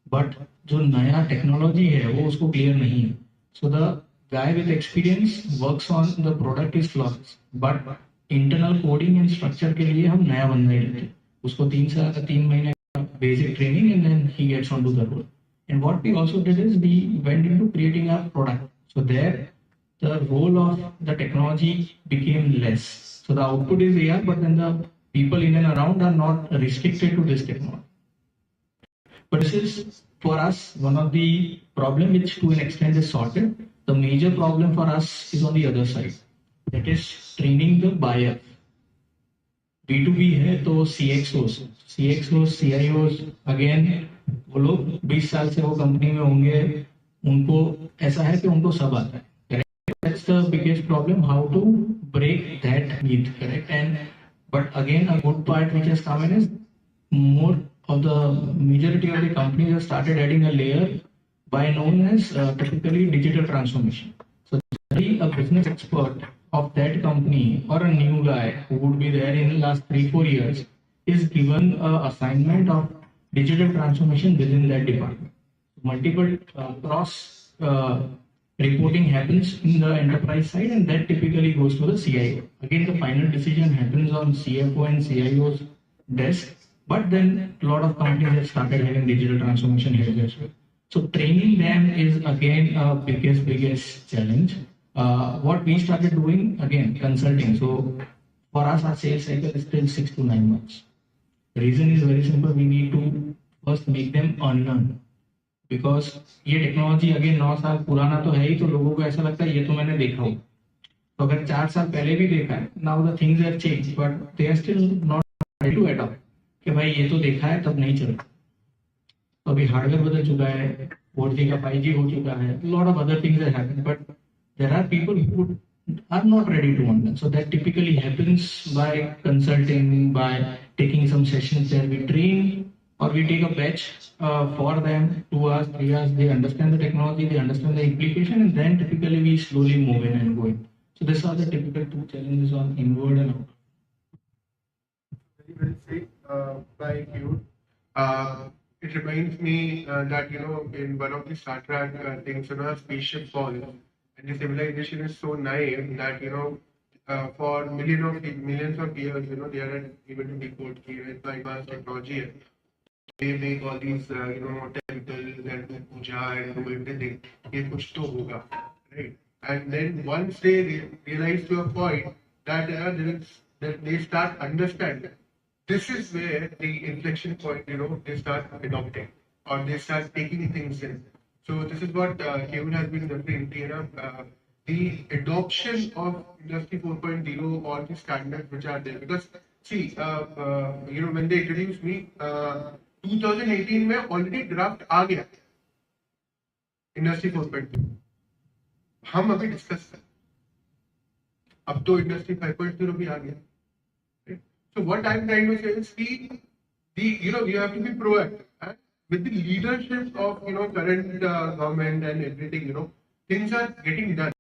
but जो नया technology है वो उसको clear नहीं है. So the guy with experience works on the product is flawless, but internal coding and structure के लिए हम नया बंदा ही लेते हैं. उसको 3 महीने का basic training and then he gets onto the role. And what we also did is we went into creating our product. So there the role of the technology became less. So the output is AR, but then the people in and around are not restricted to this technology. But this is for us one of the problem which to an extent is sorted. The major problem for us is on the other side. That is training the buyer. B2B है तो CXOs, CIOs again वो लोग 20 साल से वो company में होंगे, उनको ऐसा है कि उनको सब आता है. That's the biggest problem, how to break that myth, correct? And but again, a good part which has come in is more of the majority of the companies have started adding a layer by known as typically digital transformation. So generally a business expert of that company or a new guy who would be there in the last 3-4 years is given a assignment of digital transformation within that department. Multiple cross reporting happens in the enterprise side, and that typically goes to the CIO. Again, the final decision happens on CFO and CIO's desk, but then a lot of companies have started having digital transformation heads as well. So training them is again a biggest challenge. What we started doing, again, consulting. So for us, our sales cycle is still 6 to 9 months. The reason is very simple. We need to first make them unlearn. Because ये technology again 9 साल पुराना तो है ही, तो लोगों को ऐसा लगता है ये तो मैंने देखा हो. तो अगर 4 साल पहले भी देखा है, now the things have changed but they are still not ready to adopt कि भाई ये तो देखा है तब नहीं चल रहा. तो अभी हार्डवेयर बदल चुका है, 4G का 5G हो चुका है, lot of other things have happened, but there are people who are not ready to unlearn. So that typically happens by consulting, by taking some sessions where we train or we take a batch for them, 2 hours, 3 hours, they understand the technology, they understand the implication, and then typically we slowly move in and go in. So these are the typical 2 challenges on inward and outward.
Very well said by you. It reminds me that, in one of the Star Trek things, spaceship falls, and the civilization is so naive that, for millions of years, they are able to decode the advanced technology. They make all these, temples and do puja and do everything. ये कुछ तो होगा, right? And then once they realize to a point that that they start understanding, this is where the inflection point, they start adopting or they start taking things in. So this is what Kevin has been referring to, the adoption of Industry 4.0 or the standards which are there. Because see, when they introduced me, 2018 में already draft आ गया industry 4.0, हम अभी discuss कर, अब तो industry 5.0 भी आ गया. So what I'm trying to say is you have to be proactive with the leadership of current government and everything. Things are getting done.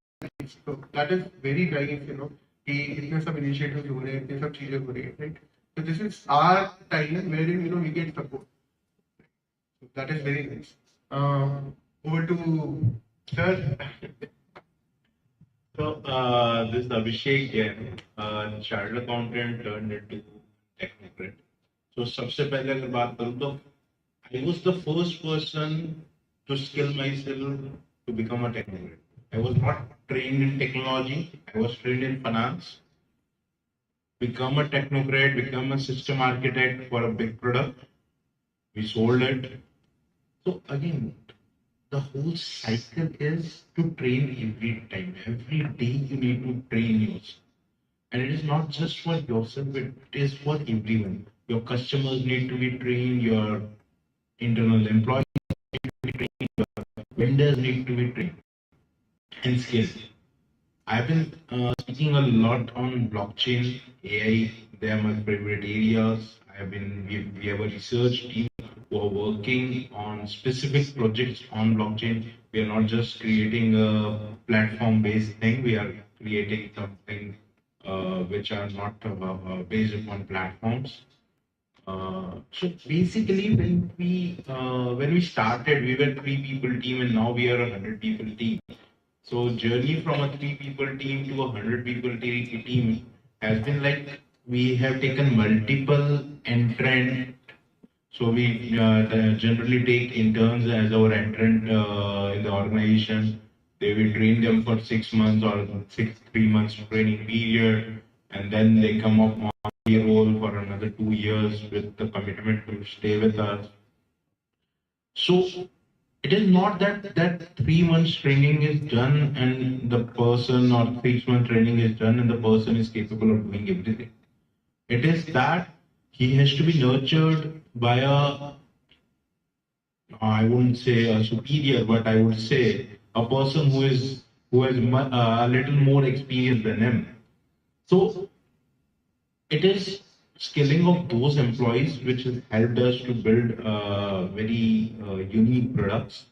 So that is very nice. कि इतने सब initiatives हो रहे हैं, इतने सब चीजें हो रही हैं, right? So this is our time wherein we get support. So that is very nice. Over to sir.
So this is Abhishek here, chartered accountant turned into technocrat. So सबसे पहले अगर बात करूँ तो I was the first person to skill myself to become a technocrat. I was not trained in technology. I was trained in finance. Become a technocrat, become a system architect for a big product. We sold it. So again, the whole cycle is to train every time. Every day you need to train yourself. And it is not just for yourself, it is for everyone. Your customers need to be trained, your internal employees need to be trained, your vendors need to be trained and skilled. I've been speaking a lot on blockchain, AI. They are my favorite areas. We have a research team who are working on specific projects on blockchain. We are not just creating a platform-based thing. We are creating something which are not based upon platforms. So basically, when we started, we were 3 people team, and now we are a 100 people team. So journey from a 3 people team to a 100 people team has been like we have taken multiple entrant. So we generally take interns as our entrant in the organization. They will train them for 6 months or 3 months training period, and then they come up on payroll for another 2 years with the commitment to stay with us. So it is not that 3 months training is done and the person, or 6 months training is done and the person is capable of doing everything. It is that he has to be nurtured by a, I wouldn't say a superior, but I would say a person who has a little more experience than him. So it is skilling of those employees which has helped us to build very unique products.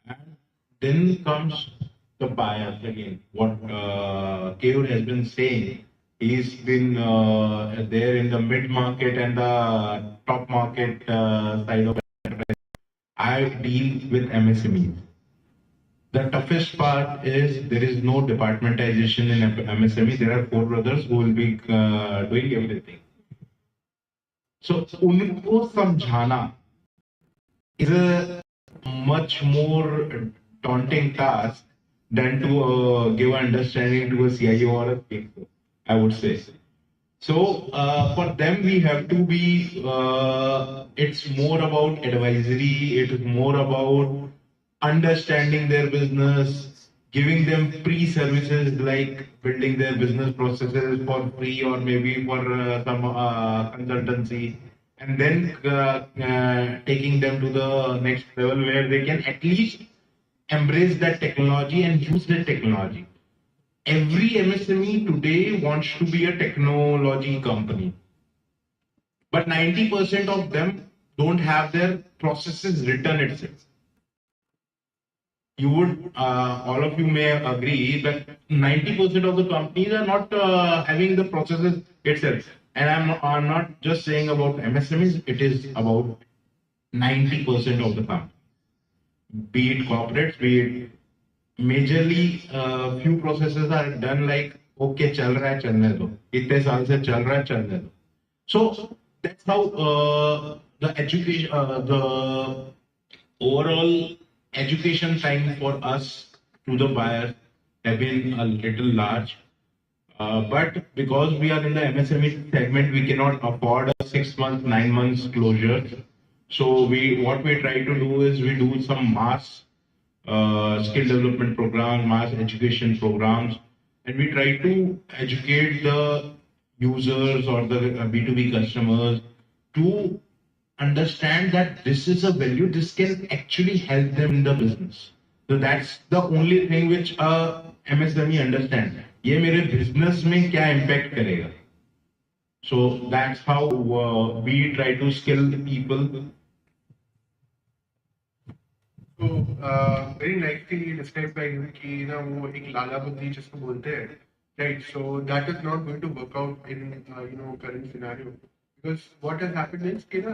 And then comes the buyers again. What Keyur has been saying, he's been there in the mid market and the top market side of it. I deal with MSMEs. The toughest part is there is no departmentization in MSME. There are four brothers who will be doing everything. So उनको समझाना is a much more daunting task than to give understanding to a CIO or a CXO, I would say. So for them, we have to be. It's more about advisory. It is more about understanding their business, giving them pre-services like building their business processes for free or maybe for some consultancy, and then taking them to the next level where they can at least embrace that technology and use that technology. Every MSME today wants to be a technology company, but 90% of them don't have their processes written itself. You would, all of you may agree that 90% of the companies are not having the processes itself. And I'm not just saying about MSMEs, it is about 90% of the company. Be it corporates, be it majorly few processes are done like okay चल रहा है चलने दो इतने साल से चल रहा है चलने दो. So that's how the education the overall education time for us to the buyers have been a little large, but because we are in the MSME segment we cannot afford a 6 months 9 months closure. So what we try to do is we do some mass skill development programs, mass education programs, and we try to educate the users or the B2B customers to understand that this is a value, this can actually help them in the business. So that's the only thing which a MSME understand. ये मेरे business में क्या impact करेगा? So that's how we try to skill the people.
So very nicely described by you कि ना वो एक लाला बुद्धि जिसको बोलते हैं, right? So that is not going to work out in current scenario because what has happened is कि ना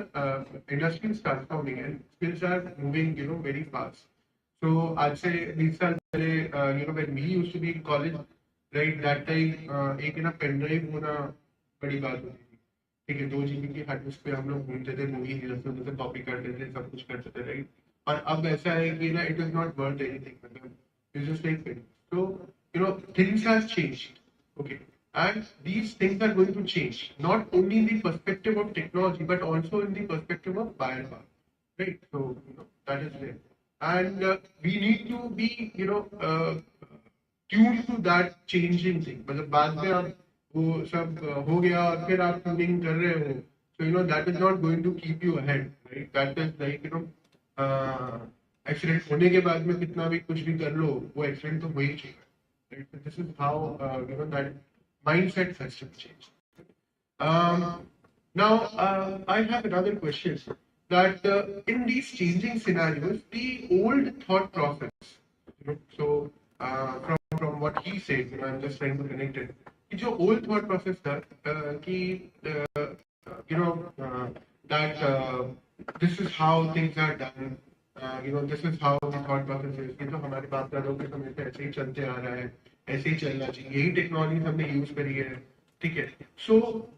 industry is transforming and skills are moving very fast. So आज से 20 साल पहले when we used to be in college, right? That time एक ना pen drive होना बड़ी बात होती थी. ठीक है 2 GB की हार्ड डिस्क पे हम लोग घूमते थे मूवी से कॉपी करते थे सब कुछ करते थे राइट. और अब ऐसा है कि ना it is not worth anything मतलब it's just like pain. So things have changed, okay, and these things are going to change not only in the perspective of technology but also in the perspective of buyer power, right? So that is there, and we need to be tuned to that changing thing. मतलब बाद में आप वो सब हो गया और फिर आप tuning कर रहे हो, so that is not going to keep you ahead, right? That is like accident होने के बाद में कितना भी कुछ भी कर लो वो एक्सीडेंट तो हो ही चुका है, right? This is how that mindset has to change. Now I have another question that in these changing scenarios the old thought process, so from what he said, I'm just trying to connect it. कि जो old thought process था कि that this is how things are done, this is how the thought process is. ये तो हमारे बाप दादों के समय से ऐसे ही चलते आ रहा है, ऐसे ही चलना चाहिए, यही टेक्नोलॉजी हमने यूज करी है, ठीक है. So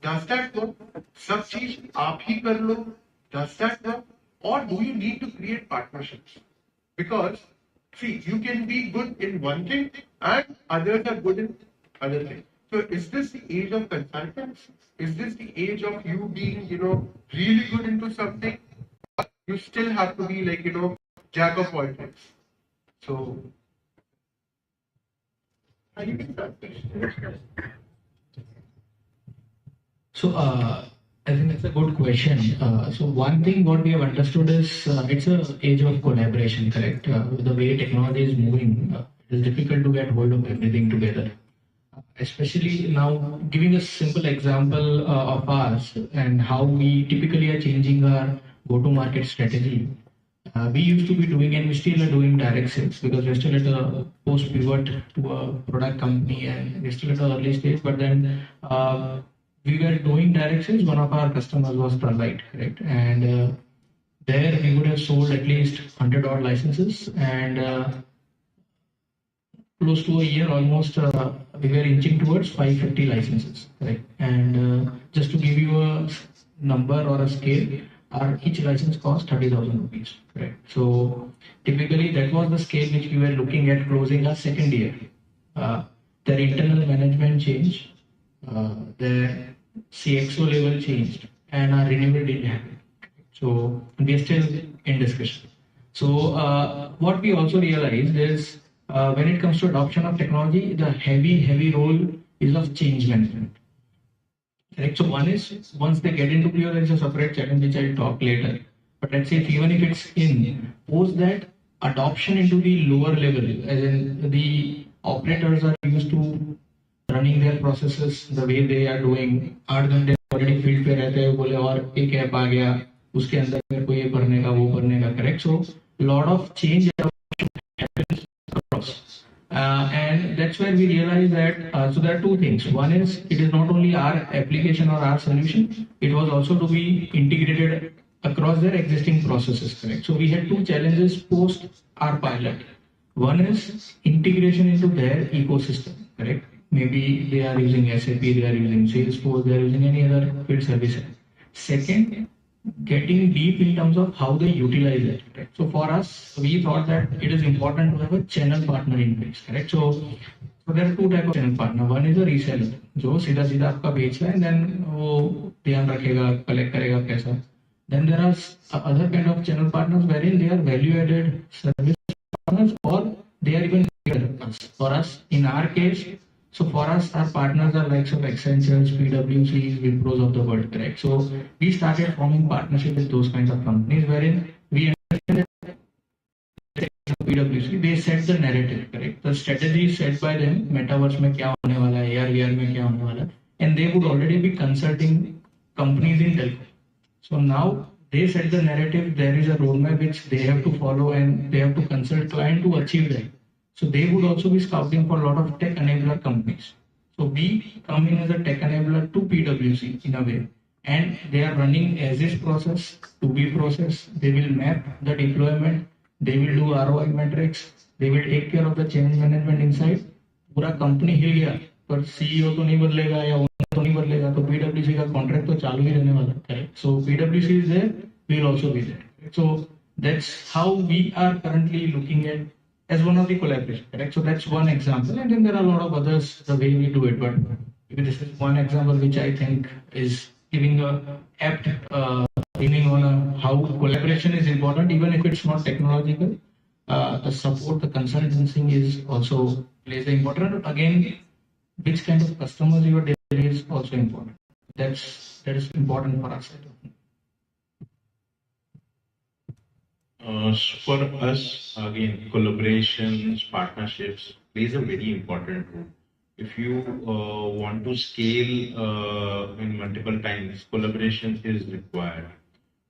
does that work? सब चीज आप ही कर लो, डज दैट वर्क, और do you need to create partnerships? Because see, you can be good in one thing and others are good in other thing. So is this the age of consultants? Is this the age of you being, really good into something? You still have to be like, jack of all trades. So, you can start.
So, I think that's a good question. So, one thing what we have understood is it's a age of collaboration, correct? The way technology is moving, it is difficult to get hold of everything together. Especially now, giving a simple example of ours and how we typically are changing our go-to-market strategy. We used to be doing, and we still are doing direct sales because we're still at a post pivot to a product company and we're still at an early stage. But then we were doing direct sales. One of our customers was Pralite, correct? And there we would have sold at least 100 odd licenses and close to a year almost we were inching towards 550 licenses, right? And just to give you a number or a scale, our each license cost 30,000 rupees, right? So typically that was the scale which we were looking at closing our second year. Their internal management changed, their CXO level changed, and our renewal didn't happen. So we are still in discussion. So what we also realized is when it comes to adoption of technology, the heavy role is of change management. Correct. So one is once they get into PO, there is a separate challenge which I'll talk later. But let's say even if it's in, post that adoption into the lower level, as in the operators are used to running their processes the way they are doing. 8 घंटे already field पे रहते हैं बोले और एक app आ गया उसके अंदर मेरे को ये भरने का वो भरने का correct. So lot of change happens across. And that's where we realize that so there are two things. One is it is not only our application or our solution, it was also to be integrated across their existing processes, correct? So we had two challenges post our pilot. One is integration into their ecosystem, correct? Maybe they are using SAP, they are using Salesforce, they are using any other field service. Second, getting deep in terms of how they utilize it. Right? So for us, we thought that it is important to have a channel partner in place. Correct? So there are two types of channel partner. One is a reseller, जो सीधा सीधा आपका बेच रहा है, and then वो ध्यान रखेगा, collect करेगा पैसा. Then there are other kind of channel partners wherein they are value-added service partners or they are even bigger than us. For us, in our case, so for us, our partners are likes of Accentures, PwCs, Wipros of the world, correct? So we started forming partnership with those kinds of companies wherein we understand that PwC, they set the narrative, correct? The strategy is set by them, metaverse में क्या होने वाला है, AR, VR में क्या होने वाला है, and they would already be consulting companies in telco. So now they set the narrative, there is a roadmap which they have to follow and they have to consult client to achieve that. So they would also be scouting for a lot of tech enabler companies. So we come in as a tech enabler to PwC in a way. And they are running as is process, to be process. They will map the deployment. They will do ROI metrics. They will take care of the change management inside. पूरा company हिल गया पर CEO तो नहीं बदलेगा या owner तो नहीं बदलेगा तो पीडब्ल्यूसी का कॉन्ट्रैक्ट तो चालू ही रहने वाला है. So PwC is there, we will also be there. So that's how we are currently looking at as one of the collaboration, correct? So that's one example, and then there are a lot of others the way we do it. But this is one example which I think is giving a apt meaning on how collaboration is important, even if it's not technological. The support, the consultancy is also plays an important. Again, which kind of customers you are dealing is also important. That is important for us.
For us, again, collaborations, partnerships plays a very important role. If you want to scale in multiple times, collaboration is required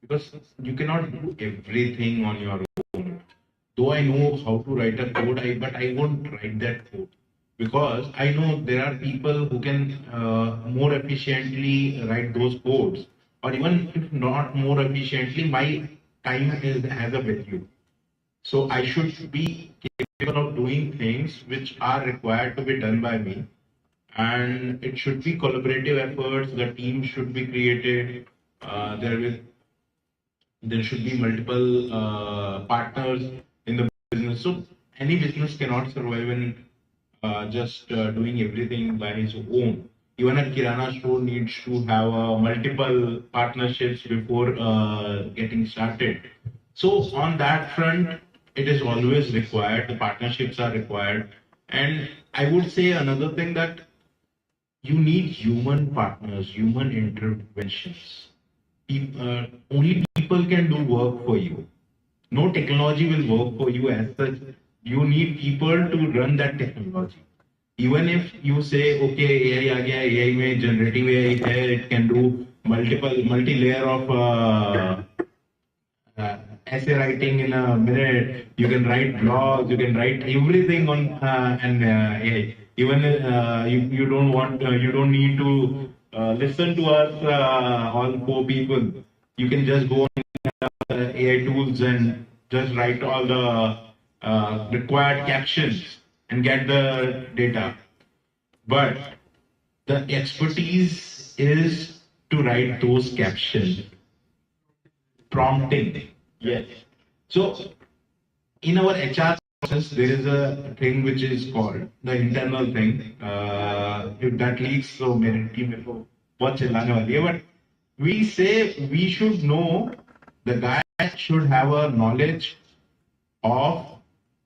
because you cannot do everything on your own. Though I know how to write a code, but I won't write that code because I know there are people who can more efficiently write those codes, or even if not more efficiently, my time is has a value. So I should be capable of doing things which are required to be done by me. And it should be collaborative efforts, the team should be created, there should be multiple partners in the business. So any business cannot survive in just doing everything by his own. Even a kirana store needs to have multiple partnerships before getting started. So on that front, it is always required. The partnerships are required. And I would say another thing that you need human partners, human interventions. Only people can do work for you. No technology will work for you as such. You need people to run that technology. Even if you say, okay, AI aa gaya, AI mein generative AI hai, it can do multi-layer of essay writing in a minute. You can write blogs. You can write everything on an AI. Even you don't want, you don't need to listen to us, all four people. You can just go on AI tools and just write all the required captions and get the data. But the expertise is to write those captions, prompting. Yes. So in our HR process, there is a thing which is called the internal thing. If that leads, so मेरे team में तो बहुत चिल्लाने वाली है. But we say we should know, the guy should have a knowledge of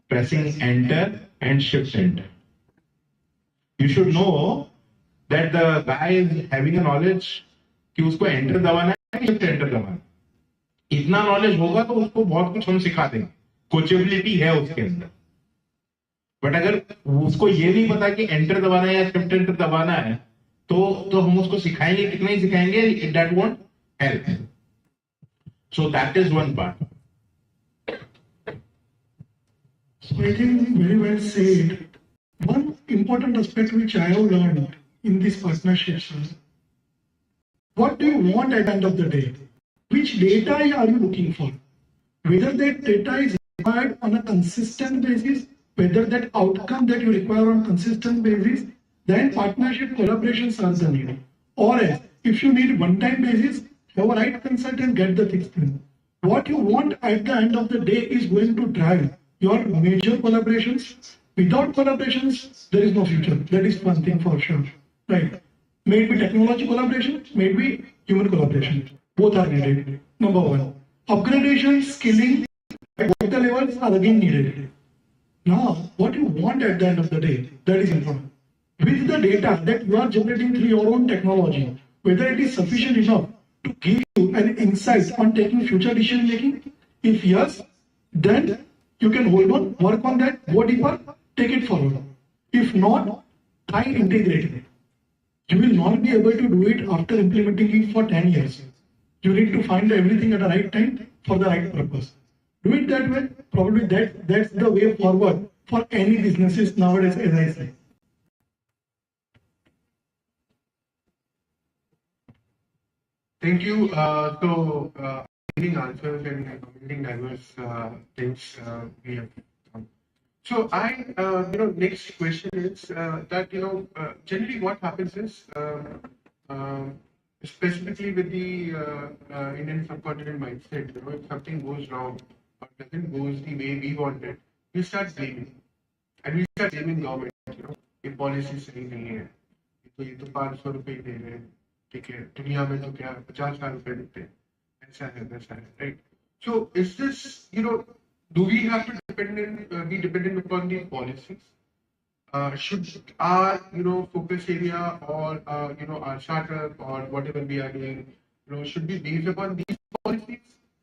pressing enter and shift enter. You should know that the guy is having a knowledge कि उसको enter दबाना है, shift enter दबाना है. इतना knowledge होगा तो उसको बहुत कुछ हम सिखा देंगे. कोचेबिलिटी है उसके अंदर. बट अगर उसको ये नहीं पता कि एंटर दबाना है या शिफ्ट एंटर दबाना है, तो हम उसको सिखाएंगे, कितना ही सिखाएंगे, that won't help. So that is one part.
So I think very well said. One important aspect which I have learned in these partnerships is, what do you want at the end of the day? Which data are you looking for? Whether that data is required on a consistent basis, whether that outcome that you require on a consistent basis, then partnership collaborations are the need. Or else, if you need one-time basis, have a right consultant, get the things done. What you want at the end of the day is going to drive your major collaborations. Without collaborations, there is no future. That is one thing for sure. Right? May it be technology collaboration, may it be human collaboration. Both are needed. Number one. Upgradation, skilling at both the levels are again needed. Now, what you want at the end of the day, that is important. With the data that you are generating through your own technology, whether it is sufficient enough to give you an insight on taking future decision making, if yes, then you can hold on, work on that, go deeper, take it forward. If not, try integrating it. You will not be able to do it after implementing it for 10 years. You need to find everything at the right time for the right purpose. Do it that way. Probably that's the way forward for any businesses nowadays, as I say.
Thank you. Amazing answers and amazing diverse things we have. So next question is that generally what happens is specifically with the Indian subcontinent mindset, if something goes wrong or doesn't go the way we want it, we start blaming, and we start blaming government. ये policy सही नहीं है, तो ये तो 500 रुपए दे रहे हैं, ठीक है, दुनिया में तो क्या 50,000 रुपए देते हैं, ऐसा है वैसा है, right? So is this, do we have to be dependent upon these policies? Should our focus area or our startup or whatever we are doing, should be based upon these policies?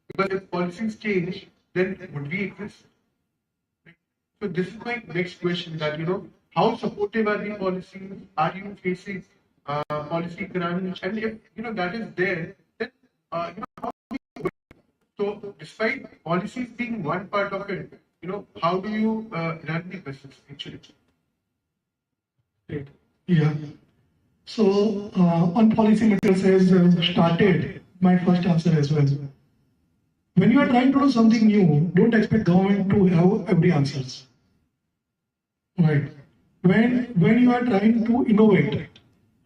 Because if policies change, then would we exist? So this is my next question, that how supportive are the policies? Are you facing policy crunch? And if that is there, then how do you? So despite policies being one part of it, how do you run the business actually?
Great. Yeah. So on policy matters, has started my first answer as well. When you are trying to do something new, don't expect government to have every answers. Right. When you are trying to innovate,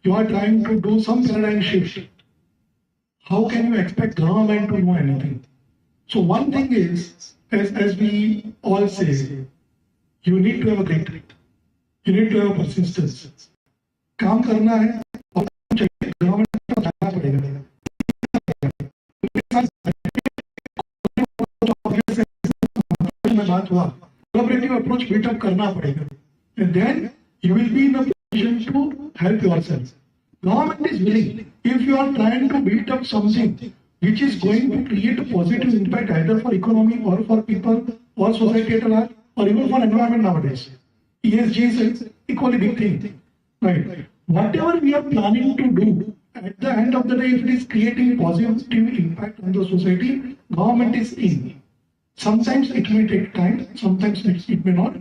you are trying to do some paradigm shift, how can you expect government to know anything? So one thing is, as we all say, you need to have a grit. You need to have persistence. काम करना है और government को बताना पड़ेगा. में बात हुआ, collaborative approach build up करना पड़ेगा. And then you will be in a position to help yourself. Government is willing. If you are trying to build up something which is going to create a positive impact either for economy or for people or society at large or even for environment nowadays. ESG is equally big thing, right? Whatever we are planning to do, at the end of the day, if it is creating positive impact on the society, government is in. Sometimes it may take time, sometimes it may not.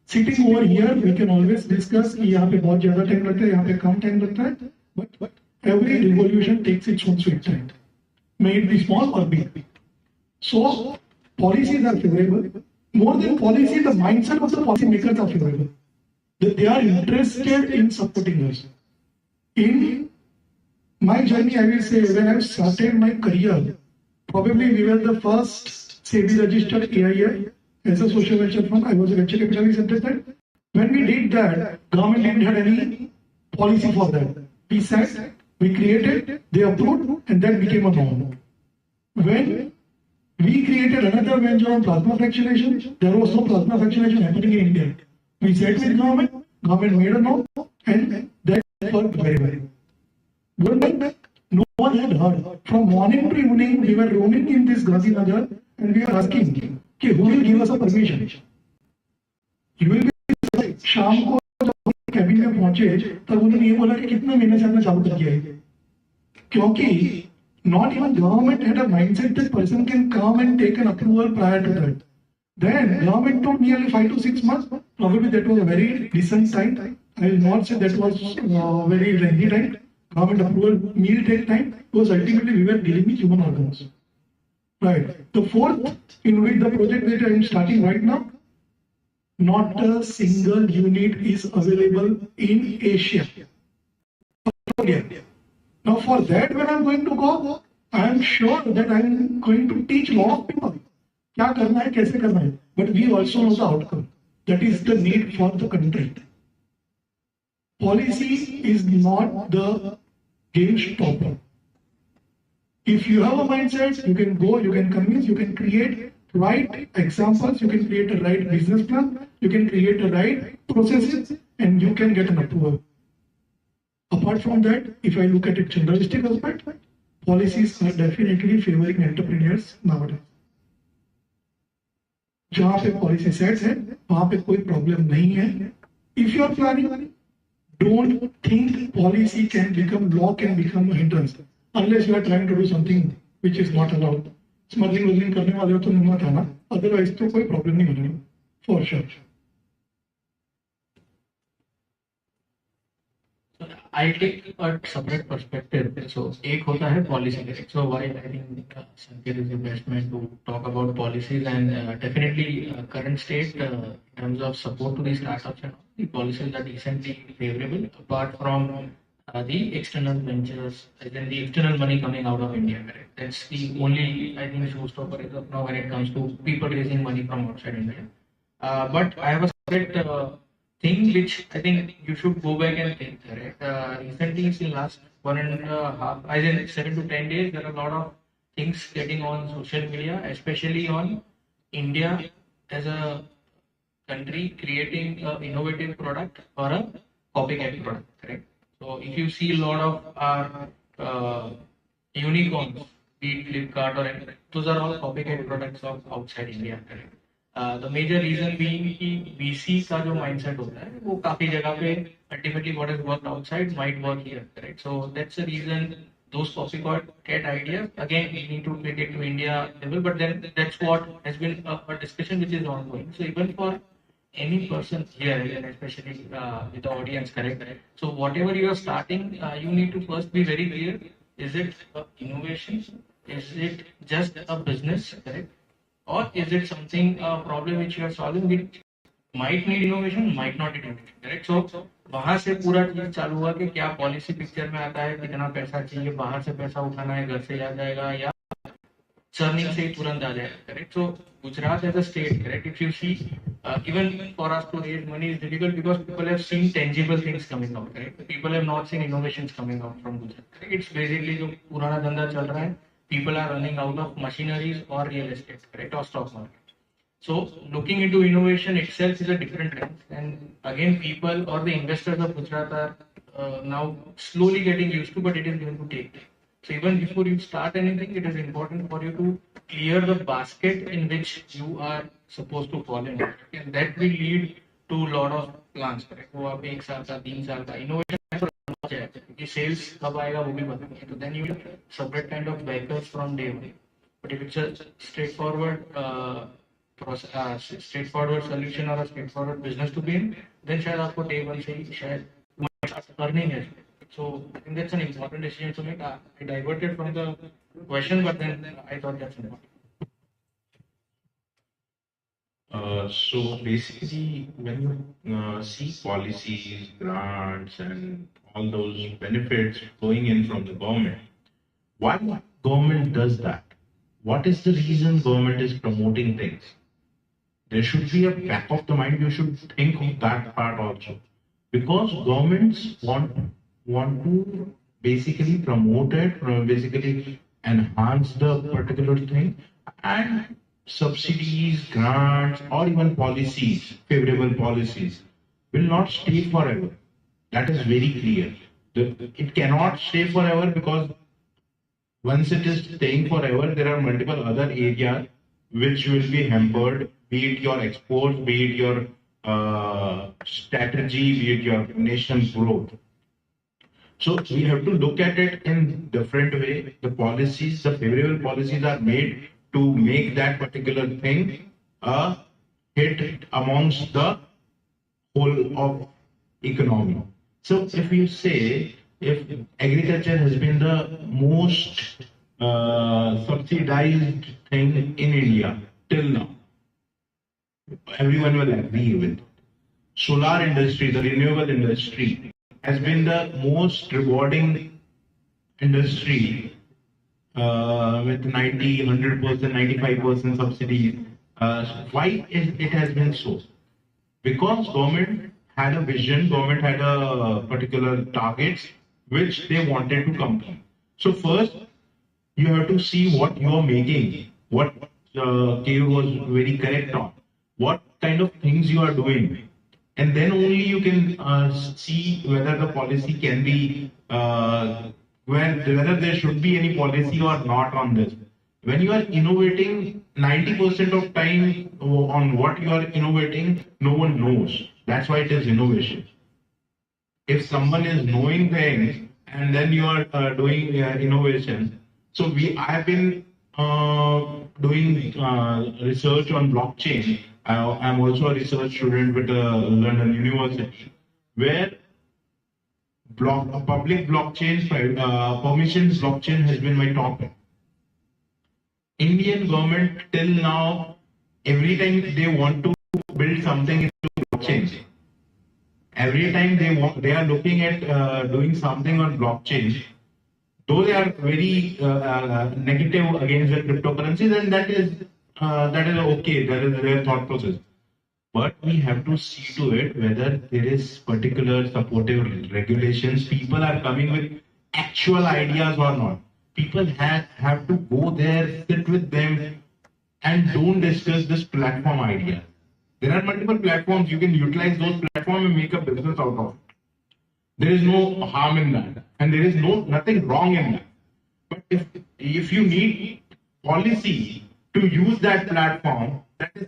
Sitting over here, we can always discuss कि यहाँ पे बहुत ज़्यादा time लगता है, यहाँ पे कम time लगता है. But every revolution takes its own sweet time. May it be small or big. So policies are favorable. More than policy, the mindset of the policy makers are favorable. They are interested in supporting us. In my journey, I will say, when I started my career, probably we were the first SEBI registered AII as a social venture fund. I was a venture capitalist at that time. When we did that, government didn't have any policy for that. We said, we created, they approved, and that became a norm. When we created another venture on plasma fractionation, there was no plasma fractionation happening in India. We said with government made a norm, and that worked very well. Going back, no one had heard. From morning to evening, we were roaming in this Gandhinagar, and we were asking, okay, who will give us a permission? You will be शाम को जब cabin में पहुंचे तब उन्होंने ये बोला कि कितने महीने से हमने चालू कर दिया है क्योंकि not even government had a mindset that person can come and take an approval prior to that. Then government took nearly 5 to 6 months. Probably that was a very decent time. I will not say that was very lengthy time. Government approval will take time because ultimately we were dealing with human organs. Right. The fourth, in which the project that I am starting right now, not a single unit is available in Asia. Now for that, when I'm going to go, I am sure that I am going to teach a lot of people. क्या करना है, कैसे करना है. But we also know the outcome. That is the need for the country. Policy is not the game stopper. If you have a mindset, you can go, you can convince, you can create right examples, you can create a right business plan, you can create a right processes, and you can get an approval. Apart from that, if I look at it generalistic aspect, policies are definitely favoring entrepreneurs nowadays. जहाँ पे policy sets है, वहाँ पे कोई problem नहीं है. If you are planning, don't think policy can become law, can become a hindrance, unless you are trying to do something which is not allowed. Smuggling करने वाले हो तो मत आना. Otherwise तो कोई problem नहीं बनेगा, for sure.
I'll take a separate perspective. So, एक होता है policy. So, while I think Sanket is the best man to talk about policies and definitely current state in terms of support to the startups and all, the policies are decently favorable apart from the external ventures, then the external money coming out of India. Correct? That's the only, I think, showstopper as of now when it comes to people raising money from outside India. But I have a separate thing which I think you should go back and think. Correct? Recently, in the last 1.5, I think 7 to 10 days, there are a lot of things getting on social media, especially on India as a country creating an innovative product or a copycat product. Correct? So if you see a lot of our unicorns, be it Flipkart or anything, those are all copycat products of outside India. Correct? The major reason being कि VC का जो mindset होता है वो काफी जगह पे ultimately what has worked outside might work here, correct? So that's the reason those copycat ideas again we need to take it to India level, but then that's what has been a discussion which is ongoing. So even for any person here, and especially with the audience, correct? So whatever you are starting, you need to first be very clear: is it innovation? Is it just a business, correct? Or is it something, a problem which you are solving which might need innovation, might not need innovation, correct? So वहाँ से पूरा चीज चालू हुआ कि क्या policy picture में आता है, कितना पैसा चाहिए, बाहर से पैसा उठाना है, घर से आ जाएगा या चर्निंग से ही तुरंत आ जाएगा, correct? So Gujarat as a state, correct? If you see, even for us to raise money is difficult because people have seen tangible things coming out, correct? People have not seen innovations coming out from Gujarat. Correct? It's basically जो पुराना धंधा चल रहा है. People are running out of machineries or real estate, correct, or stock market. So looking into innovation itself is a different trend. And again, people or the investors of Gujarat are
now slowly getting used to, but it is going to take time. So even before you start anything, it is important for you to clear the basket in which you are supposed to fall in, and that will lead to a lot of plans. Correct? वो आप 1 साल का 3 साल का innovation है, क्योंकि sales कब आएगा वो भी पता नहीं है. तो then you will separate kind of vehicles from day one. But if it's a straightforward straightforward solution or a straightforward business to be in, then शायद आपको day one से ही शायद earning है. So I think that's an important decision to make. I diverted from the question, but then I thought that's important.
So basically, when you see policies, grants, and all those benefits going in from the government, why government does that? What is the reason government is promoting things? There should be a back of the mind. You should think of that part also, because governments want to basically promote it, basically enhance the particular thing, and subsidies, grants, or even policies, favorable policies, will not stay forever. That is very clear. It cannot stay forever, because once it is staying forever, there are multiple other areas which will be hampered, be it your exports, be it your strategy, be it your nation's growth. So we have to look at it in different way. The policies, the favorable policies are made to make that particular thing a hit amongst the whole of economy. So if you say, if agriculture has been the most subsidized thing in India till now, everyone will agree with it. Solar industry, the renewable industry, has been the most rewarding industry with 90, 100%, 95% subsidies. Why it has been so? Because government had a vision, government had a particular targets which they wanted to complete. So first, you have to see what you are making, what Kev was very correct on, what kind of things you are doing. And then only you can see whether the policy can be, whether there should be any policy or not on this. When you are innovating, 90% of time on what you are innovating, no one knows. That's why it is innovation. If someone is knowing things and then you are doing innovation. So I have been doing research on blockchain. I'm also a research student with London University, where public blockchain, permissions blockchain has been my topic. Indian government till now, every time they want to build something into blockchain, every time they are looking at doing something on blockchain, though they are very negative against the cryptocurrency, then that is okay. That is their thought process. But we have to see to it whether there is particular supportive regulations. People are coming with actual ideas or not. People have to go there, sit with them, and don't discuss this platform idea. There are multiple platforms. You can utilize those platforms and make a business out of it. There is no harm in that, and there is nothing wrong in that. But if you need policy to use that platform, that is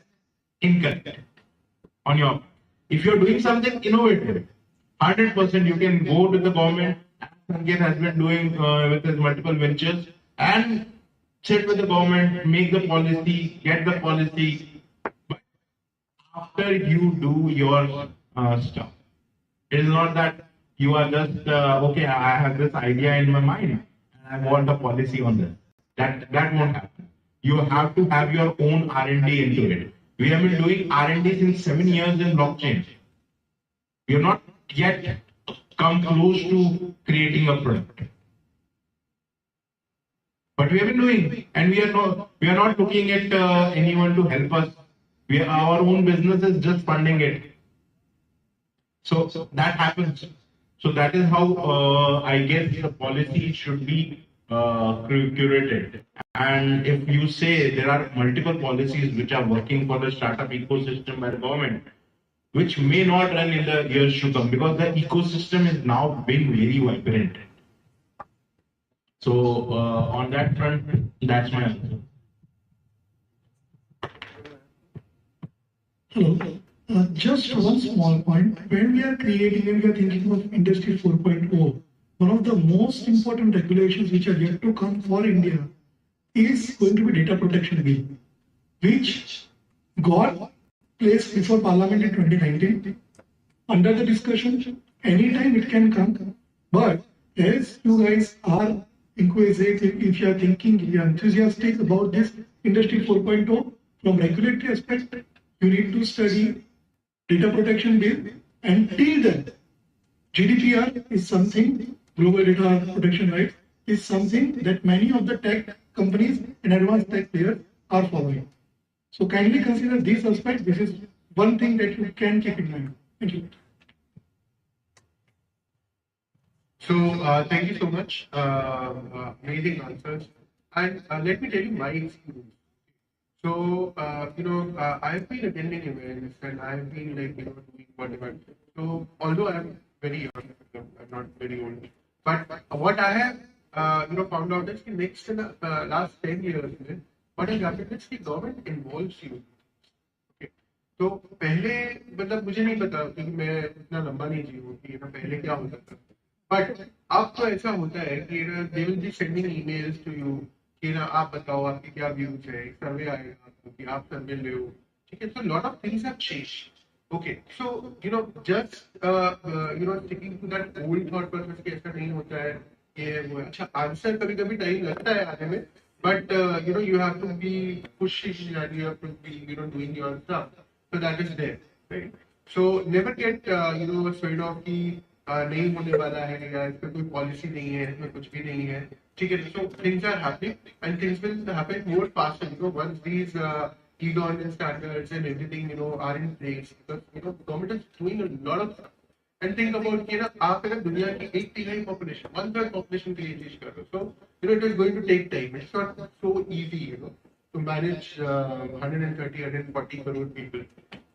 incorrect. On your, if you're doing something innovative, 100% you can go to the government. Sanket has been doing with his multiple ventures, and sit with the government, make the policy, get the policy. But after you do your stuff, it is not that you are just okay. I have this idea in my mind, and I want a policy on this. That won't happen. You have to have your own R&D into it. We have been doing R&D since 7 years in blockchain. We have not yet come close to creating a product. But we have been doing, and we are not looking at anyone to help us. Our own business is just funding it. So that happens. So that is how I guess the policy should be curated. And if you say there are multiple policies which are working for the startup ecosystem by the government, which may not run in the years to come because the ecosystem has now been very vibrant. So on that front, that's my answer.
Hello. Just one small point. When we are thinking of Industry 4.0, one of the most important regulations which are yet to come for India is going to be data protection bill, which got placed before Parliament in 2019. Under the discussion, anytime it can come. But as you guys are inquisitive, if you are thinking, you are enthusiastic about this Industry 4.0, from regulatory aspect, you need to study data protection bill, and till then, GDPR is something, global data protection rights, is something that many of the tech companies and advanced tech players are following. So kindly consider these aspects. This is one thing that you can keep in mind. Thank you.
So thank you so much. Amazing answers. And let me tell you my experience. So I've been attending events and I've been doing whatever. So although I'm very young, I'm not very old. But what I have found out is that next in the last 10 years, what has happened is the government involves you. Okay. तो पहले मतलब मुझे नहीं पता क्योंकि मैं इतना लंबा नहीं जी हूँ कि पहले क्या होता था. बट अब तो ऐसा होता है कि they will be sending emails to you कि आप बताओ आपके क्या व्यूज है, सर्वे आएगा आपको कि आप सर्वे ले हो. ठीक है. So lot of things have changed. Okay, so just sticking to that old thought process कि ऐसा नहीं होता है ये वो. अच्छा, आंसर कभी कभी टाइम लगता है आने में, but you have to be pushing and you have to be doing your stuff, so that is there, right? So never get swayed off कि नहीं होने वाला है या इसमें कोई पॉलिसी नहीं है, इसमें कुछ भी नहीं है. ठीक है. So things are happening and things will happen more faster once these e-governance standards and everything are in place, because government is doing a lot of stuff. And think about कि आप दुनिया की 1/3 population, 1/3 population के लिए चीज कर रहे हो. So it is going to take time. It's not so easy to manage 130-140 crore people,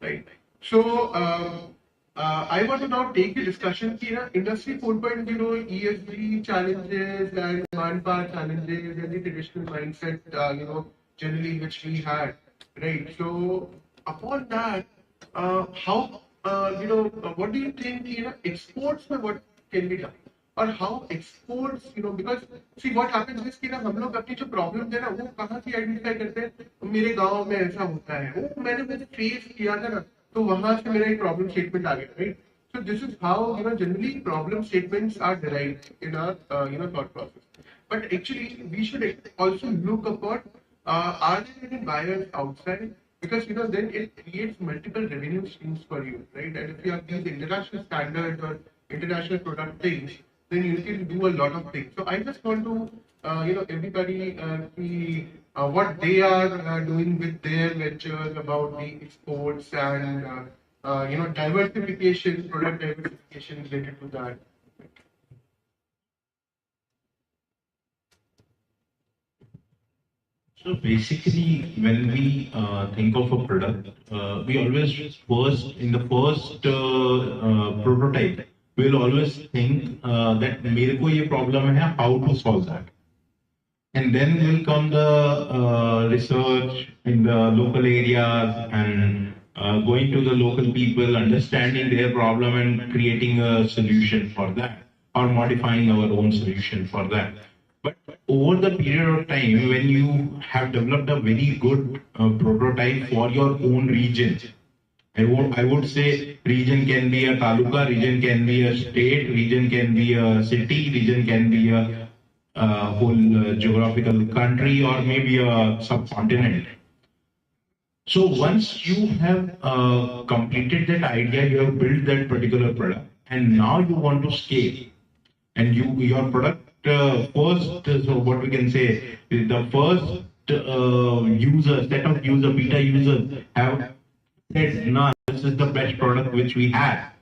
right? So I want to now take the discussion कि industry 4.0, ESG challenges and manpower challenges and the traditional mindset generally which we had. Right. So upon that, how what do you think exports में what can be done, or how exports because see what happens is कि हम लोग अपनी जो problem है वो कहाँ से आइडेंटिफाई करते हैं. मेरे गांव में ऐसा होता है, वो मैंने फेस किया था ना, तो वहां से मेरा एक प्रॉब्लम स्टेटमेंट आ गया. Right. So this is how generally problem statements are derived in our thought process. But actually we should also look upon are there any buyers outside, because then it creates multiple revenue streams for you, right? And if you have these international standards or international product things, then you can do a lot of things. So I just want to everybody see what they are doing with their ventures about the exports and diversification, product diversification related to that.
So basically, when we think of a product, we always in the first prototype, we'll always think that मेरे को ये problem है, how to solve that. And then will come the research in the local areas and going to the local people, understanding their problem and creating a solution for that, or modifying our own solution for that. But over the period of time, when you have developed a very good prototype for your own region, I would say region can be a taluka, region can be a state, region can be a city, region can be a whole geographical country, or maybe a subcontinent. So once you have completed that idea, you have built that particular product, and now you want to scale, and your product first, so what we can say, the first set of beta users have said, no, this is the best product which we have.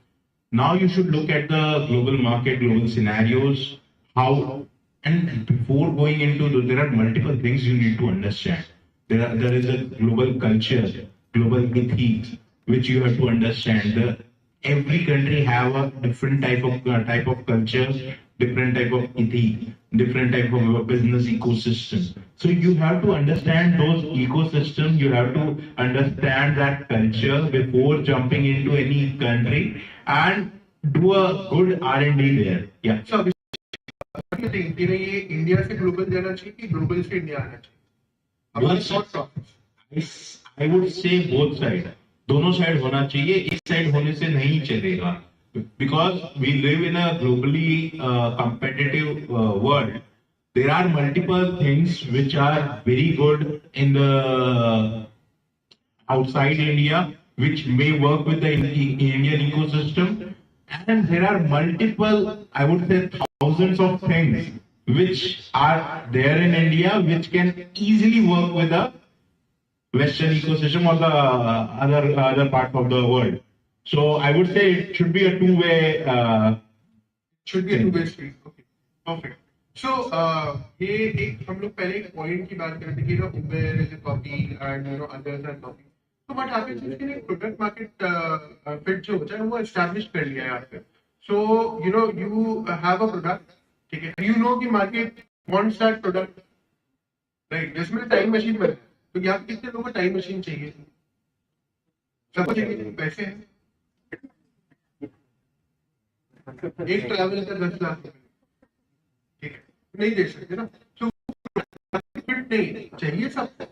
Now you should look at the global market, global scenarios, and before going into there are multiple things you need to understand. There is a global culture, global ethics, which you have to understand. Every country have a different type of culture, different type of ethic, different type of business ecosystem. So you have to understand those ecosystems. You have to understand that culture before jumping into any country and do a good R&D there. Yeah.
So what do you think? ये India से global जाना चाहिए कि global से India आना चाहिए?
Both sides. I would say both sides. दोनों side होना चाहिए, एक साइड होने से नहीं चलेगा. Because we live in a globally competitive world, there are multiple things which are very good in the outside India, which may work with the Indian ecosystem, and there are multiple, I would say, thousands of things which are there in India which can easily work with the Western ecosystem or the other parts of the world. So I would say it should be a two-way.
Should be a two-way street. Okay, perfect. So ये एक हम लोग पहले एक point की बात करते कि ना Uber is a copy and others are copy. So what happens is कि product market fit जो होता है वो establish कर लिया है यहाँ पे. So you have a product, ठीक है? You know कि market wants that product, right? जिसमें time machine बने. तो यहाँ कितने लोगों को टाइम मशीन चाहिए? सबको चाहिए, पैसे हैं. एक ट्रैवल का 10 लाख रुपए, ठीक है, नहीं दे सकते ना. तो नहीं चाहिए सबको.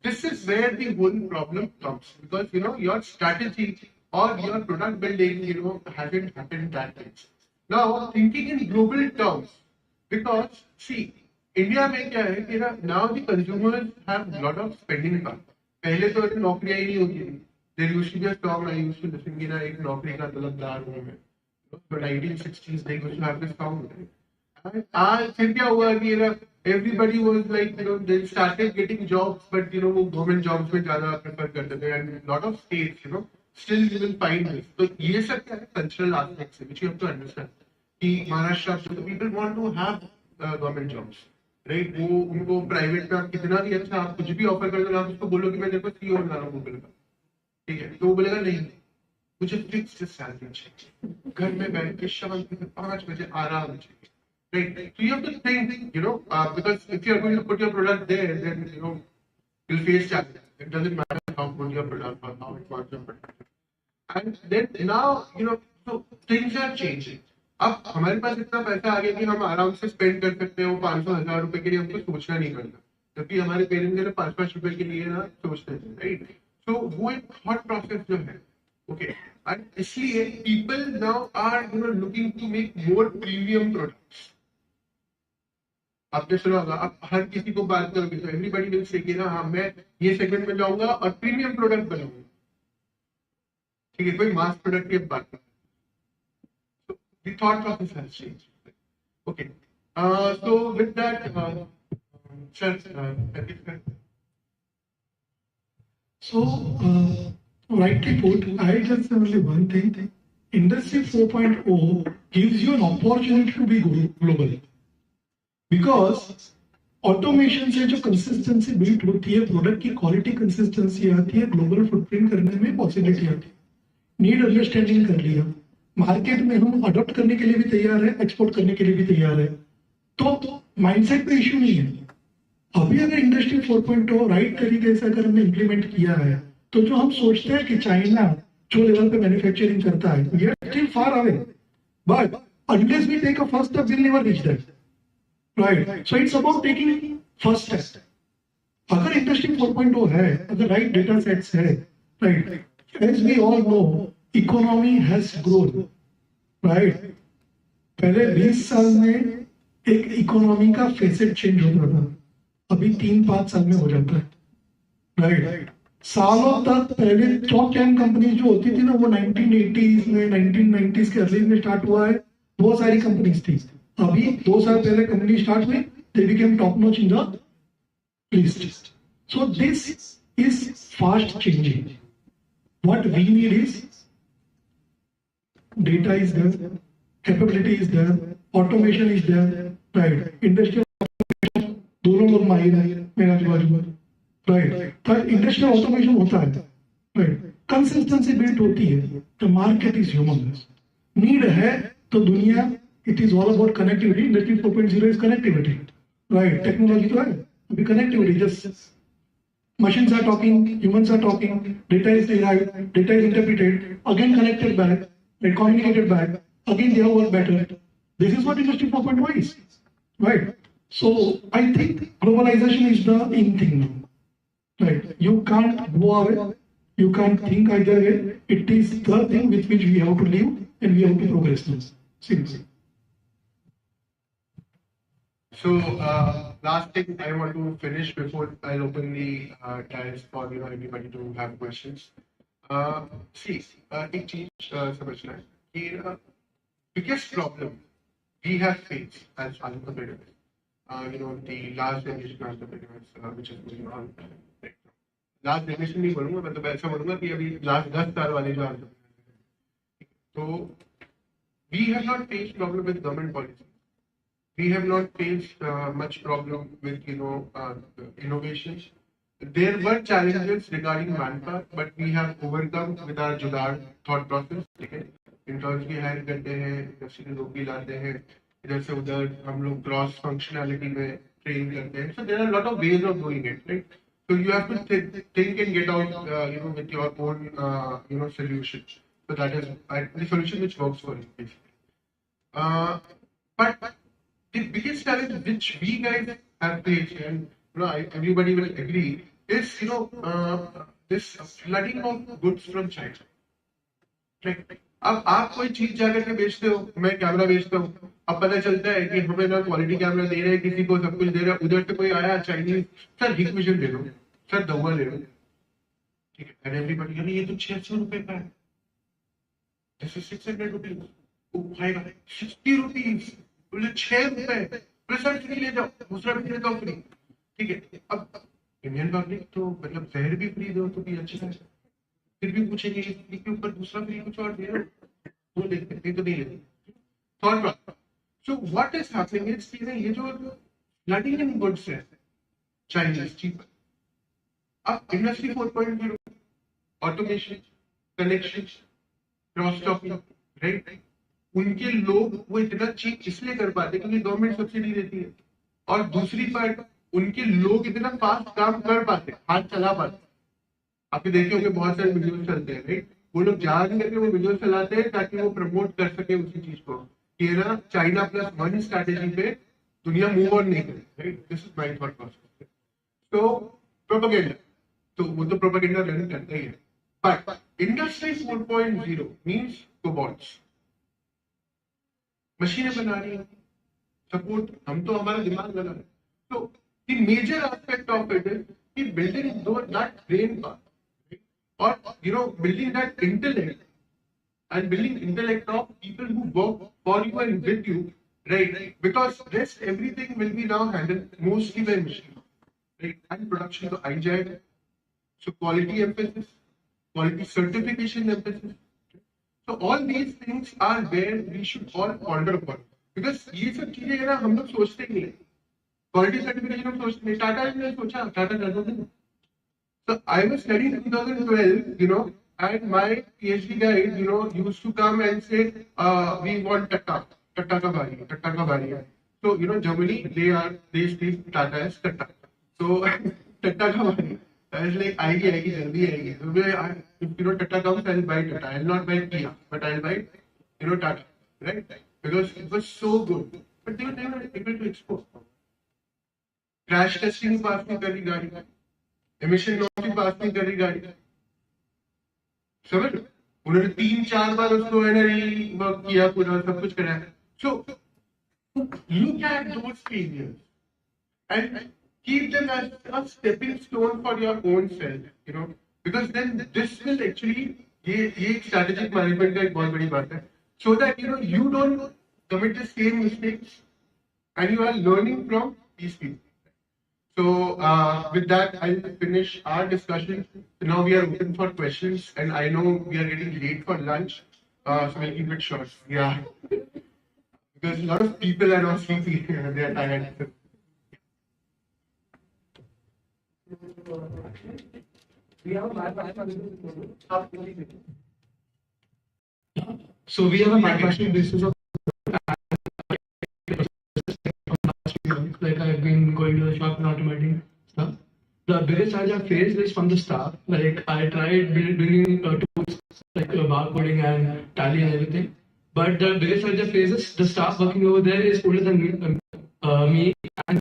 This is where the whole problem comes, because your strategy or your product building hasn't happened that much. Now thinking in global terms, because see, India में क्या है कि now the consumers have lot of spending power. पहले तो नौकरियां ही नहीं होती थी. There used to be a song I used to listen कि एक नौकरी का तलबदार हूं मैं. तो 1960s they used to have this song. And आज फिर क्या हुआ कि everybody was like they started getting jobs, but वो गवर्नमेंट जॉब्स में ज्यादा प्रेफर करते थे. And lot of states still you will find this. तो ये सब क्या है कल्चरल एस्पेक्ट्स है, which you have to understand. कि Maharashtra so people want to have government jobs. Right, वो उनको प्राइवेट में आप कितना भी अच्छा आप कुछ भी ऑफर कर दो, आप उसको बोलो कि मैं तेरे को सीईओ बना रहा हूँ गूगल का, ठीक है, तो वो बोलेगा नहीं मुझे फिक्स्ड सैलरी चाहिए, घर में बैठ के शाम के 5 बजे आराम चाहिए. Right, so you have to think because if you are going to put your product there, then you'll face challenges. It doesn't matter how good your product or how advanced your product. And then now so things are changing. अब हमारे पास इतना पैसा आ गया कि हम आराम से spend कर सकते हैं. वो 500,000 रुपए के लिए हमको सोचना नहीं पड़ता, जबकि हमारे पेरेंट्स ने 5-5 रुपए के लिए ना सोचते थे. राइट, तो वो एक थॉट प्रोसेस जो है, ओके, एंड इसलिए people now are looking to make more premium products. आपने सुना होगा, आप हर किसी को बात करोगे तो एवरीबॉडी विल से कि ना हाँ मैं ये सेगमेंट में जाऊंगा और प्रीमियम प्रोडक्ट बनाऊंगा. ठीक है, कोई मास प्रोडक्ट की बात नहीं. The thought process has changed. Okay. So with that,
rightly put, I just say only one thing. Industry 4.0 gives you an opportunity to be global. Because automation से जो consistency build होती है, product की quality consistency आती है, global footprint करने में possibility आती है. Need understanding कर लिया. मार्केट में हम अडॉप्ट करने के लिए भी तैयार है, एक्सपोर्ट करने के लिए भी तैयार है. तो माइंडसेट पे इश्यू नहीं है. अभी अगर इंडस्ट्री 4.0 राइट तरीके से अगर हमने इम्प्लीमेंट किया है, तो जो हम सोचते हैं कि चाइना जो लेवल पे मैन्युफैक्चरिंग करता है, we are still far away. But unless we take a first step, we will never reach that. Right, so it's about taking first step. अगर इंडस्ट्री 4.0 है, अगर राइट डेटा सेट्स है, right, as we all know economy has grown. Right, पहले 20 साल में एक economy का facet change होता था, अभी 3-5 साल में हो जाता है. राइट, सालों तक पहले टॉप 10 कंपनी जो होती थी ना, वो 1980s में 1990s के अर्ली में स्टार्ट हुआ है. बहुत सारी कंपनीज थी. अभी 2 साल पहले कंपनी स्टार्ट हुई, they became top notch in the list. So this is fast changing. What we need is data is there, capability is there, automation is there, right? Industrial automation दोनों लोग माहिर हैं मेरा बाजू में, right? तो industrial automation होता है, right? कंसिस्टेंसी बिल्ड होती है. The market is humongous. Need है तो दुनिया, it is all about connectivity. Industry 4.0 is connectivity, right? Technology तो है, अभी connectivity. Just machines are talking, humans are talking, data is derived, data is interpreted, again connected back, and communicated back, again they have worked better. This is what Industry 4.0 is, right? So I think globalization is the in thing now, right? You can't go away, you can't think either way. It is the thing with which we have to live and we have to progress now. Seriously.
So last thing I want to finish before I'll open the tiles for everybody to have questions. See, एक चीज समझना है कि biggest problem we have faced as entrepreneurs, the last generation entrepreneurs which is going on right now. Last generation नहीं बोलूँगा, मतलब ऐसा बोलूँगा कि अभी last 10 साल वाले जो entrepreneurs हैं, तो we have not faced problem with government policy. We have not faced much problem with innovations. There were challenges regarding manpower, but we have overcome with our जुगाड़ thought process. ठीक है, interns भी higher करते हैं, industry के लोग भी लाते हैं, इधर से उधर हम लोग क्रॉस फंक्शनैलिटी में ट्रेन करते हैं. So there are a lot of ways of doing it, right? So you have to think and get out, with your own, solution. So that is the solution which works for you, basically. But the biggest challenge which we guys have faced, and everybody will agree, is this flooding of goods from China. Like, अब आप कोई चीज जाकर के बेचते हो, मैं camera बेचता हूँ, अब पता चलता है कि हमें ना क्वालिटी कैमरा दे रहे हैं, किसी को सब कुछ दे रहे हैं, उधर से कोई आया चाइनीज, सर हिक विजन दे दो, सर दवा ले लो, ठीक है, एंड एवरीबॉडी ये तो 600 रुपए का है, दिस इज 600 रुपीज, ओ भाई 60 रुपीज, बोले 6 रुपए, सर फ्री ले जाओ, दूसरा भी ले जाओ फ्री, ठीक है. अब इंडियन पब्लिक तो मतलब जहर भी फ्री दो तो भी अच्छा है, फिर भी पूछेंगे फ्री के ऊपर दूसरा फ्री कुछ और दे दो, वो लेते हैं तो नहीं लेते. Thought. So what is happening is ये जो फ्लडिंग इन गुड्स है चाइनीज चीप. अब industry 4.0, automation, connection, cross talking, right, उनके लोग वो इतना चीप इसलिए कर पाते क्योंकि गवर्नमेंट सब्सिडी देती है, और दूसरी पार्ट उनके लोग इतना फास्ट काम कर पाते, हाथ चला पाते. आपने देखे होंगे बहुत सारे वीडियोस चलते हैं, राइट, वो लोग जान करके वो वीडियो चलाते हैं ताकि वो प्रमोट कर सके उसी चीज को कि ना चाइना +1 स्ट्रैटेजी पे दुनिया मूव ऑन नहीं करे, right. This is my thought process. तो प्रोपेगेंडा, तो वो तो प्रोपेगेंडा रन करते ही है, बट इंडस्ट्री 4.0 मींस रोबोट्स, मशीनें बना रही है, सपोर्ट हम तो हमारा दिमाग लगा है. तो the major aspect of it is building that brain part, or building that intellect, and building intellect of people who work for you and with you, right? Because rest everything will be now handled mostly by machine, right? And production to IJI, so quality emphasis, quality certification emphasis. So all these things are where we should all ponder upon, because ये सब चीजें है ना हम लोग सोचते ही नहीं. Quality certification हम सोचते नहीं, टाटा ने सोचा, टाटा कर दो. So I was studying in 2012, and my PhD guide, used to come and say, we want Tatta ka bari hai. So, generally they speak Tata as Tatta. So, Tatta ka bari. I was like, aayegi, jaldi aayegi. So, if Tatta comes, I'll buy Tata. I'll not buy Kia, but I'll buy, Tata, right? Because it was so good. But they were never able to export. Crash testing pass nahi kari gaadi. Emission norm भी पास नहीं कर रही गाड़ी, समझ लो. उन्होंने 3-4 बार उसको work किया, पूरा सब कुछ करा. So look at those failures and keep them as a stepping stone for your own self, because then this will actually, ये एक स्ट्रेटेजिक मैनेजमेंट का एक बहुत बड़ी बात है, so that you don't commit the same mistakes and you are learning from these people. So with that, I'll finish our discussion. So now we are open for questions, and I know we are getting late for lunch, so we'll keep it short. Yeah, because a lot of people are not sleepy; they are tired.
We have a manufacturing आप बोलिए देखिए.
So we have a manufacturing basis of like I've been going to the shop and automating stuff. The biggest challenge I faced is from the staff. Like I tried bringing tools like barcoding and tally and everything, but the biggest challenge I faced is the staff working over there is older than me and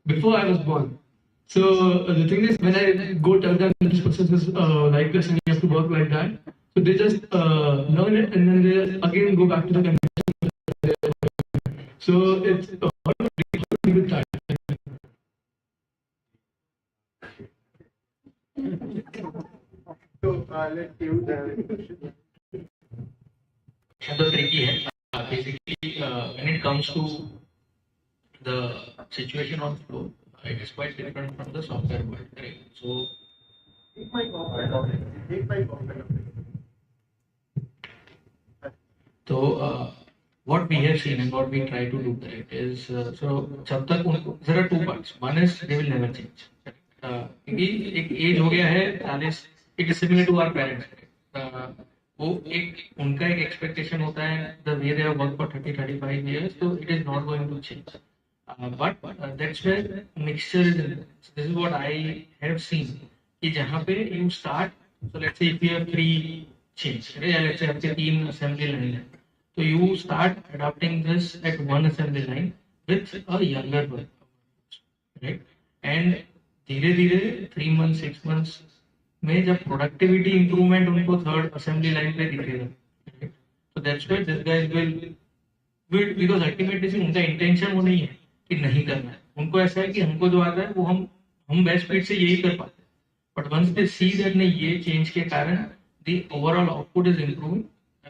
before I was born. So the thing is, when I go tell them this process is like this and you have to work like that, so they just learn it and then they again go back to the convention. So it's hard to deal with that.
So let's give the
तो tricky है. Basically, when it comes to the situation on floor, it is quite different from the software world, right? So, what we have seen and what we try to do, right, is so जब तक there are two parts. One is they will never change. क्योंकि एक as हो गया है 40, it is similar to our parents. वो एक उनका एक एक्सपेक्टेशन होता है the way they have worked for 30-35 years, so it is not going to change. But that's where mixture is. This is what I have seen. कि जहाँ पे you start, so let's say if you have 3 chains, या let's say आपके 3 assembly line है, so you start adopting this at one assembly line with a younger one, right? And धीरे धीरे 3 months 6 months में जब प्रोडक्टिविटी इंप्रूवमेंट उनको third assembly line पे दिखेगा, तो that's why this guys will because ultimately उनका इंटेंशन वो नहीं है कि नहीं करना है, उनको ऐसा है कि हमको जो आता है वो हम बेस्ट स्पीड से यही कर पाते हैं. But once they see that ने ये चेंज के कारण the overall output is improving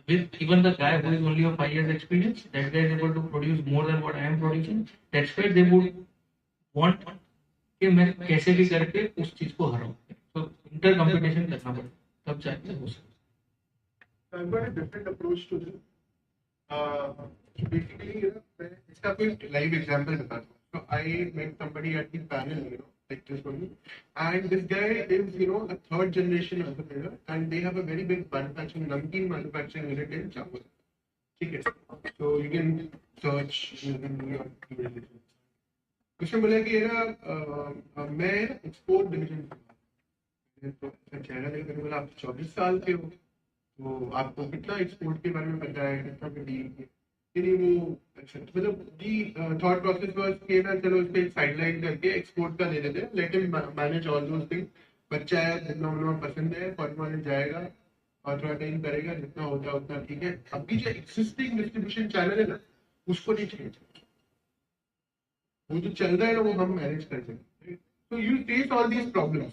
with even the guy who is only of 5 years experience, that guy is able to produce more than what I am producing. That's why they would want कि मैं कैसे भी करके उस चीज को हराऊं. तो inter competition करना पड़ेगा, तब जाके हो सकता है.
I've got a different approach to this. Basically, मैं इसका कोई live example बताता हूँ. So I met somebody at the panel, like this one, and this guy is, a third generation entrepreneur, and they have a very big manufacturing, namkeen manufacturing unit in Chapel. Okay, so you can search, you can do your due diligence. उसने बोला कि मैं export division तो चेहरा लेकर मैंने बोला आप 24 साल के हो, तो आपको कितना एक्सपोर्ट के बारे में पता है, कितना डील किया, वो मतलब दी थॉट प्रोसेस वाज कि ना चलो इस पे एक साइडलाइन करके एक्सपोर्ट का दे देते हैं, let him manage all those things. बच्चा है, जितना उन्हें पसंद है, फॉर्मल जाएगा और थोड़ा टाइम करेगा, जितना होता है उतना ठीक है. अभी जो एक्सिस्टिंग डिस्ट्रीब्यूशन चैनल है ना, उसको नहीं चेंज, वो जो चल रहा है ना वो हम मैनेज कर सकते. So you face all these problems,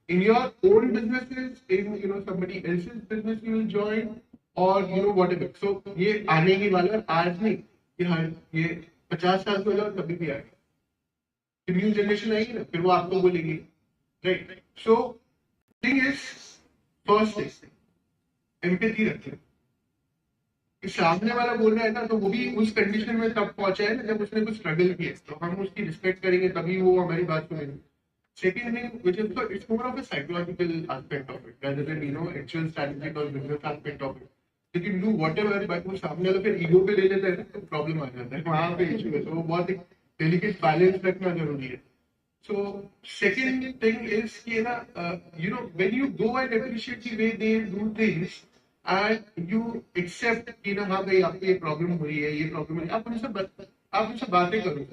in your own businesses, in somebody else's business you will join, or whatever. So ये आने की वाला आज नहीं, ये 50 साल से और कभी भी आएगा. फिर न्यू जनरेशन आएगी ना, फिर वो आपको बोलेगी, right. So thing is first thing empathy रखें. सामने वाला बोल रहा है ना, तो वो भी उस कंडीशन में तब पहुंचा है ना जब उसने कुछ स्ट्रगल किया, तो हम उसकी रिस्पेक्ट करेंगे, तभी वो हमारी बात सुनेंगे. Second thing, which is it's more of a psychological aspect of it rather than actual strategic or business aspect of it. You can do whatever, but वो सामने वाला फिर ईगो पे ले लेता है तो प्रॉब्लम आ जाता है, वहाँ पे इशू है. तो वो बहुत एक डेलिकेट बैलेंस रखना जरूरी है. So second thing is कि ना when you go and appreciate the way they do things and you accept कि ना हाँ भाई आपको ये प्रॉब्लम हुई है, ये प्रॉब्लम है, आप उनसे बातें करो.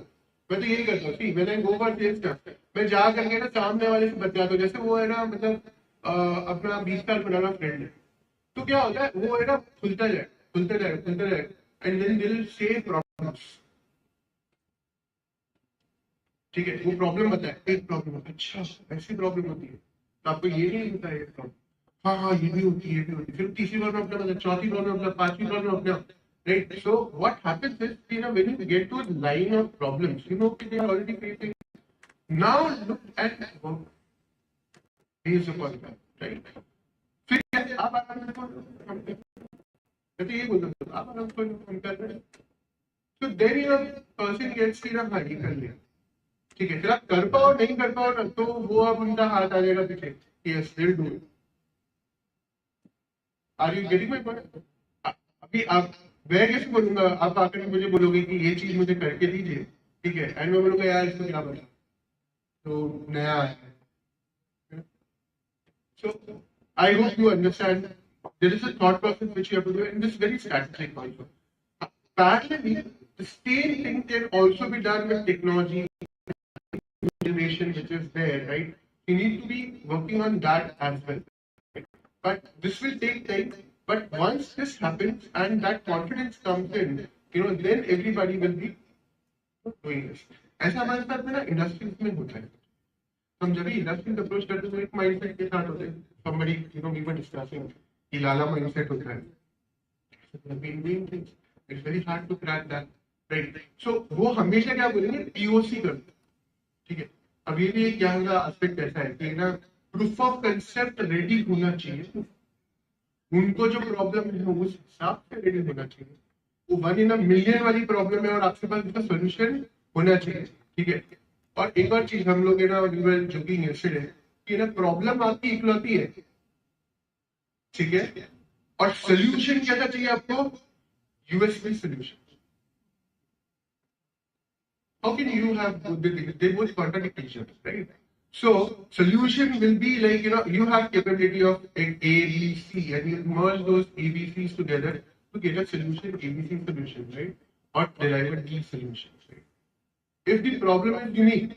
मैं तो यही करता हूँ. See when I go for sales ना, मैं जा करके ना सामने वाले से बचाता हूँ. जैसे वो है ना, मतलब अपना 20 साल पुराना फ्रेंड है, तो क्या होता है, वो है ना खुलता जाए and then will say problems. ठीक है, वो प्रॉब्लम बताए, एक प्रॉब्लम, अच्छा ऐसी प्रॉब्लम होती है, तो आपको ये नहीं होता है प्रॉब्लम, हाँ ये भी होती है, फिर तीसरी प्रॉब्लम अपना मतलब, चौथी प्रॉब्लम अपना, पांचवी प्रॉब्लम अपना, right? So what happens is, when you get to a line of problems, they are already facing. Now look at here's the point, right? फिर आप आराम से कहते ये बोलते हैं आप आराम से हम कर रहे हैं. So then your person gets हाँ ये कर लिया, ठीक है. फिर आप कर पाओ नहीं कर पाओ ना, तो वो अब उनका हाथ आ जाएगा पीछे, Yes, they'll do it. Are you getting my point? अभी आप मैं कैसे बोलूंगा, आप आकर मुझे बोलोगे कि ये चीज मुझे करके दीजिए, ठीक है, एंड मैं बोलूंगा यार इसको क्या बता, तो नया है. So I hope you understand there is a thought process which you have to do, and this is very strategic also. Parallelly, the same thing can also be done with technology innovation which is there, right? You need to be working on that as well. But this will take time. But once this happens and that confidence comes in, then everybody will be doing this. ऐसा हमारे साथ में ना industries में होता है. हम जब भी इंडस्ट्रीज अप्रोच करते हैं तो एक माइंडसेट के साथ होते हैं. Somebody, we were discussing कि लाला माइंडसेट होता है. So we have been doing things. It's very hard to crack that, right? So वो हमेशा क्या बोलेंगे, POC करते. ठीक है. अब ये भी एक यहाँ का एस्पेक्ट ऐसा है कि ना प्रूफ ऑफ कंसेप्ट रेडी होना चाहिए. उनको जो प्रॉब्लम है उस हिसाब से रेडी होना चाहिए. वो 1 in a million वाली प्रॉब्लम है और आपके पास इसका सोल्यूशन होना चाहिए. ठीक है. और एक और चीज हम लोग जोकिंग यस्टरडे कि ना प्रॉब्लम आपकी इकलौती है, ठीक है, और सोल्यूशन क्या चाहिए आपको, USP solution. How can you have both? They both contradict each other, right? So solution will be like, you have capability of A, B, C, and you merge those A, B, C's together to get a solution, A, B, C solution, right? Or derive a D solution, right? If the problem is unique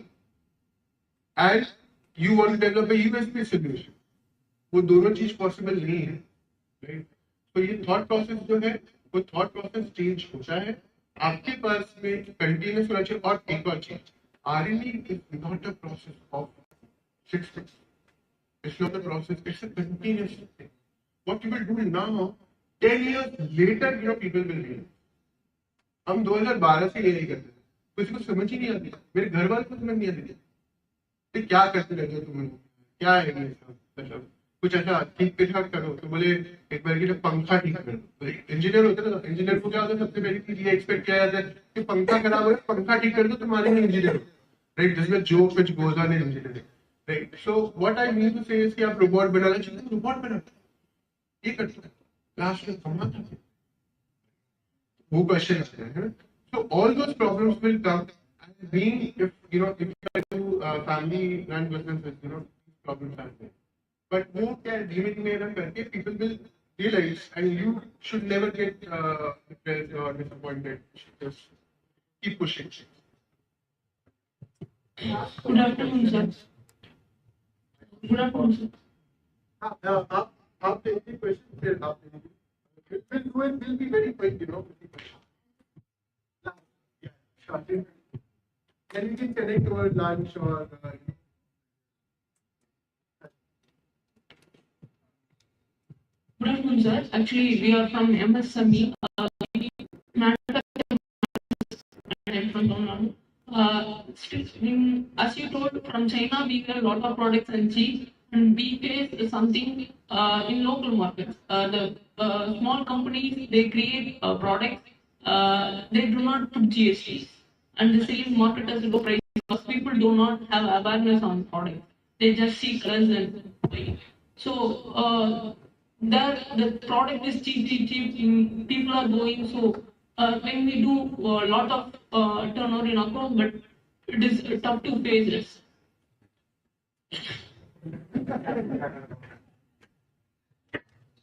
and you want to develop a USP solution, वो दोनों चीज possible नहीं है, right? तो ये thought process जो है वो थॉट प्रोसेस चेंज होता है. आपके पास में कंटिन्यूस होना चाहिए. और एक और चीज, R&D is not a process of 6 months. It's not a process, it's a continuous thing. What you will do now, 10 years later, people will realize. हम 2012 से ये नहीं करते, किसी को समझ ही नहीं आती. मेरे घर वाले को समझ नहीं आती कि क्या करते रहते हो तुम, क्या है ये सब. कुछ ऐसा ठीक पिछाड़ करो तो बोले एक बार की पंखा ठीक करो. इंजीनियर होता है ना, इंजीनियर को क्या होता है, सबसे पहली चीज ये एक्सपेक्ट किया जाता है कि पंखा खराब हो, पंखा ठीक कर दो, तुम्हारे लिए इंजीनियर हो, right. This is joke which goes on in engineering, right. So what I mean to say is कि आप रोबोट बनाना चाहते हो, रोबोट बनाते ये करते हैं, लास्ट में कमाता है, वो क्वेश्चन आते हैं. So all those problems will come being if you do family run businesses, problems are there. But वो क्या धीमे धीमे रन करके people will realize, and you should never get depressed or disappointed. Just keep pushing.
Good afternoon, sir. Good afternoon, sir.
आप एक question फिर आप will be very quick, with the question. Yeah, starting. Then we can connect over lunch or.
Good afternoon, sir. Actually, we are from MSME. We manufacture and from Tamil Nadu. As you told, from China, we get a lot of products and cheap, and we face something in local markets. The small companies, they create products, they do not put GSTs, and the same market has low prices because people do not have awareness on products. They just see colors and buy. So, the product is cheap, people are going. So, when we do a lot of turnover in account, but it is tough to pay this.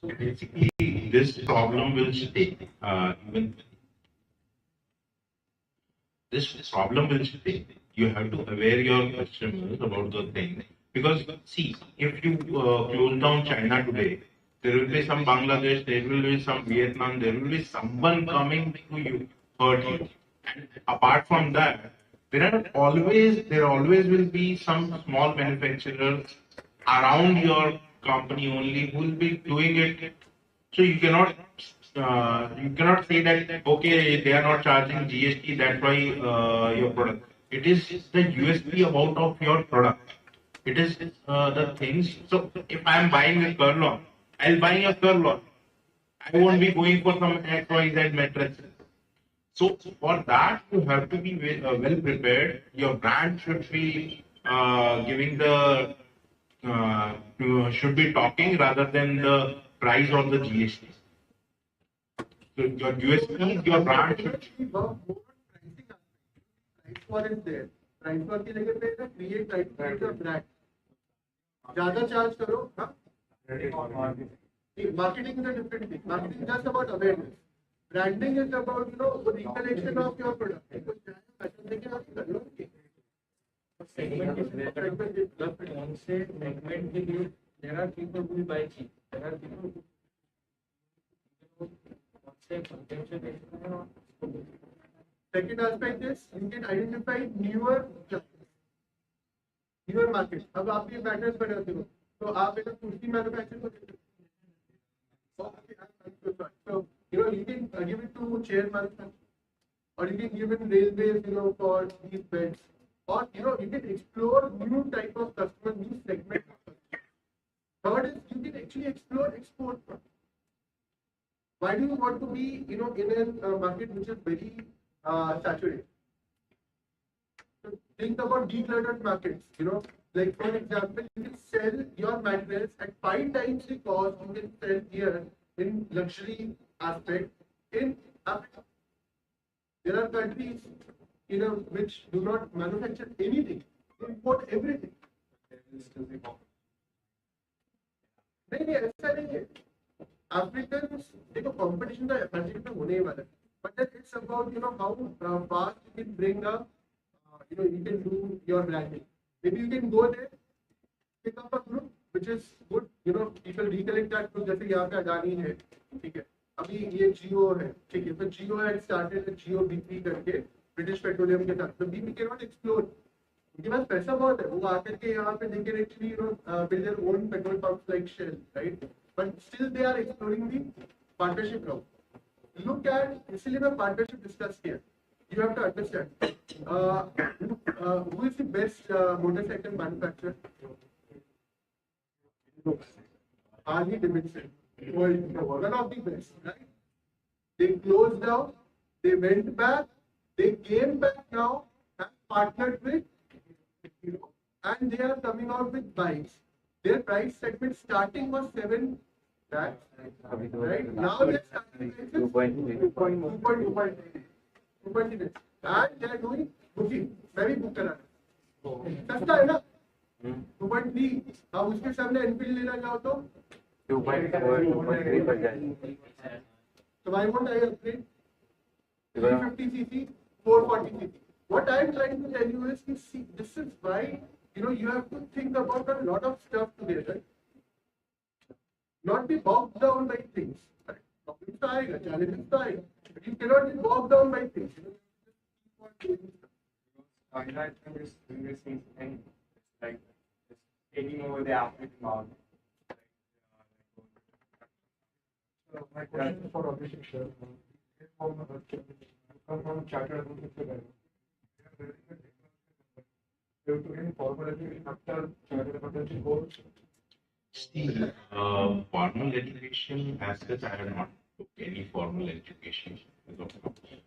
So basically, this problem will stay. Even this problem will stay. You have to aware your customers about the thing. Because see, if you close down China today, there will be some Bangladesh, there will be some Vietnam, there will be someone coming to you, hurt you. And apart from that, there always will be some small manufacturers around your company only who will be doing it. So you cannot say that okay, they are not charging GST, that's why your product. It is the USP of your product. It is the things. So if I am buying a Kurlon, I'll buy a Kurlon. I won't be going for some XYZ mattress. So for that, you have to be well prepared. Your brand should be giving the should be talking rather than the price or the GST. So your USP, your brand should
Price war is there. Price war की जगह पे ना create right your brand. ज़्यादा charge करो, हाँ? Marketing is a different thing. Marketing is just about awareness. Branding is about the recollection of your product.
Segment के लिए there are people who will buy cheap. There are people who say potential.
Second aspect is you can identify newer markets. अब आप ये patterns बनाते हो, तो आप एक कुर्सी manufacturer को देखते हो. So you can give it to chair manufacturer, or you can give it railways, for these beds, or you can explore new type of customer, new segment. Third is you can actually explore export. Why do you want to be in a market which is very saturated? So think about decluttered markets. Like for example, you can sell your materials at 5 times the cost you can sell here in luxury aspect in Africa. There are countries, which do not manufacture anything, they import everything. नहीं ऐसा नहीं है. Africans, देखो competition तो market में होने ही वाला है. But then it's about how fast you can bring up, you can do your branding. Maybe you can go there, pick up a group which is good. People recollect that group. जैसे यहाँ पे अडानी है, ठीक है. अभी ये जियो है, ठीक है. तो जियो had started with Jio BP करके British Petroleum के साथ. तो BP cannot explore. उनके पास पैसा बहुत है. वो आकर के यहाँ पे they can actually build their own petrol pumps like Shell, right? But still they are exploring the partnership route. Look at, इसलिए मैं partnership discuss किया. You have to understand who is the best motorcycle manufacturer. Harley Davidson, one of the best, right? They closed down, they went back, they came back now, have partnered with, and they are coming out with bikes. Their price segment starting was 7 lakhs, right? Now they are starting with 2.2. And they are doing booking. मैं भी book करा रहा हूँ. सस्ता है ना? 2.3. अब उसके सामने एनफील्ड लेना चाहो तो 2.4 पर जाए. So why won't I upgrade? 350cc, 440cc. What I am trying to tell you is, see, this is why you have to think about a lot of stuff together. Not be bogged down by things. Problems तो आएगा, challenges तो आएगा. But you cannot be bogged down by things.
Investing and like taking over the African market. So my question is for Abhishek sir. Come from chartered accountant. You have to gain formal education after chartered accountancy course.
Steve, formal education as such, I have not took any formal education.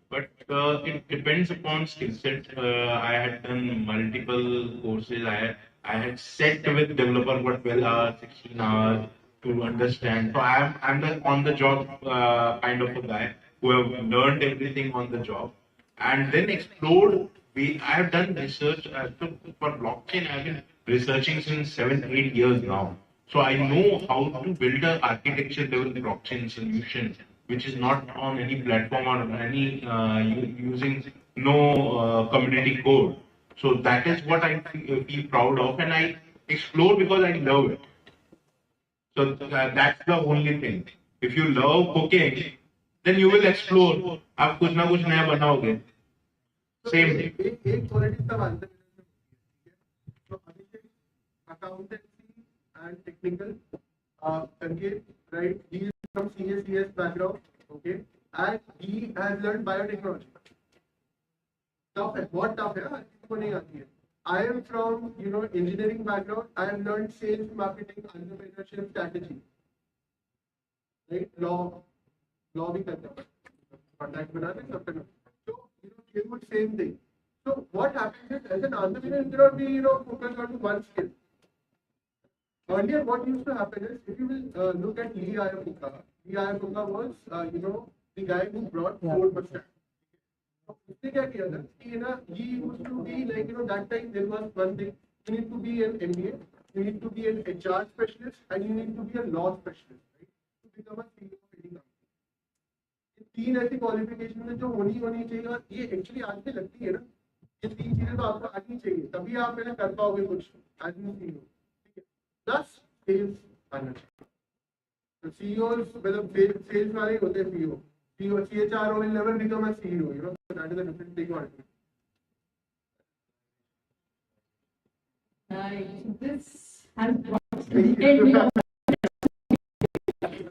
But it depends upon skill set. I had done multiple courses. I had sat with developer for 12 hours, 16 hours to understand. So I'm the on the job kind of a guy who have learned everything on the job and then explored. I have done research for blockchain. I have been researching since 7-8 years now. So I know how to build an architecture level blockchain solution, which is not on any platform or any using no community code. So that is what I feel proud of, and I explore because I love it. So that's the only thing. If you love cooking, then you will explore. आप कुछ ना कुछ नया बनाओगे. Same thing.
एक quality सब answer तो अभिषेक accountancy and technical, Sanket, right? He is from CS background, okay, and he has learned biotechnology. Tough है, बहुत tough है, किसी को नहीं आती है. I am from engineering background. I have learned sales, marketing, entrepreneurship, strategy. Right? Law भी करना है. Contact बनाने सब करना. So it would same thing. So what happens is, as an entrepreneur, you cannot be focused on one skill. Earlier, what used to happen is, if you will look at Lee Iacocca was, the guy who brought Ford Mustang. उसने क्या किया था कि ना, he used to be like, that time there was one thing, you need to be an MBA, you need to be an HR specialist, and you need to be a law specialist, right, to become a CEO of any company. ये तीन ऐसी qualification है जो होनी चाहिए, और ये actually आज में लगती है ना, ये तीन चीजें तो आपको आनी चाहिए, तभी आप पहले कर पाओगे कुछ एज एन CEO, ठीक है, प्लस सेल्स आना चाहिए. तो CEOs मतलब सेल्स वाले होते हैं CEO. CHRO will never become a CEO, so that is a different thing altogether.
This has brought to the end of.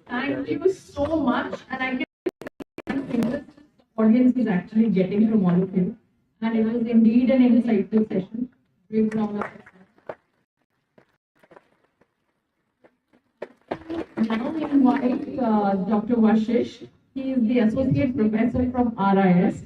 Thank you so much, and I can think the audience is actually getting from all of you, and it was indeed an insightful session. We now invite Dr. Vashish. He is the associate professor from RIS,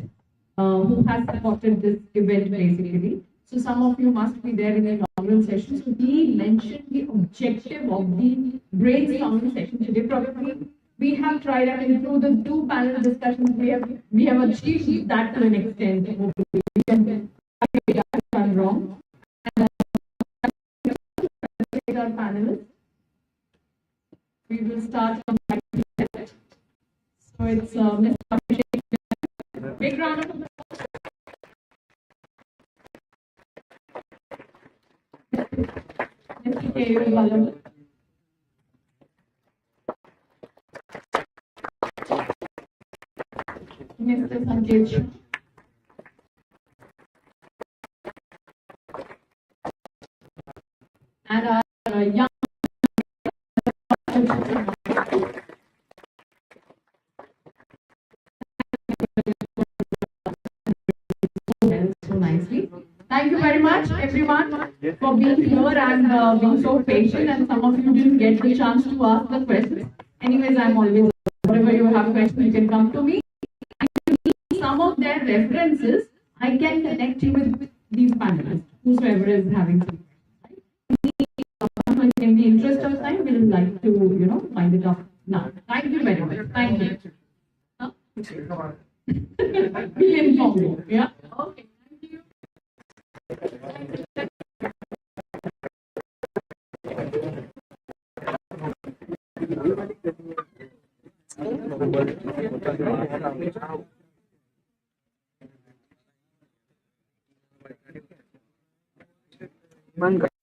who has supported this event basically. So some of you must be there in the inaugural session. So he mentioned the objective of the brainstorming session today. Probably we have tried, I mean, through the 2 panel discussions, we have achieved that to an extent. We can done wrong. And our panelists. We will start on the left. So it's Mr. Abhishek. Big round of applause. Mr. K.U. Vallam. Mr. Sanjay Shah. And our young so nicely. Thank you very much, everyone, for being here and being so patient. And some of you didn't get the chance to ask the questions. Anyways, I'm always, whenever you have questions, you can come to me. And if you need some of their references, I can connect you with these panelists, whosoever is having some. In the interest of time, we would like to, wind it up now. Thank you very much. Thank you. We'll inform you. Yeah. Okay. Thank you.